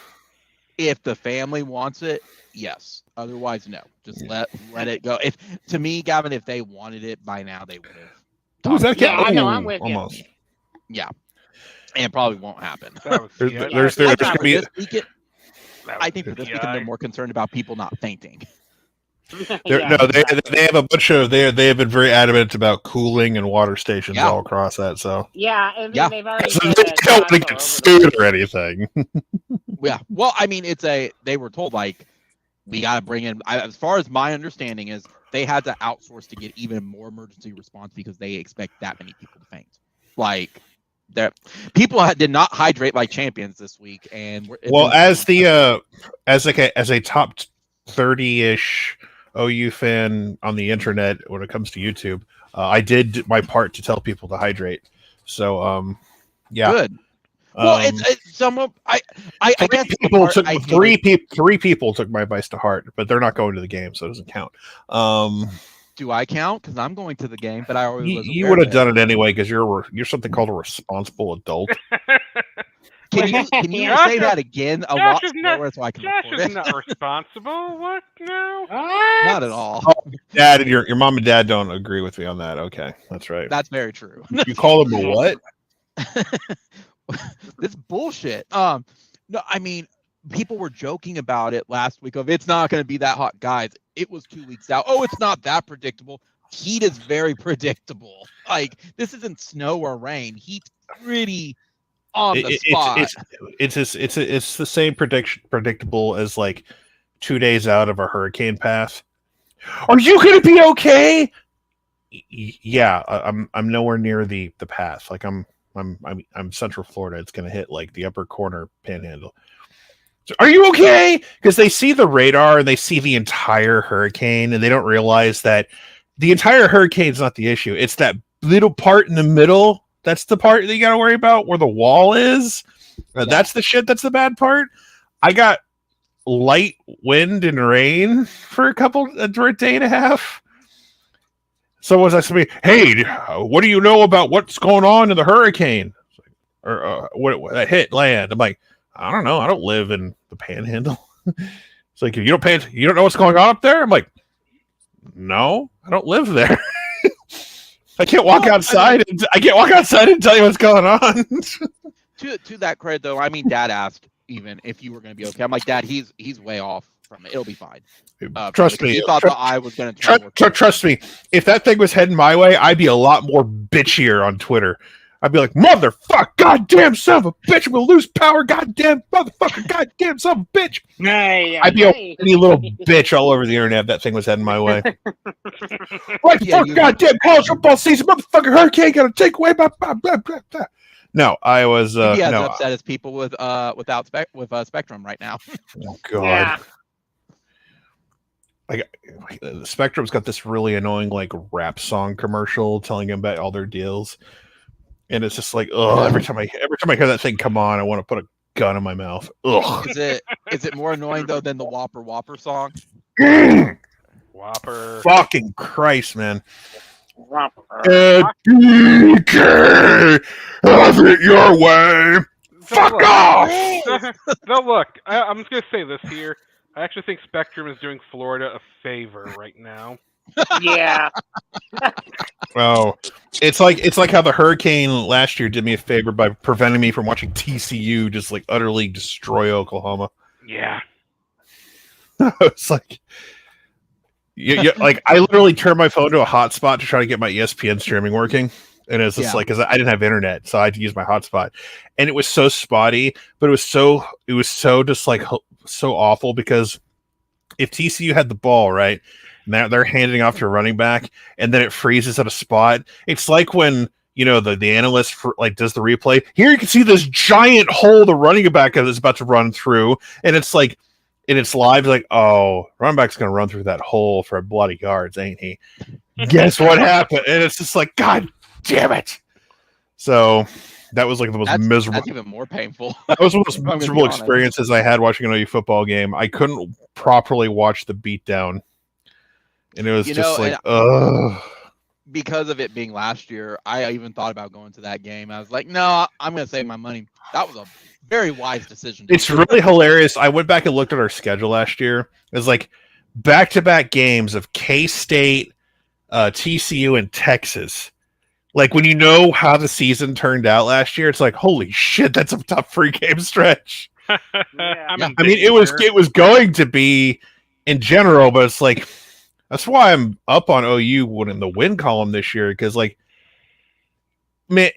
If the family wants it, yes. Otherwise, no. Just let it go. If to me, Gavin, if they wanted it by now, they would have. Who's that? Yeah, I know. I'm with you. Almost. Yeah, and it probably won't happen. There's I gonna think be. for this weekend, they're more concerned about people not fainting. Yeah, they have a bunch of they have been very adamant about cooling and water stations all across that. So yeah, and Yeah. they've already so said they that don't want to shots get are sued or anything. Yeah. Well, I mean, they were told like we got to bring in. As far as my understanding is, they had to outsource to get even more emergency response because they expect that many people to faint. Like, people did not hydrate like champions this week, and as a top 30-ish OU fan on the internet when it comes to YouTube, I did my part to tell people to hydrate. So, yeah. Good. Well, it's some of I guess three people took my advice to heart, but they're not going to the game, so it doesn't count. Do I count? Because I'm going to the game, but I always you would have done it anyway because you're something called a responsible adult. Can you say that again a lot slower so I can Josh record is it? not responsible. What? No. Not at all. Oh, Dad and your mom and dad don't agree with me on that. Okay, that's right. That's very true. You call them a what? This bullshit. No, I mean, people were joking about it last week of it's not going to be that hot, guys. It was 2 weeks out. Oh, it's not that predictable. Heat is very predictable. Like, this isn't snow or rain. Heat's pretty on the spot. It's the same predictable as like 2 days out of a hurricane path. Are you going to be okay? Yeah, I'm nowhere near the path. Like I'm Central Florida. It's going to hit like the upper corner panhandle. So, are you okay? Because they see the radar and they see the entire hurricane, and they don't realize that the entire hurricane's not the issue. It's that little part in the middle. That's the part that you got to worry about where the wall is. That's the shit. That's the bad part. I got light wind and rain for a day and a half. Someone's asking me, "Hey, what do you know about what's going on in the hurricane or what that hit land?" I'm like, "I don't know. I don't live in the Panhandle." It's like, you don't know what's going on up there. I'm like, "No, I don't live there. I can't walk outside. I can't walk outside and tell you what's going on." To that credit, though, I mean, Dad asked even if you were going to be okay. I'm like, Dad, he's way off from it. It'll be fine. Trust me. He thought the eye was going to trust me. If that thing was heading my way, I'd be a lot more bitchier on Twitter. I'd be like, "Motherfucker, goddamn son of a bitch, we'll lose power, goddamn motherfucker, goddamn son of a bitch." I'd be a little bitch all over the internet if that thing was heading my way. Right before goddamn college football season, motherfucker hurricane gonna take away my blah, blah, blah, blah. No, I was as upset as people with Spectrum right now. Oh God. Yeah. Like Spectrum's got this really annoying like rap song commercial telling them about all their deals. And it's just like, every time I hear that thing come on, I want to put a gun in my mouth. Ugh. Is it more annoying though than the Whopper song? Whopper. Fucking Christ, man. Whopper. DK, have it your way. Fuck off. No, look, I'm just gonna say this here. I actually think Spectrum is doing Florida a favor right now. Yeah. Oh, it's like how the hurricane last year did me a favor by preventing me from watching TCU just like utterly destroy Oklahoma. Yeah. It's like Like I literally turned my phone to a hotspot to try to get my ESPN streaming working, and it's just like because I didn't have internet, so I had to use my hotspot, and it was so spotty, but it was so just like so awful because if TCU had the ball right, and they're handing off to a running back, and then it freezes at a spot, it's like when the analyst does the replay. Here you can see this giant hole the running back is about to run through, and it's like. And it's live, like, oh, running back's going to run through that hole for bloody yards, ain't he? Guess what happened? And it's just like, God damn it. So that was like the most miserable. That's even more painful. That was one of the most miserable experiences I had watching an OU football game. I couldn't properly watch the beatdown. And it was just like, ugh. Because of it being last year, I even thought about going to that game. I was like, no, I'm going to save my money. That was a very wise decision. It's really hilarious. I went back and looked at our schedule last year. It was like back-to-back games of K-State, TCU, and Texas. Like when you know how the season turned out last year, it's like, holy shit, that's a tough free game stretch. I mean, it was going to be in general, but it's like that's why I'm up on OU in the win column this year because, like, man,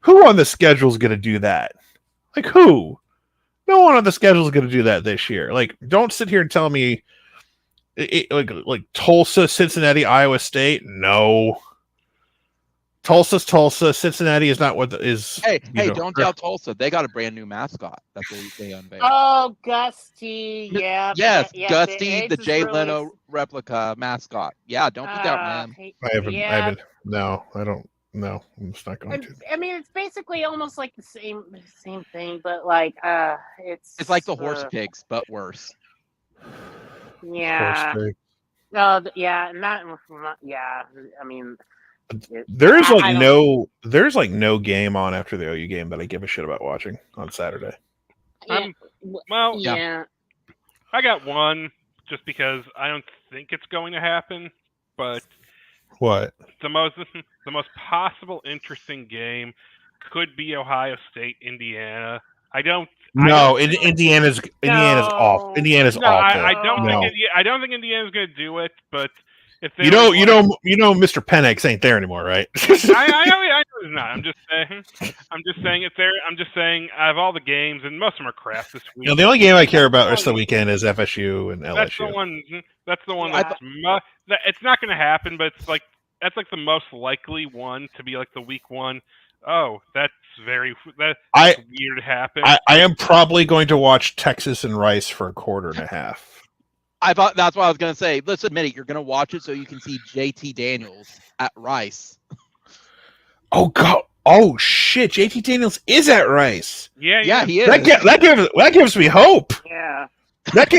who on the schedule is going to do that? Like, who? No one on the schedule is going to do that this year. Like, don't sit here and tell me, like Tulsa, Cincinnati, Iowa State. No. Tulsa's Tulsa. Cincinnati is not what is. Hey, don't tell Tulsa. They got a brand new mascot. That's what they unveiled. Oh, Gusty. Yeah. Yes, Gusty, the Jay Leno replica mascot. Yeah, don't put that, man. I haven't. No, I don't. No, I'm just not going to. I mean, it's basically almost like the same thing, but like, it's like the horse pigs, but worse. Yeah. Yeah, yeah. I mean. There's no game on after the OU game that I give a shit about watching on Saturday. Yeah. I got one just because I don't think it's going to happen, but what the most possible interesting game could be Ohio State, Indiana. Indiana's awful. Indiana's awful. I don't think Indiana's going to do it, but. You know, Mr. Penix ain't there anymore, right? I know he's not. I'm just saying it's there. I'm just saying out of all the games, and most of them are crap this week. The only game I care about rest of the weekend is FSU and LSU. That's the one. It's not going to happen, but it's like that's like the most likely one to be like the week one. Oh, that's weird to happen. I am probably going to watch Texas and Rice for a quarter and a half. I thought that's what I was going to say. Let's admit it. You're going to watch it so you can see JT Daniels at Rice. Oh, God. Oh, shit. JT Daniels is at Rice. Yeah, he is. That gives me hope. Yeah. That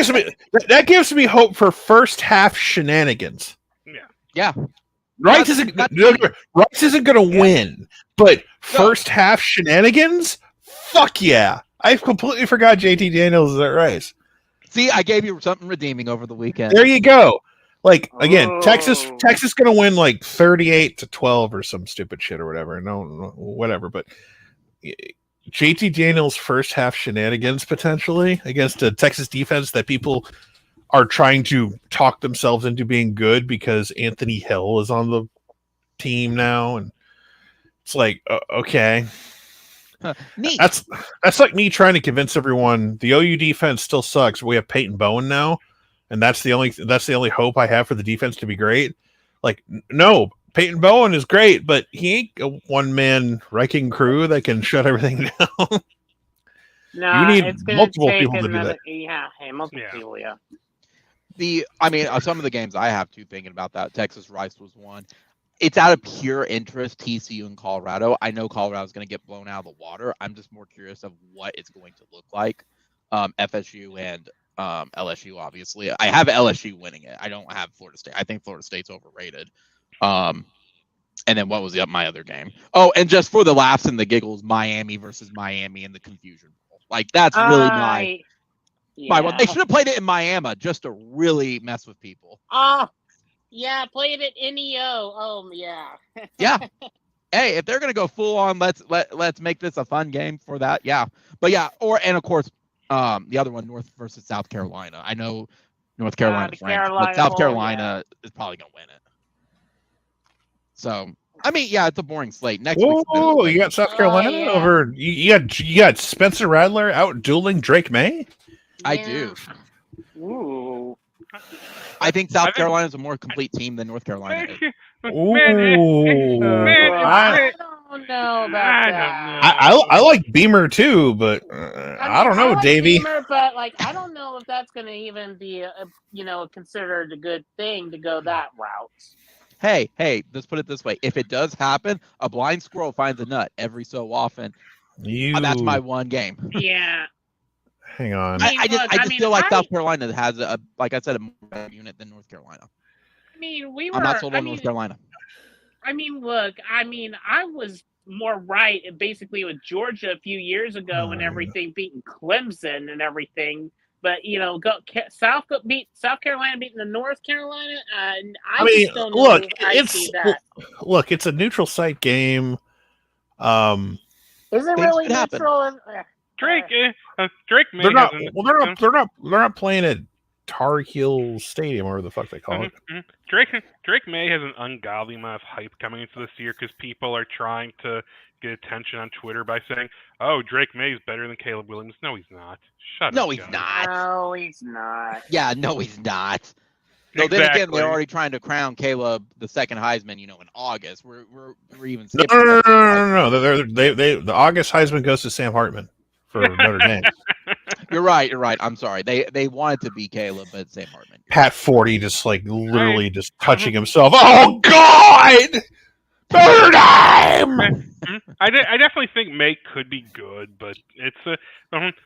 gives me hope for first half shenanigans. Yeah. Rice isn't going to win, but first half shenanigans? Fuck yeah. I completely forgot JT Daniels is at Rice. See, I gave you something redeeming over the weekend. There you go. Like again, Texas going to win like 38-12 or some stupid shit or whatever. No, whatever. But JT Daniels' first half shenanigans potentially against a Texas defense that people are trying to talk themselves into being good because Anthony Hill is on the team now, and it's like okay. Neat. That's like me trying to convince everyone the OU defense still sucks. We have Peyton Bowen now, and that's the only hope I have for the defense to be great. Like, no, Peyton Bowen is great, but he ain't a one-man wrecking crew that can shut everything down. No, you need multiple people to do that. Multiple people. Yeah. Some of the games I have too thinking about that. Texas Rice was one. It's out of pure interest, TCU and Colorado. I know Colorado's going to get blown out of the water. I'm just more curious of what it's going to look like. FSU and LSU, obviously. I have LSU winning it. I don't have Florida State. I think Florida State's overrated. And then what was my other game? Oh, and just for the laughs and the giggles, Miami versus Miami in the Confusion Bowl. Like, that's really my one. They should have played it in Miami just to really mess with people. Yeah, played it NEO. Oh, yeah. Yeah. Hey, if they're gonna go full on, let's make this a fun game for that. Yeah, but yeah, and of course, the other one, North versus South Carolina. I know North Carolina's ranked, but South Carolina is probably going to win it. So, I mean, yeah, it's a boring slate. Next week. Oh, you got South Carolina over. You got Spencer Rattler out dueling Drake May. I do. Ooh. I think South Carolina is a more complete team than North Carolina is. Ooh, I don't know about that. I like Beamer too, but I don't know, like Davey. Beamer, but I don't know if that's going to even be considered a good thing to go that route. Hey, let's put it this way. If it does happen, a blind squirrel finds a nut every so often. That's my one game. Yeah. Hang on. I just feel like South Carolina has like I said, a more unit than North Carolina. I mean, I'm not sold on North Carolina. I mean, look, I was more right basically with Georgia a few years ago and everything, beating Clemson and everything. But South Carolina beating the North Carolina. Just don't know. Look, it's it's a neutral site game. Is it really neutral? Drake May. They're not playing at Tar Heel Stadium, or whatever the fuck they call it. Drake May has an ungodly amount of hype coming into this year because people are trying to get attention on Twitter by saying, "Oh, Drake May is better than Caleb Williams." No, he's not. Shut up. No, he's not. No, he's not. Yeah, no, he's not. No, exactly. Then again, they're already trying to crown Caleb the second Heisman, in August. We're even skipping. No. The August Heisman goes to Sam Hartman for Notre Dame. You're right. I'm sorry. They wanted to be Caleb, but Sam Hartman. Pat 40 just literally just touching himself. Oh God! Notre Dame! I definitely think May could be good, but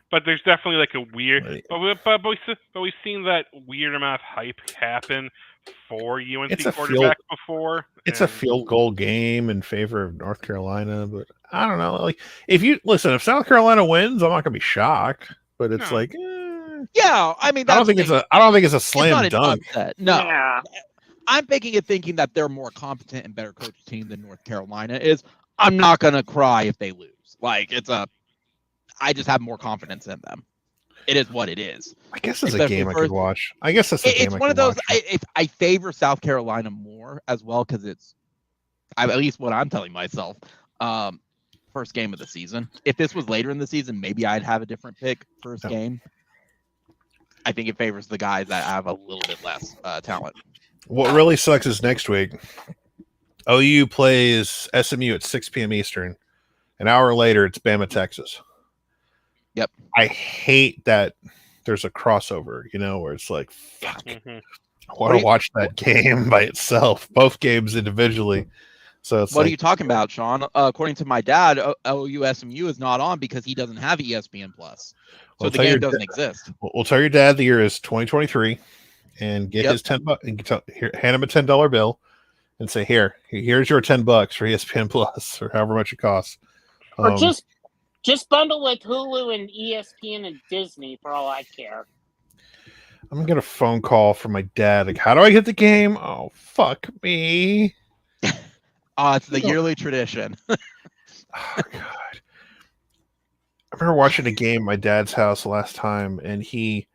but there's definitely like a weird. But we've seen that weird amount of hype happen for UNC quarterback before. It's a field goal game in favor of North Carolina, but I don't know. Like, if South Carolina wins, I'm not gonna be shocked. But it's yeah. I mean, I don't think it's a slam dunk. No. Yeah. I'm thinking that they're more competent and better coached team than North Carolina is. I'm not gonna cry if they lose. Like I just have more confidence in them. It is what it is. I guess it's a game I could watch. I guess that's it's one of those. I favor South Carolina more as well because it's at least what I'm telling myself. First game of the season. If this was later in the season, maybe I'd have a different pick. First game. I think it favors the guys that have a little bit less talent. What really sucks is next week, OU plays SMU at 6 p.m. Eastern. An hour later, it's Bama, Texas. Yep. I hate that there's a crossover, where it's like, fuck. I want to watch that game by itself, both games individually. So it's what are you talking about, Sean? According to my dad, OU SMU is not on because he doesn't have ESPN Plus. So the game doesn't exist. We'll tell your dad the year is 2023 and get his $10 and hand him a $10 bill and say, here's your $10 for ESPN Plus or however much it costs. Or just bundle with Hulu and ESPN and Disney for all I care. I'm gonna get a phone call from my dad. Like, how do I get the game? Oh, fuck me. It's the yearly tradition. Oh, God. I remember watching a game at my dad's house last time, and he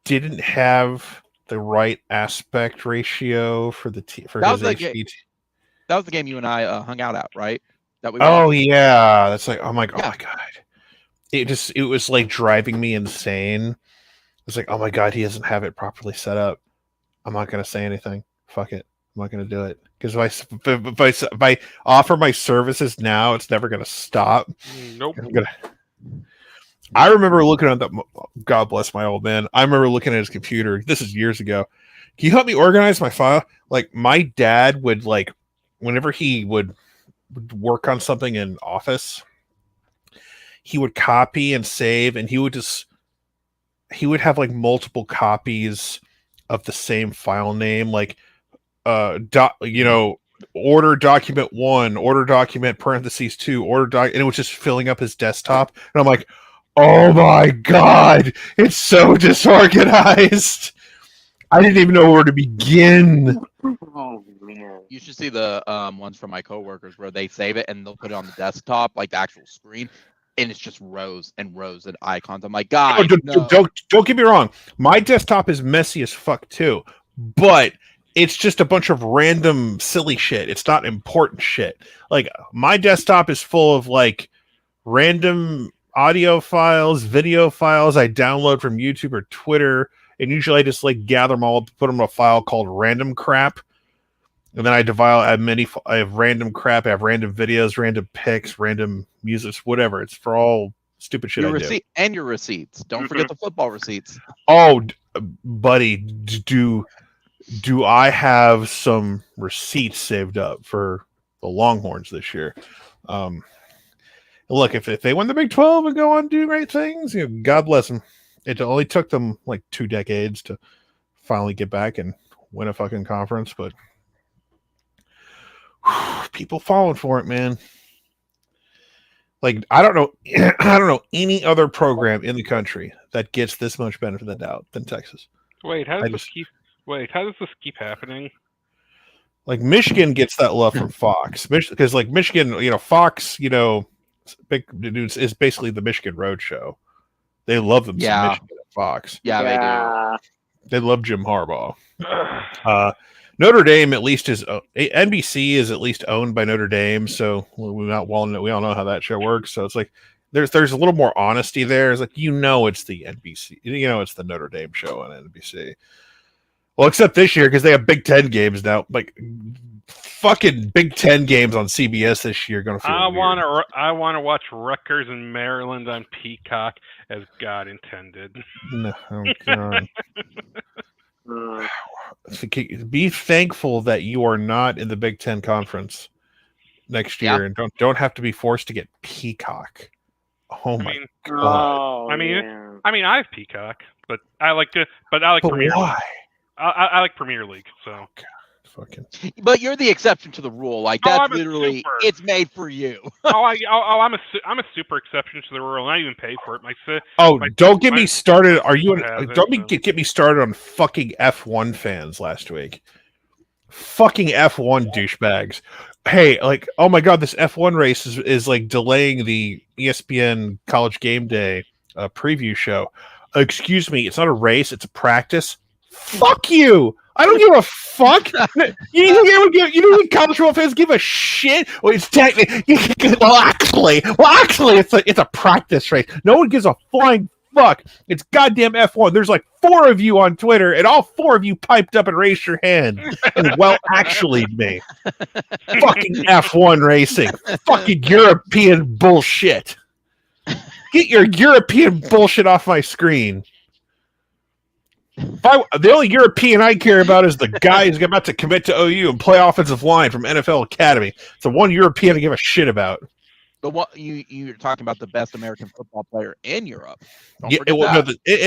didn't have the right aspect ratio for his HD. That was the game you and I hung out at, right? Yeah. That's like, oh my God. It was like driving me insane. It's like, oh my God, he doesn't have it properly set up. I'm not going to say anything. Fuck it. I'm not going to do it. Because if I offer my services now, it's never going to stop. Nope. I remember looking at God bless my old man. I remember looking at his computer. This is years ago. Can you help me organize my file? Like, my dad would, whenever he would work on something in Office, he would copy and save, and he would have multiple copies of the same file name, order document 1, order document parentheses 2, and it was just filling up his desktop. And I'm like, oh my God, it's so disorganized. I didn't even know where to begin. Oh man. You should see the ones from my coworkers where they save it and they'll put it on the desktop, like the actual screen. and it's just rows and rows of icons. I'm like, guys, don't get me wrong. My desktop is messy as fuck too, but it's just a bunch of random silly shit. It's not important shit. Like my desktop is full of like random audio files, video files I download from YouTube or Twitter, and usually I just like gather them all up, put them in a file called random crap. And then I have random crap, I have random videos, random pics, random music, whatever. It's for all stupid shit I do. And your receipts. Don't forget the football receipts. Oh, buddy, do I have some receipts saved up for the Longhorns this year? Look, if they win the Big 12 and go on to do great things, God bless them. It only took them like 2 decades to finally get back and win a fucking conference, but people falling for it, man. Like I don't know any other program in the country that gets this much benefit of the doubt than Texas. Wait, how does this keep happening? Like Michigan gets that love from Fox, because like Michigan, Fox, big dudes is basically the Michigan Road Show. They love them some Michigan at Fox. Yeah, they do. They love Jim Harbaugh. Notre Dame at least is NBC is at least owned by Notre Dame, so we all know how that show works. So it's like there's a little more honesty there. It's like it's the NBC, it's the Notre Dame show on NBC. Well, except this year because they have Big Ten games now. Like fucking Big Ten games on CBS this year. Gonna feel I want to watch Rutgers and Maryland on Peacock as God intended. No, oh God. Be thankful that you are not in the Big Ten Conference next year, and don't have to be forced to get Peacock. Oh my God! I have Peacock, but I like Premier League. Why? I like Premier League, so. Oh, God. Fucking. But you're the exception to the rule. Like that's literally it's made for you. I'm a super exception to the rule, and I even pay for it. Don't get me started. Get me started on fucking F1 fans last week. Fucking F1 douchebags. Hey, like, oh my God, this F1 race is like delaying the ESPN College Game Day preview show. Excuse me, it's not a race; it's a practice. Fuck you! I don't give a fuck. You know college football fans give a shit. Well, it's actually, it's a practice race. No one gives a flying fuck. It's goddamn F1. There's like 4 of you on Twitter, and all 4 of you piped up and raised your hand. And actually, me. Fucking F1 racing. Fucking European bullshit. Get your European bullshit off my screen. The only European I care about is the guy who's about to commit to OU and play offensive line from NFL Academy. It's the one European I give a shit about. But what you're talking about the best American football player in Europe? In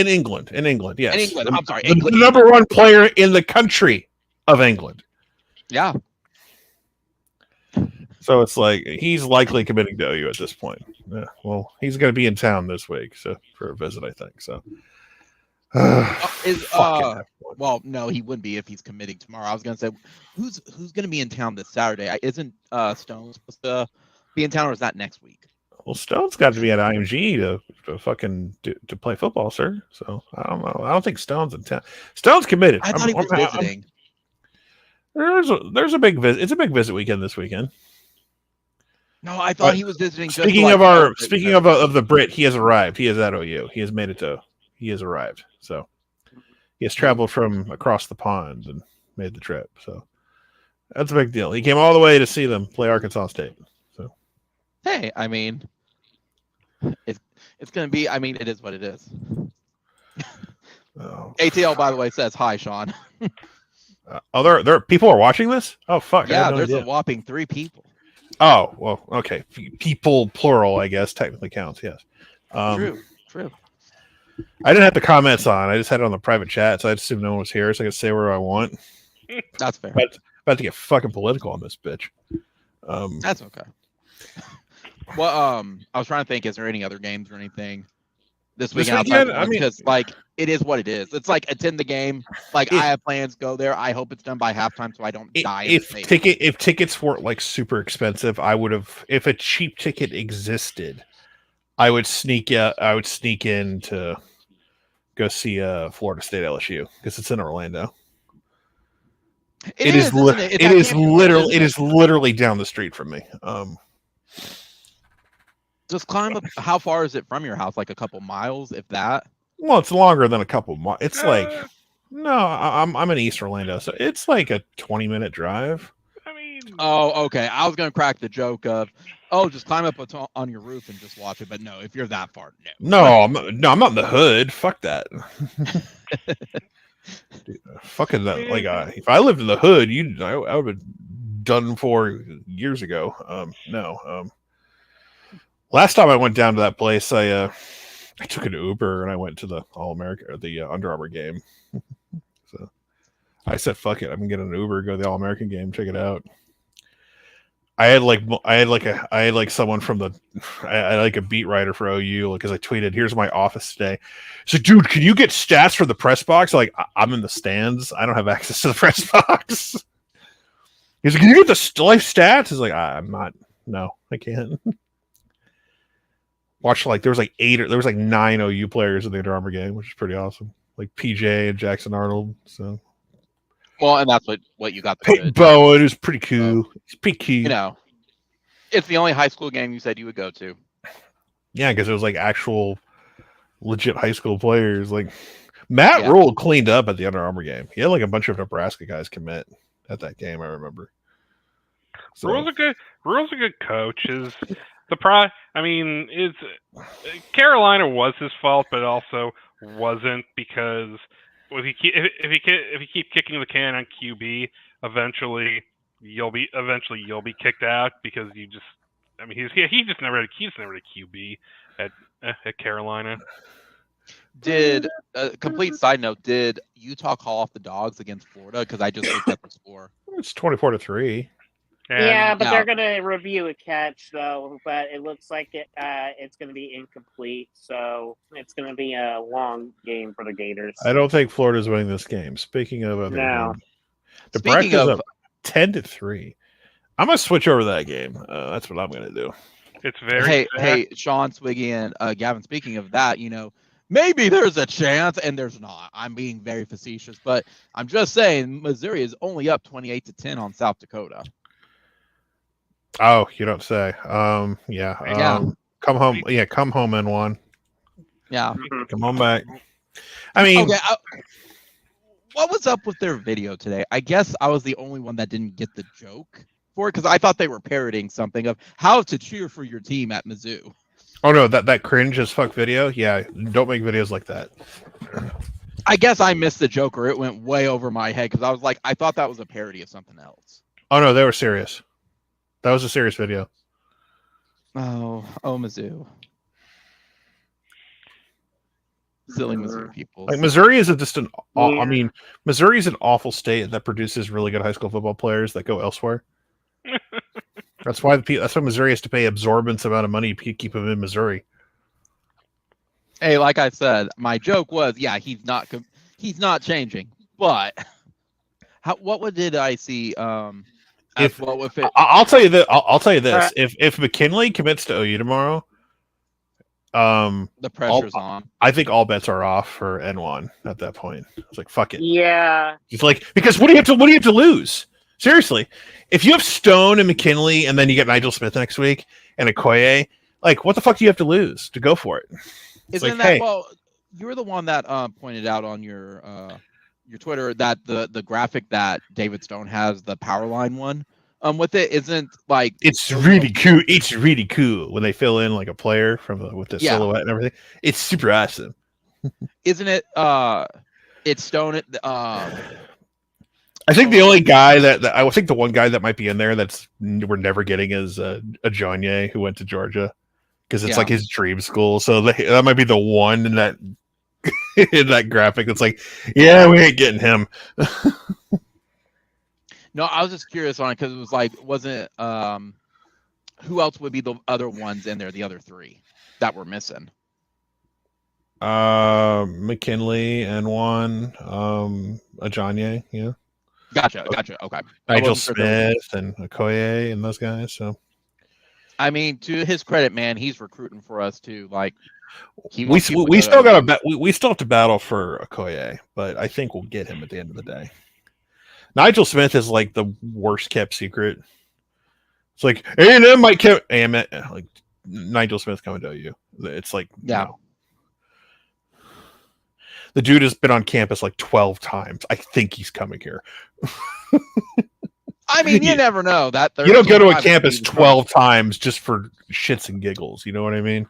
England, yes. In England, I'm sorry, the number 1 player in the country of England. Yeah. So it's like he's likely committing to OU at this point. Yeah, well, he's going to be in town this week, so for a visit, I think. So. Well, no, he wouldn't be if he's committing tomorrow. I was gonna say, who's gonna be in town this Saturday? Isn't Stone supposed to be in town, or is that next week? Well, Stone's got to be at IMG to fucking to play football, sir. So I don't know. I don't think Stone's in town. Stone's committed. I thought he was visiting. There's a big visit. It's a big visit weekend this weekend. No, I thought he was visiting. Speaking of the Brit, he has arrived. He is at OU. He has made it to. He has arrived. So he has traveled from across the pond and made the trip. So that's a big deal. He came all the way to see them play Arkansas State. So hey, I mean, it's going to be. I mean, it is what it is. ATL, by the way, says hi, Sean. There people are watching this. Oh fuck! Yeah, there's a whopping 3 people. Oh well, okay. People plural, I guess technically counts. Yes. True. I didn't have the comments on. I just had it on the private chat, so I assumed no one was here, so I could say where I want. That's fair. About to get fucking political on this bitch. That's okay. Well, I was trying to think, is there any other games or anything this weekend? Because like it is what it is. It's like attend the game. Like I have plans, go there. I hope it's done by halftime so I don't die. If tickets weren't like super expensive, I would have. If a cheap ticket existed, I would sneak in to go see Florida State LSU because it's in Orlando. It is, isn't it? It is literally down the street from me. Just climb up. How far is it from your house? Like a couple miles, if that? Well, it's longer than a couple miles. It's like no, I'm in East Orlando, so it's like a 20-minute drive. I mean, Oh, okay. I was gonna crack the joke of, just climb up on your roof and just watch it. But no, if you're that far, no. I'm not in the hood. Fuck that. Dude, fucking that. Like, if I lived in the hood, I would have been done for years ago. No. Last time I went down to that place, I took an Uber and I went to the All-American or the Under Armour game. So I said, "Fuck it, I'm gonna get an Uber, go to the All-American game, check it out." I had someone from I had like a beat writer for OU because I tweeted, "Here's my office today." So, dude, can you get stats for the press box? Like, I'm in the stands. I don't have access to the press box. He's like, "Can you get the life stats?" He's like, "I'm not. No, I can't." Watch there was like 9 OU players in the Under Armour game, which is pretty awesome. Like PJ and Jackson Arnold. So, well, and that's what you got. Peyton Bowen is pretty cool. It's pretty cool. You know, it's the only high school game you said you would go to. Yeah, because it was like actual legit high school players. Like Matt Rule cleaned up at the Under Armour game. He had like a bunch of Nebraska guys commit at that game. I remember. So. Rule's a good coach. I mean, Carolina was his fault, but also wasn't because if you keep kicking the can on QB, eventually you'll be kicked out because he's just never had a QB at Carolina. Did complete side note? Did Utah call off the Dogs against Florida? Because I just looked at the score. It's 24-3. But they're going to review a catch, though. But it looks like it's going to be incomplete. So it's going to be a long game for the Gators. I don't think Florida's winning this game. Speaking of other games, Speaking of up 10-3. I'm going to switch over to that game. That's what I'm going to do. It's very Hey, Sean, Swiggy, and Gavin, speaking of that, maybe there's a chance, and there's not. I'm being very facetious, but I'm just saying Missouri is only up 28-10 on South Dakota. Oh, you don't say. Come home. Yeah, come home in one. Yeah. Come on back. I mean, okay. What was up with their video today? I guess I was the only one that didn't get the joke for it because I thought they were parroting something of how to cheer for your team at Mizzou. Oh no, that cringe as fuck video. Yeah, don't make videos like that. I guess I missed the joke or it went way over my head because I was like, I thought that was a parody of something else. Oh no, they were serious. That was a serious video. Oh, Mizzou. Silly Missouri people. Like Missouri is Missouri is an awful state that produces really good high school football players that go elsewhere. That's why Missouri has to pay absorbent amount of money to keep them in Missouri. Hey, like I said, my joke was, he's not changing. But what did I see? I'll tell you this. I'll tell you this. If McKinley commits to OU tomorrow, the pressure's on. I think all bets are off for N1 at that point. It's like fuck it. Yeah. It's like because what do you have to lose? Seriously, if you have Stone and McKinley, and then you get Nigel Smith next week and Okoye, like what the fuck do you have to lose to go for it? Isn't that well? You're the one that pointed out on your Twitter that the graphic that David Stone has, the power line one, with it isn't like it's really cool. It's really cool when they fill in like a player with the silhouette and everything. It's super awesome. Isn't it? It's Stone. I think the only guy I think the one guy that might be in there we're never getting is Ajonye, who went to Georgia because it's like his dream school. So that might be the one in that in that graphic that's like, we ain't getting him. No, I was just curious on it because it was like, wasn't who else would be the other ones in there? The other three that were missing. McKinley and one, Ajonye, yeah. Gotcha. Okay. Nigel Smith and Okoye and those guys. So I mean, to his credit, man, he's recruiting for us too. Like, we still got we still have to battle for Okoye, but I think we'll get him at the end of the day. Nigel Smith is like the worst kept secret. It's like A&M might keep A&M, like Nigel Smith coming to OU. It's like no. The dude has been on campus like 12 times. I think he's coming here. I mean, you never know. That you don't go to a campus 12 times just for shits and giggles. You know what I mean?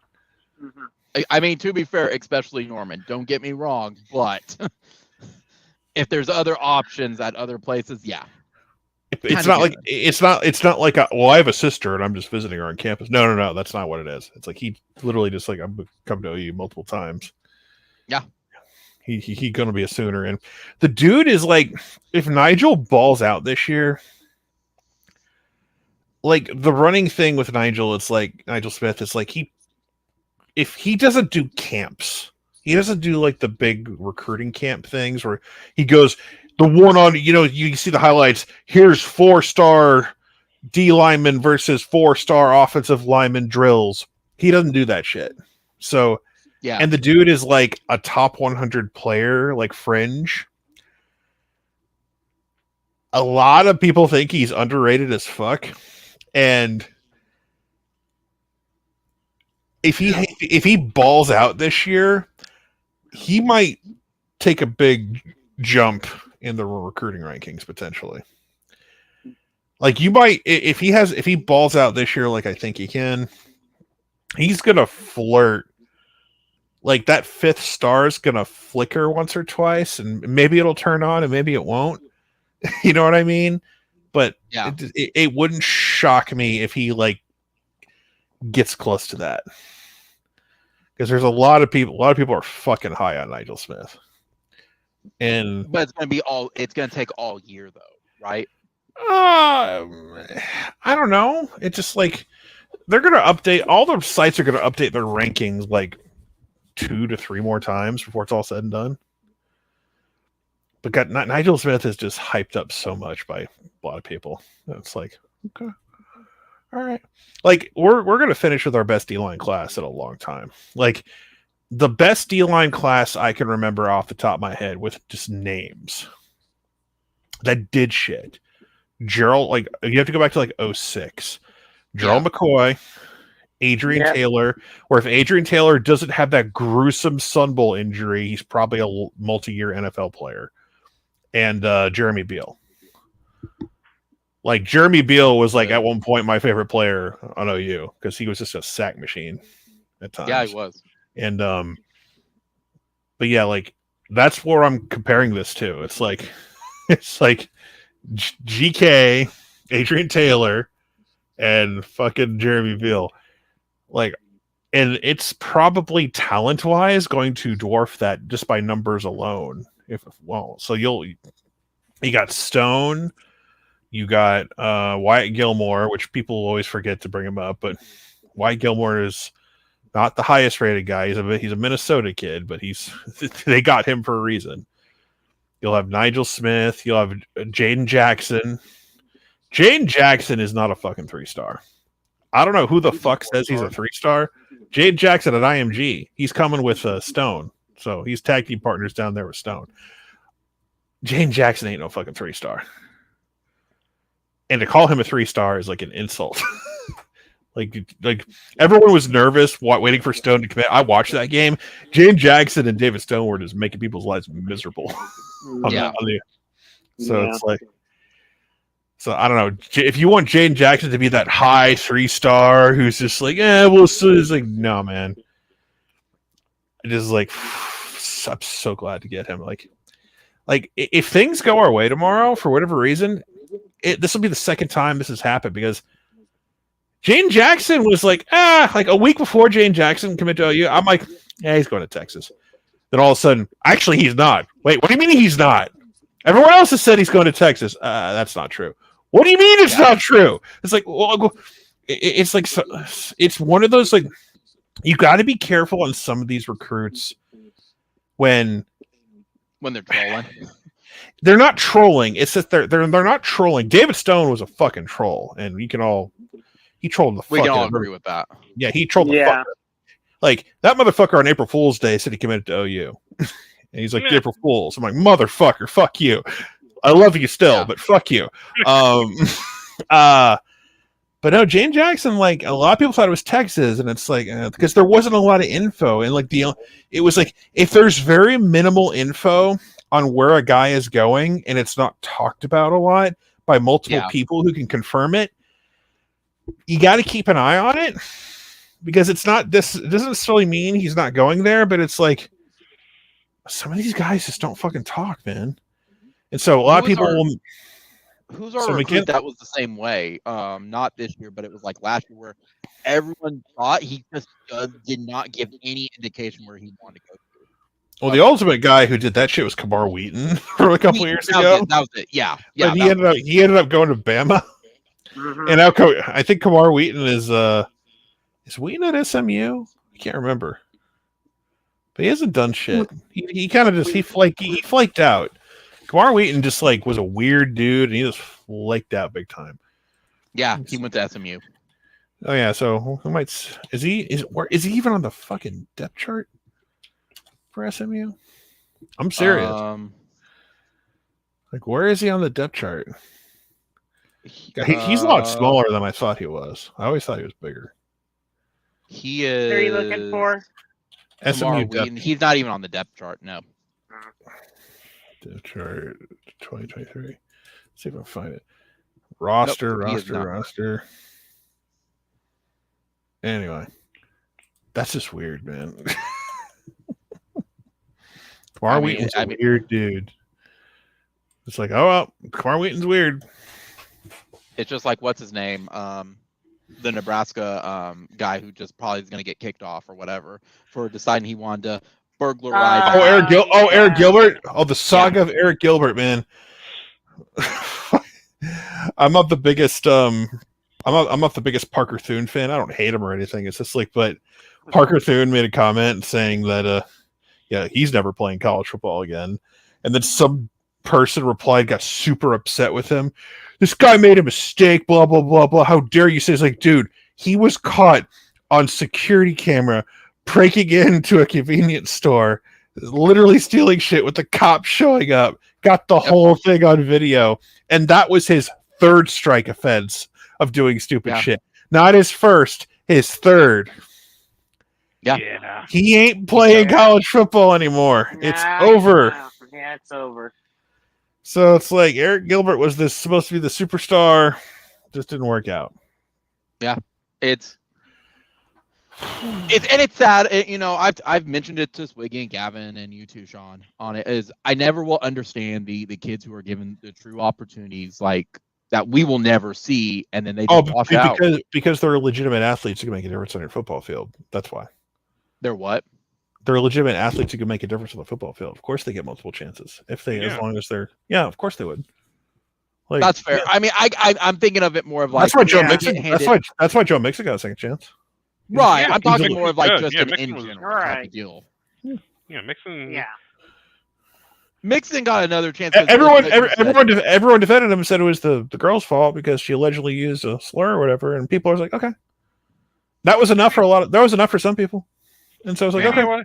I mean, to be fair, especially Norman. Don't get me wrong, but if there's other options at other places, yeah. It's not like I have a sister and I'm just visiting her on campus. No, that's not what it is. It's like he literally just like I've come to OU multiple times. Yeah. He gonna be a Sooner, and the dude is like, if Nigel balls out this year, like the running thing with Nigel, it's like Nigel Smith is like if he doesn't do camps, he doesn't do like the big recruiting camp things where he goes the one on, you see the highlights. Here's 4-star D lineman versus 4-star offensive lineman drills. He doesn't do that shit. So. Yeah. And the dude is like a top 100 player, like fringe. A lot of people think he's underrated as fuck. And if he balls out this year, he might take a big jump in the recruiting rankings potentially. Like you might, if he balls out this year, like I think he can, he's gonna flirt. Like that 5th star is gonna flicker once or twice, and maybe it'll turn on, and maybe it won't. You know what I mean? But yeah, it wouldn't shock me if he like gets close to that, because there's a lot of people are fucking high on Nigel Smith, but it's gonna take all year though, right? I don't know. It's just like they're gonna update. All the sites are gonna update their rankings like 2 to 3 more times before it's all said and done. But Nigel Smith is just hyped up so much by a lot of people. It's like, okay, all right. Like we're gonna finish with our best D-line class in a long time. Like the best D-line class I can remember off the top of my head with just names that did shit. Gerald, like you have to go back to like 06. Gerald McCoy, Adrian Taylor, or if Adrian Taylor doesn't have that gruesome Sun Bowl injury, he's probably a multi-year NFL player. And Jeremy Beal. Like Jeremy Beal was like at one point my favorite player on OU because he was just a sack machine at times. Yeah, he was. And but yeah, like that's where I'm comparing this to. It's like GK, Adrian Taylor, and fucking Jeremy Beal. Like, and it's probably talent-wise going to dwarf that just by numbers alone. So you got Stone, you got Wyatt Gilmore, which people always forget to bring him up, but Wyatt Gilmore is not the highest rated guy. He's a Minnesota kid, but they got him for a reason. You'll have Nigel Smith, you'll have Jaden Jackson. Jaden Jackson is not a fucking 3-star. I don't know who the fuck says he's a 3-star. Jaden Jackson at IMG. He's coming with Stone. So he's tag team partners down there with Stone. Jaden Jackson ain't no fucking 3-star. And to call him a 3-star is like an insult. like everyone was nervous waiting for Stone to commit. I watched that game. Jaden Jackson and David Stone were just making people's lives miserable. It's like, so I don't know. If you want Jaden Jackson to be that high 3-star who's just like, we'll see. It's like, no, man. It is like, I'm so glad to get him. Like if things go our way tomorrow for whatever reason, this will be the second time this has happened because Jaden Jackson was like a week before Jaden Jackson committed to OU. I'm like, he's going to Texas. Then all of a sudden, actually, he's not. Wait, what do you mean he's not? Everyone else has said he's going to Texas. That's not true. What do you mean it's not true? It's like, well, it's like, it's one of those, like, you got to be careful on some of these recruits when they're trolling. They're not trolling. It's just they're not trolling. David Stone was a fucking troll, and he's He trolled the fuck We can out all of her. agree with that. Yeah, he trolled the fuck out. Like, that motherfucker on April Fool's Day said he committed to OU. And he's like, April Fools. I'm like, motherfucker, fuck you. I love you still, but fuck you. But no, Jane Jackson, like, a lot of people thought it was Texas, and it's like, because there wasn't a lot of info. And like, it was like, if there's very minimal info on where a guy is going and it's not talked about a lot by multiple people who can confirm it, you got to keep an eye on it, because it doesn't necessarily mean he's not going there, but it's like, some of these guys just don't fucking talk, man. And so a lot of people who's our recruit that was the same way? Not this year, but it was like last year, where everyone thought he just did not give any indication where he wanted to go. Well, the ultimate guy who did that shit was Kamar Wheaton from a couple years ago. That was it. Yeah. But he ended up going to Bama. Mm-hmm. And now I think Kamar Wheaton is Wheaton at SMU? I can't remember. But he hasn't done shit. He kind of just he flaked out. Kamar Wheaton just like was a weird dude, and he just flaked out big time. Yeah, he went to SMU. Oh yeah, so who might is he even on the fucking depth chart for SMU? I'm serious. Like, where is he on the depth chart? He's a lot smaller than I thought he was. I always thought he was bigger. He is. Who are you looking for? SMU depth. He's not even on the depth chart. No. Depth chart 2023. Let's see if I can find it. Roster. Anyway, that's just weird, man. Kamar Wheaton's a weird dude. It's like, oh well, Kamar Wheaton's weird. It's just like, what's his name? The Nebraska guy who just probably is going to get kicked off or whatever for deciding he wanted to burglarize. Eric Gilbert. Oh, the saga of Eric Gilbert, man. I'm not the biggest. I'm not the biggest Parker Thune fan. I don't hate him or anything. It's just like, but Parker Thune made a comment saying that, he's never playing college football again, and then some person replied, got super upset with him. This guy made a mistake, blah, blah, blah, blah. How dare you say? It's like, dude, he was caught on security camera breaking into a convenience store, literally stealing shit with the cops showing up, got the whole thing on video. And that was his third strike offense of doing stupid shit. Not his first, his third. Yeah. He ain't playing college football anymore. It's over. Yeah, it's over. So it's like Eric Gilbert was supposed to be the superstar, just didn't work out. Yeah, it's sad. I've mentioned it to Swiggy and Gavin and you too, Sean. On it is I never will understand the kids who are given the true opportunities like that we will never see, and then they just wash out because they're legitimate athletes who can make a difference on your football field. That's why. They're what? They're legitimate athletes who can make a difference on the football field. Of course, they get multiple chances as long as they're. Yeah, of course they would. Like, that's fair. I mean, I'm thinking of it more of like that's why Joe Mixon. That's why Joe Mixon got a second chance. Right. I'm talking more of like just an in general type of deal. Yeah, Mixon. Yeah. Mixon got another chance. Everyone defended him and said it was the girl's fault because she allegedly used a slur or whatever, and people are like, okay, that was enough for that was enough for some people. And so I was like, okay.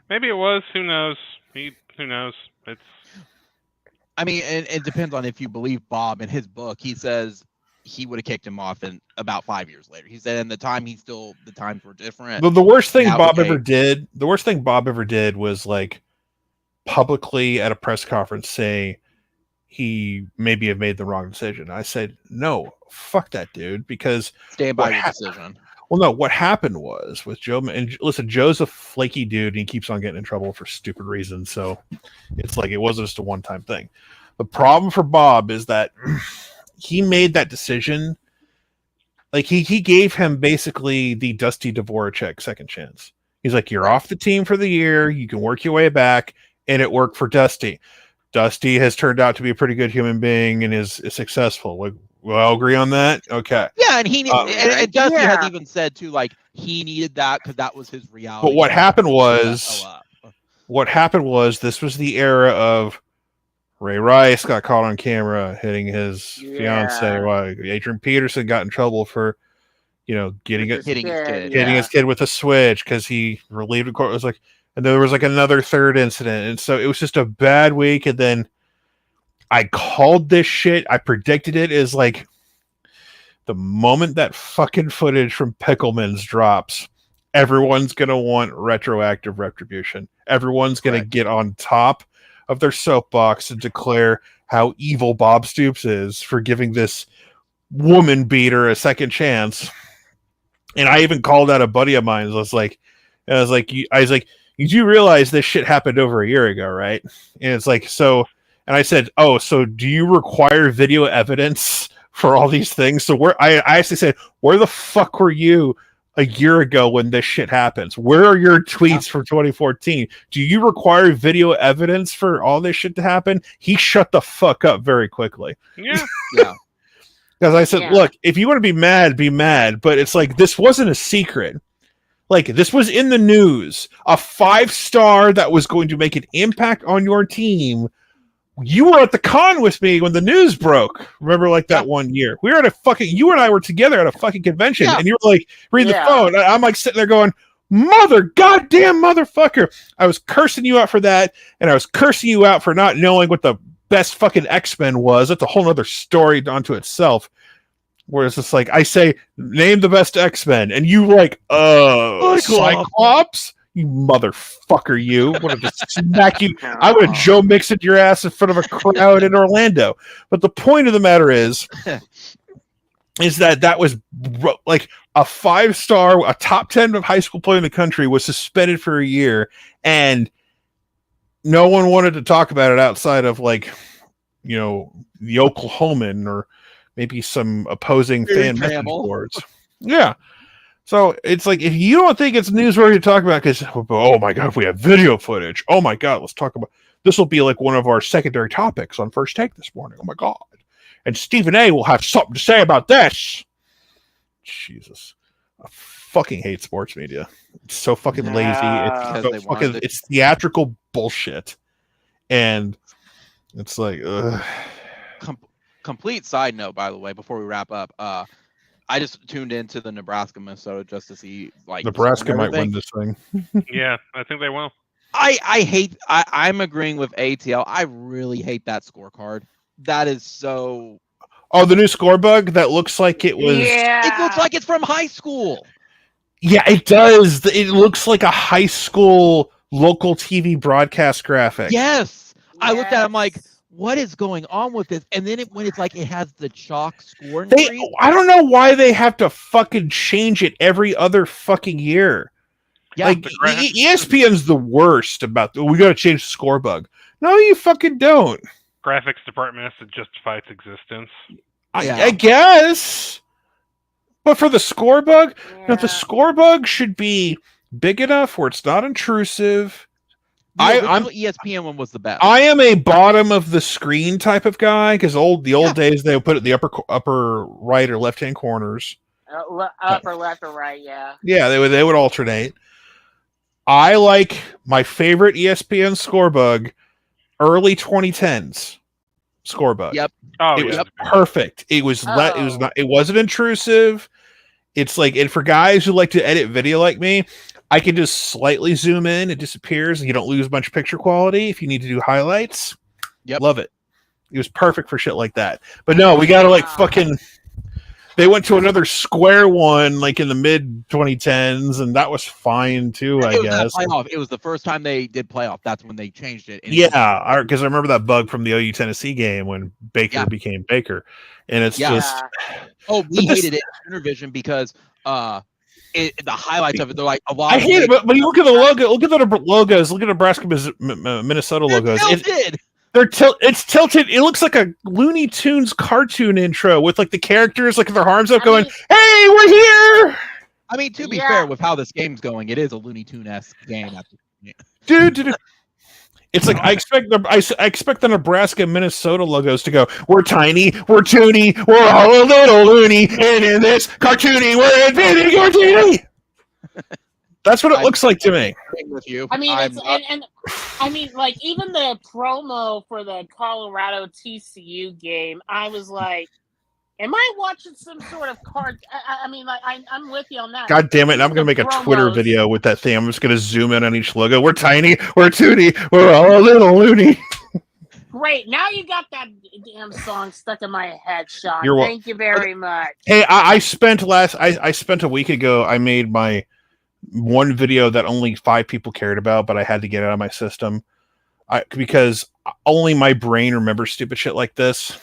Maybe it was. Who knows? Who knows? I mean, it depends on if you believe Bob in his book. He says he would have kicked him off in about 5 years later. He said, in the times were different. The worst thing Bob ever did was like publicly at a press conference say he maybe have made the wrong decision. I said, no, fuck that dude, because stand by your decision. Well, no, what happened was with Joe, and listen, Joe's a flaky dude and he keeps on getting in trouble for stupid reasons. So it's like, it wasn't just a one-time thing. The problem for Bob is that he made that decision. Like he gave him basically the Dusty Dvorak second chance. He's like, you're off the team for the year. You can work your way back. And it worked for Dusty. Dusty has turned out to be a pretty good human being and is successful. Like, I'll agree on that. Okay. Yeah, and and Dusty has even said too, like he needed that because that was his reality. But what happened was this was the era of Ray Rice got caught on camera hitting his fiance. While Adrian Peterson got in trouble for, getting With hitting his kid. his kid with a switch because he relieved the court. It was like, and there was like another third incident, and so it was just a bad week. And then I called this shit. I predicted it as like the moment that fucking footage from Pickleman's drops, everyone's gonna want retroactive retribution. Everyone's gonna get on top of their soapbox and declare how evil Bob Stoops is for giving this woman beater a second chance. And I even called out a buddy of mine. I was like, you do realize this shit happened over a year ago, right? And it's like, so, and I said, oh, so do you require video evidence for all these things? So I actually said, where the fuck were you a year ago when this shit happens? Where are your tweets from 2014? Do you require video evidence for all this shit to happen? He shut the fuck up very quickly. Yeah. Yeah. Because I said, look, if you want to be mad, be mad. But it's like, this wasn't a secret. Like, this was in the news. A 5-star that was going to make an impact on your team. You were at the con with me when the news broke. Remember, like, that one year? We were at a fucking... You and I were together at a fucking convention. And you were like, reading the phone. I'm like sitting there going, goddamn motherfucker. I was cursing you out for that. And I was cursing you out for not knowing what the best fucking X-Men was. That's a whole other story onto itself. Whereas it's like, I say, name the best X-Men, and you like, Cyclops? You motherfucker, you. I would have smack you. I would have Joe Mixon your ass in front of a crowd in Orlando. But the point of the matter is that was like a 5-star, a top 10 of high school player in the country was suspended for a year, and no one wanted to talk about it outside of like, the Oklahoman or maybe some opposing fan message boards. Yeah. So it's like, if you don't think it's newsworthy to talk about, because, oh my God, we have video footage. Oh my God, let's talk about this. Will be like one of our secondary topics on First Take this morning. Oh my God. And Stephen A will have something to say about this. Jesus. I fucking hate sports media. It's so fucking lazy. It's theatrical bullshit. And it's like, ugh. Complete side note, by the way, before we wrap up, I just tuned into the Nebraska-Minnesota just to see, like, Nebraska might win this thing. Yeah, I think they will. I'm agreeing with ATL. I really hate that scorecard. That is so... Oh, the new score bug that looks like it was... Yeah. It looks like it's from high school. Yeah, it does. It looks like a high school local TV broadcast graphic. Yes. I looked at it, I'm like, what is going on with this? And then when it's like it has the chalk score. I don't know why they have to fucking change it every other fucking year. Yeah, like ESPN's the worst about we got to change the score bug. No, you fucking don't. Graphics department has to justify its existence. I guess. But for the score bug, the score bug should be big enough where it's not intrusive. I'm ESPN one was the best. I am a bottom of the screen type of guy because the old days they would put it in the upper right or left hand corners. Upper left or right, yeah. Yeah, they would alternate. I like my favorite ESPN score bug, early 2010s score bug. Yep. Oh, it was perfect. It was it wasn't intrusive. It's like, and for guys who like to edit video like me, I can just slightly zoom in, it disappears, and you don't lose much picture quality if you need to do highlights. Yep. Love it. It was perfect for shit like that. But no, we gotta like fucking... They went to another square one like in the mid 2010s, and that was fine too, I guess. It was the first time they did playoff. That's when they changed it. Yeah, because I remember that bug from the OU Tennessee game when Baker became Baker. And it's just... Oh, we hated it in Intervision because... the highlights of it, they're like a lot. I hate it, but you look at the logo. Look at the logos. Look at Nebraska, Minnesota logos. It's tilted. It looks like a Looney Tunes cartoon intro with like the characters, like their arms up, going, "Hey, we're here!" I mean, to be fair, with how this game's going, it is a Looney Tune-esque game. Dude. It's like I expect the Nebraska Minnesota logos to go, we're tiny, we're toony, we're all a little loony, and in this cartoony, we're inventing your teeny. That's what it looks like to me. With you. I mean, I mean, like even the promo for the Colorado TCU game, I was like, Am I watching some sort of card? I mean, like, I'm with you on that. God damn it! I'm gonna make a Twitter video with that thing. I'm just gonna zoom in on each logo. We're tiny. We're tooty. We're all a little loony. Great. Now you got that damn song stuck in my head, Sean. You're Thank you very much. Hey, I spent a week ago. I made my one video that only 5 people cared about, but I had to get it out of my system. Because only my brain remembers stupid shit like this.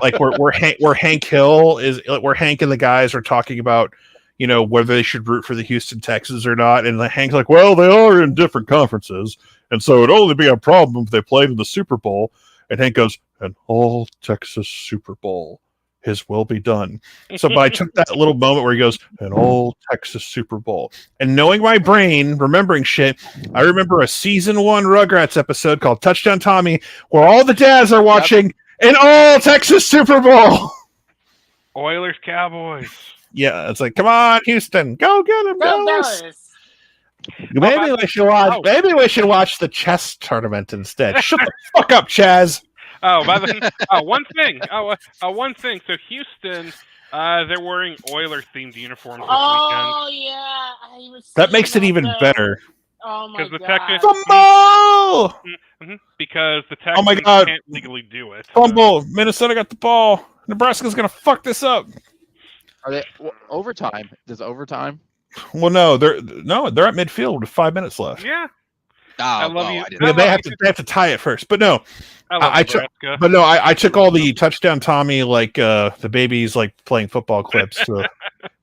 Like where Hank Hill is, where Hank and the guys are talking about, whether they should root for the Houston Texans or not, and Hank's like, well, they are in different conferences, and so it'd only be a problem if they played in the Super Bowl. And Hank goes, an all Texas Super Bowl, his will be done. So, but I took that little moment where he goes, an all Texas Super Bowl, and knowing my brain, remembering shit, I remember a season 1 Rugrats episode called Touchdown Tommy, where all the dads are watching an all Texas Super Bowl. Oilers, Cowboys. Yeah, it's like, come on, Houston, go get them, Dallas. Maybe we should watch. Maybe we should watch the chess tournament instead. Shut the fuck up, Chaz. One thing. One thing. So Houston, they're wearing Oilers-themed uniforms this weekend. Oh yeah, that makes it even better. Oh my god! Fumble! Because the Texans can't legally do it. Fumble! Minnesota got the ball. Nebraska's gonna fuck this up. Are they overtime? Does overtime? Well, no, they're at midfield with 5 minutes left. Yeah. I love you. They have to tie it first, but no. I took all the Touchdown Tommy, like the babies like playing football clips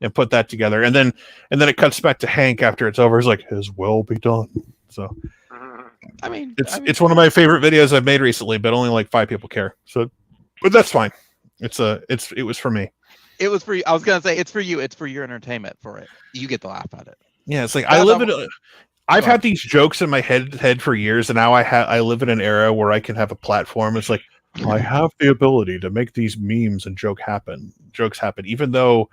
and put that together, and then it cuts back to Hank after it's over. It's like, his will be done. So, I mean, it's one of my favorite videos I've made recently, but only like 5 people care. So, but that's fine. It was for me. It was for you. I was gonna say it's for you. It's for your entertainment. For it, you get to laugh at it. Yeah, it's like I've had these jokes in my head for years, and now I live in an era where I can have a platform. It's like I have the ability to make these memes and jokes happen, even though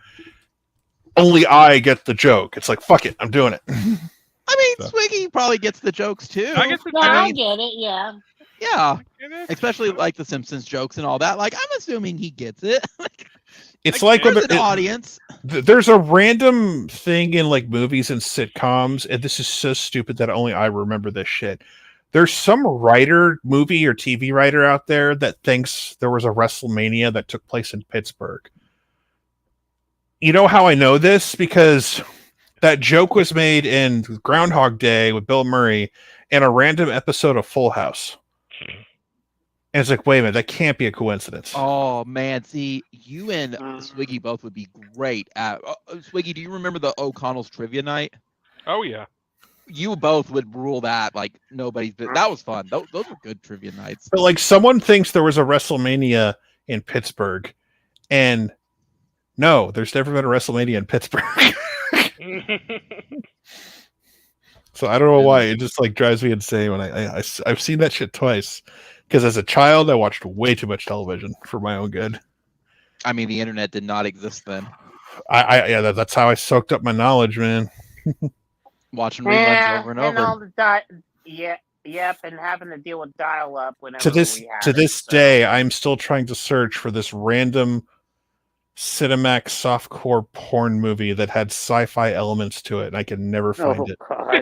only I get the joke. It's like, fuck it, I'm doing it. I mean, Swiggy probably gets the jokes too. I get it. Yeah. Yeah, especially like the Simpsons jokes and all that. Like, I'm assuming he gets it. It's like there's an audience. There's a random thing in like movies and sitcoms, and this is so stupid that only I remember this shit. There's some movie or TV writer out there that thinks there was a WrestleMania that took place in Pittsburgh. You know how I know this? Because that joke was made in Groundhog Day with Bill Murray in a random episode of Full House. And it's like, wait a minute, that can't be a coincidence. Oh, man. See, you and Swiggy both would be great at... Swiggy, do you remember the O'Connell's Trivia Night? Oh, yeah. You both would rule that like nobody's... That was fun. Those were good trivia nights. But like someone thinks there was a WrestleMania in Pittsburgh, and no, there's never been a WrestleMania in Pittsburgh. So I don't know why. It just like drives me insane when I've seen that shit twice. Because as a child, I watched way too much television for my own good. I mean, the internet did not exist then. That's how I soaked up my knowledge, man. Watching reruns over and over. All the and having to deal with dial-up whenever to this day, I'm still trying to search for this random Cinemax softcore porn movie that had sci-fi elements to it, and I can never find it. God.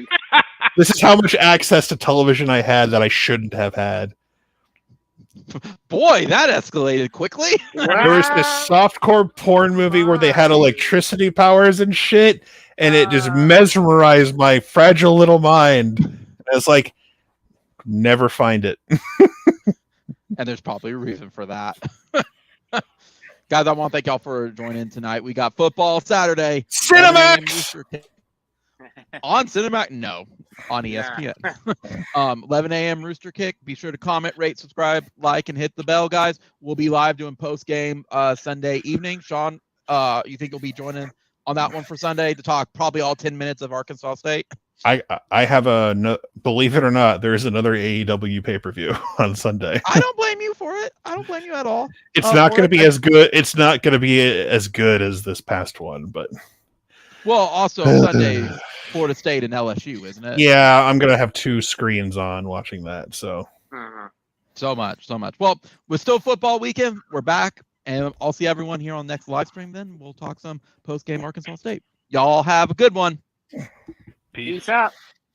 This is how much access to television I had that I shouldn't have had. Boy, that escalated quickly. There was this softcore porn movie where they had electricity powers and shit, and it just mesmerized my fragile little mind. And it's like, never find it. And there's probably a reason for that. Guys, I want to thank y'all for joining tonight. We got football Saturday. Cinemax! On Cinemax? No. On ESPN. 11 a.m. Rooster Kick. Be sure to comment, rate, subscribe, like, and hit the bell, guys. We'll be live doing post-game Sunday evening. Sean, you think you'll be joining on that one for Sunday to talk probably all 10 minutes of Arkansas State? I have believe it or not, there is another AEW pay-per-view on Sunday. I don't blame you for it. I don't blame you at all. It's not going to be as good. It's not going to be as good as this past one, but well, also Sunday, Florida State and LSU, isn't it? Yeah, I'm going to have 2 screens on watching that. So so much. Well, with still football weekend, we're back. And I'll see everyone here on next live stream. Then we'll talk some post game Arkansas State. Y'all have a good one. Peace. Peace out.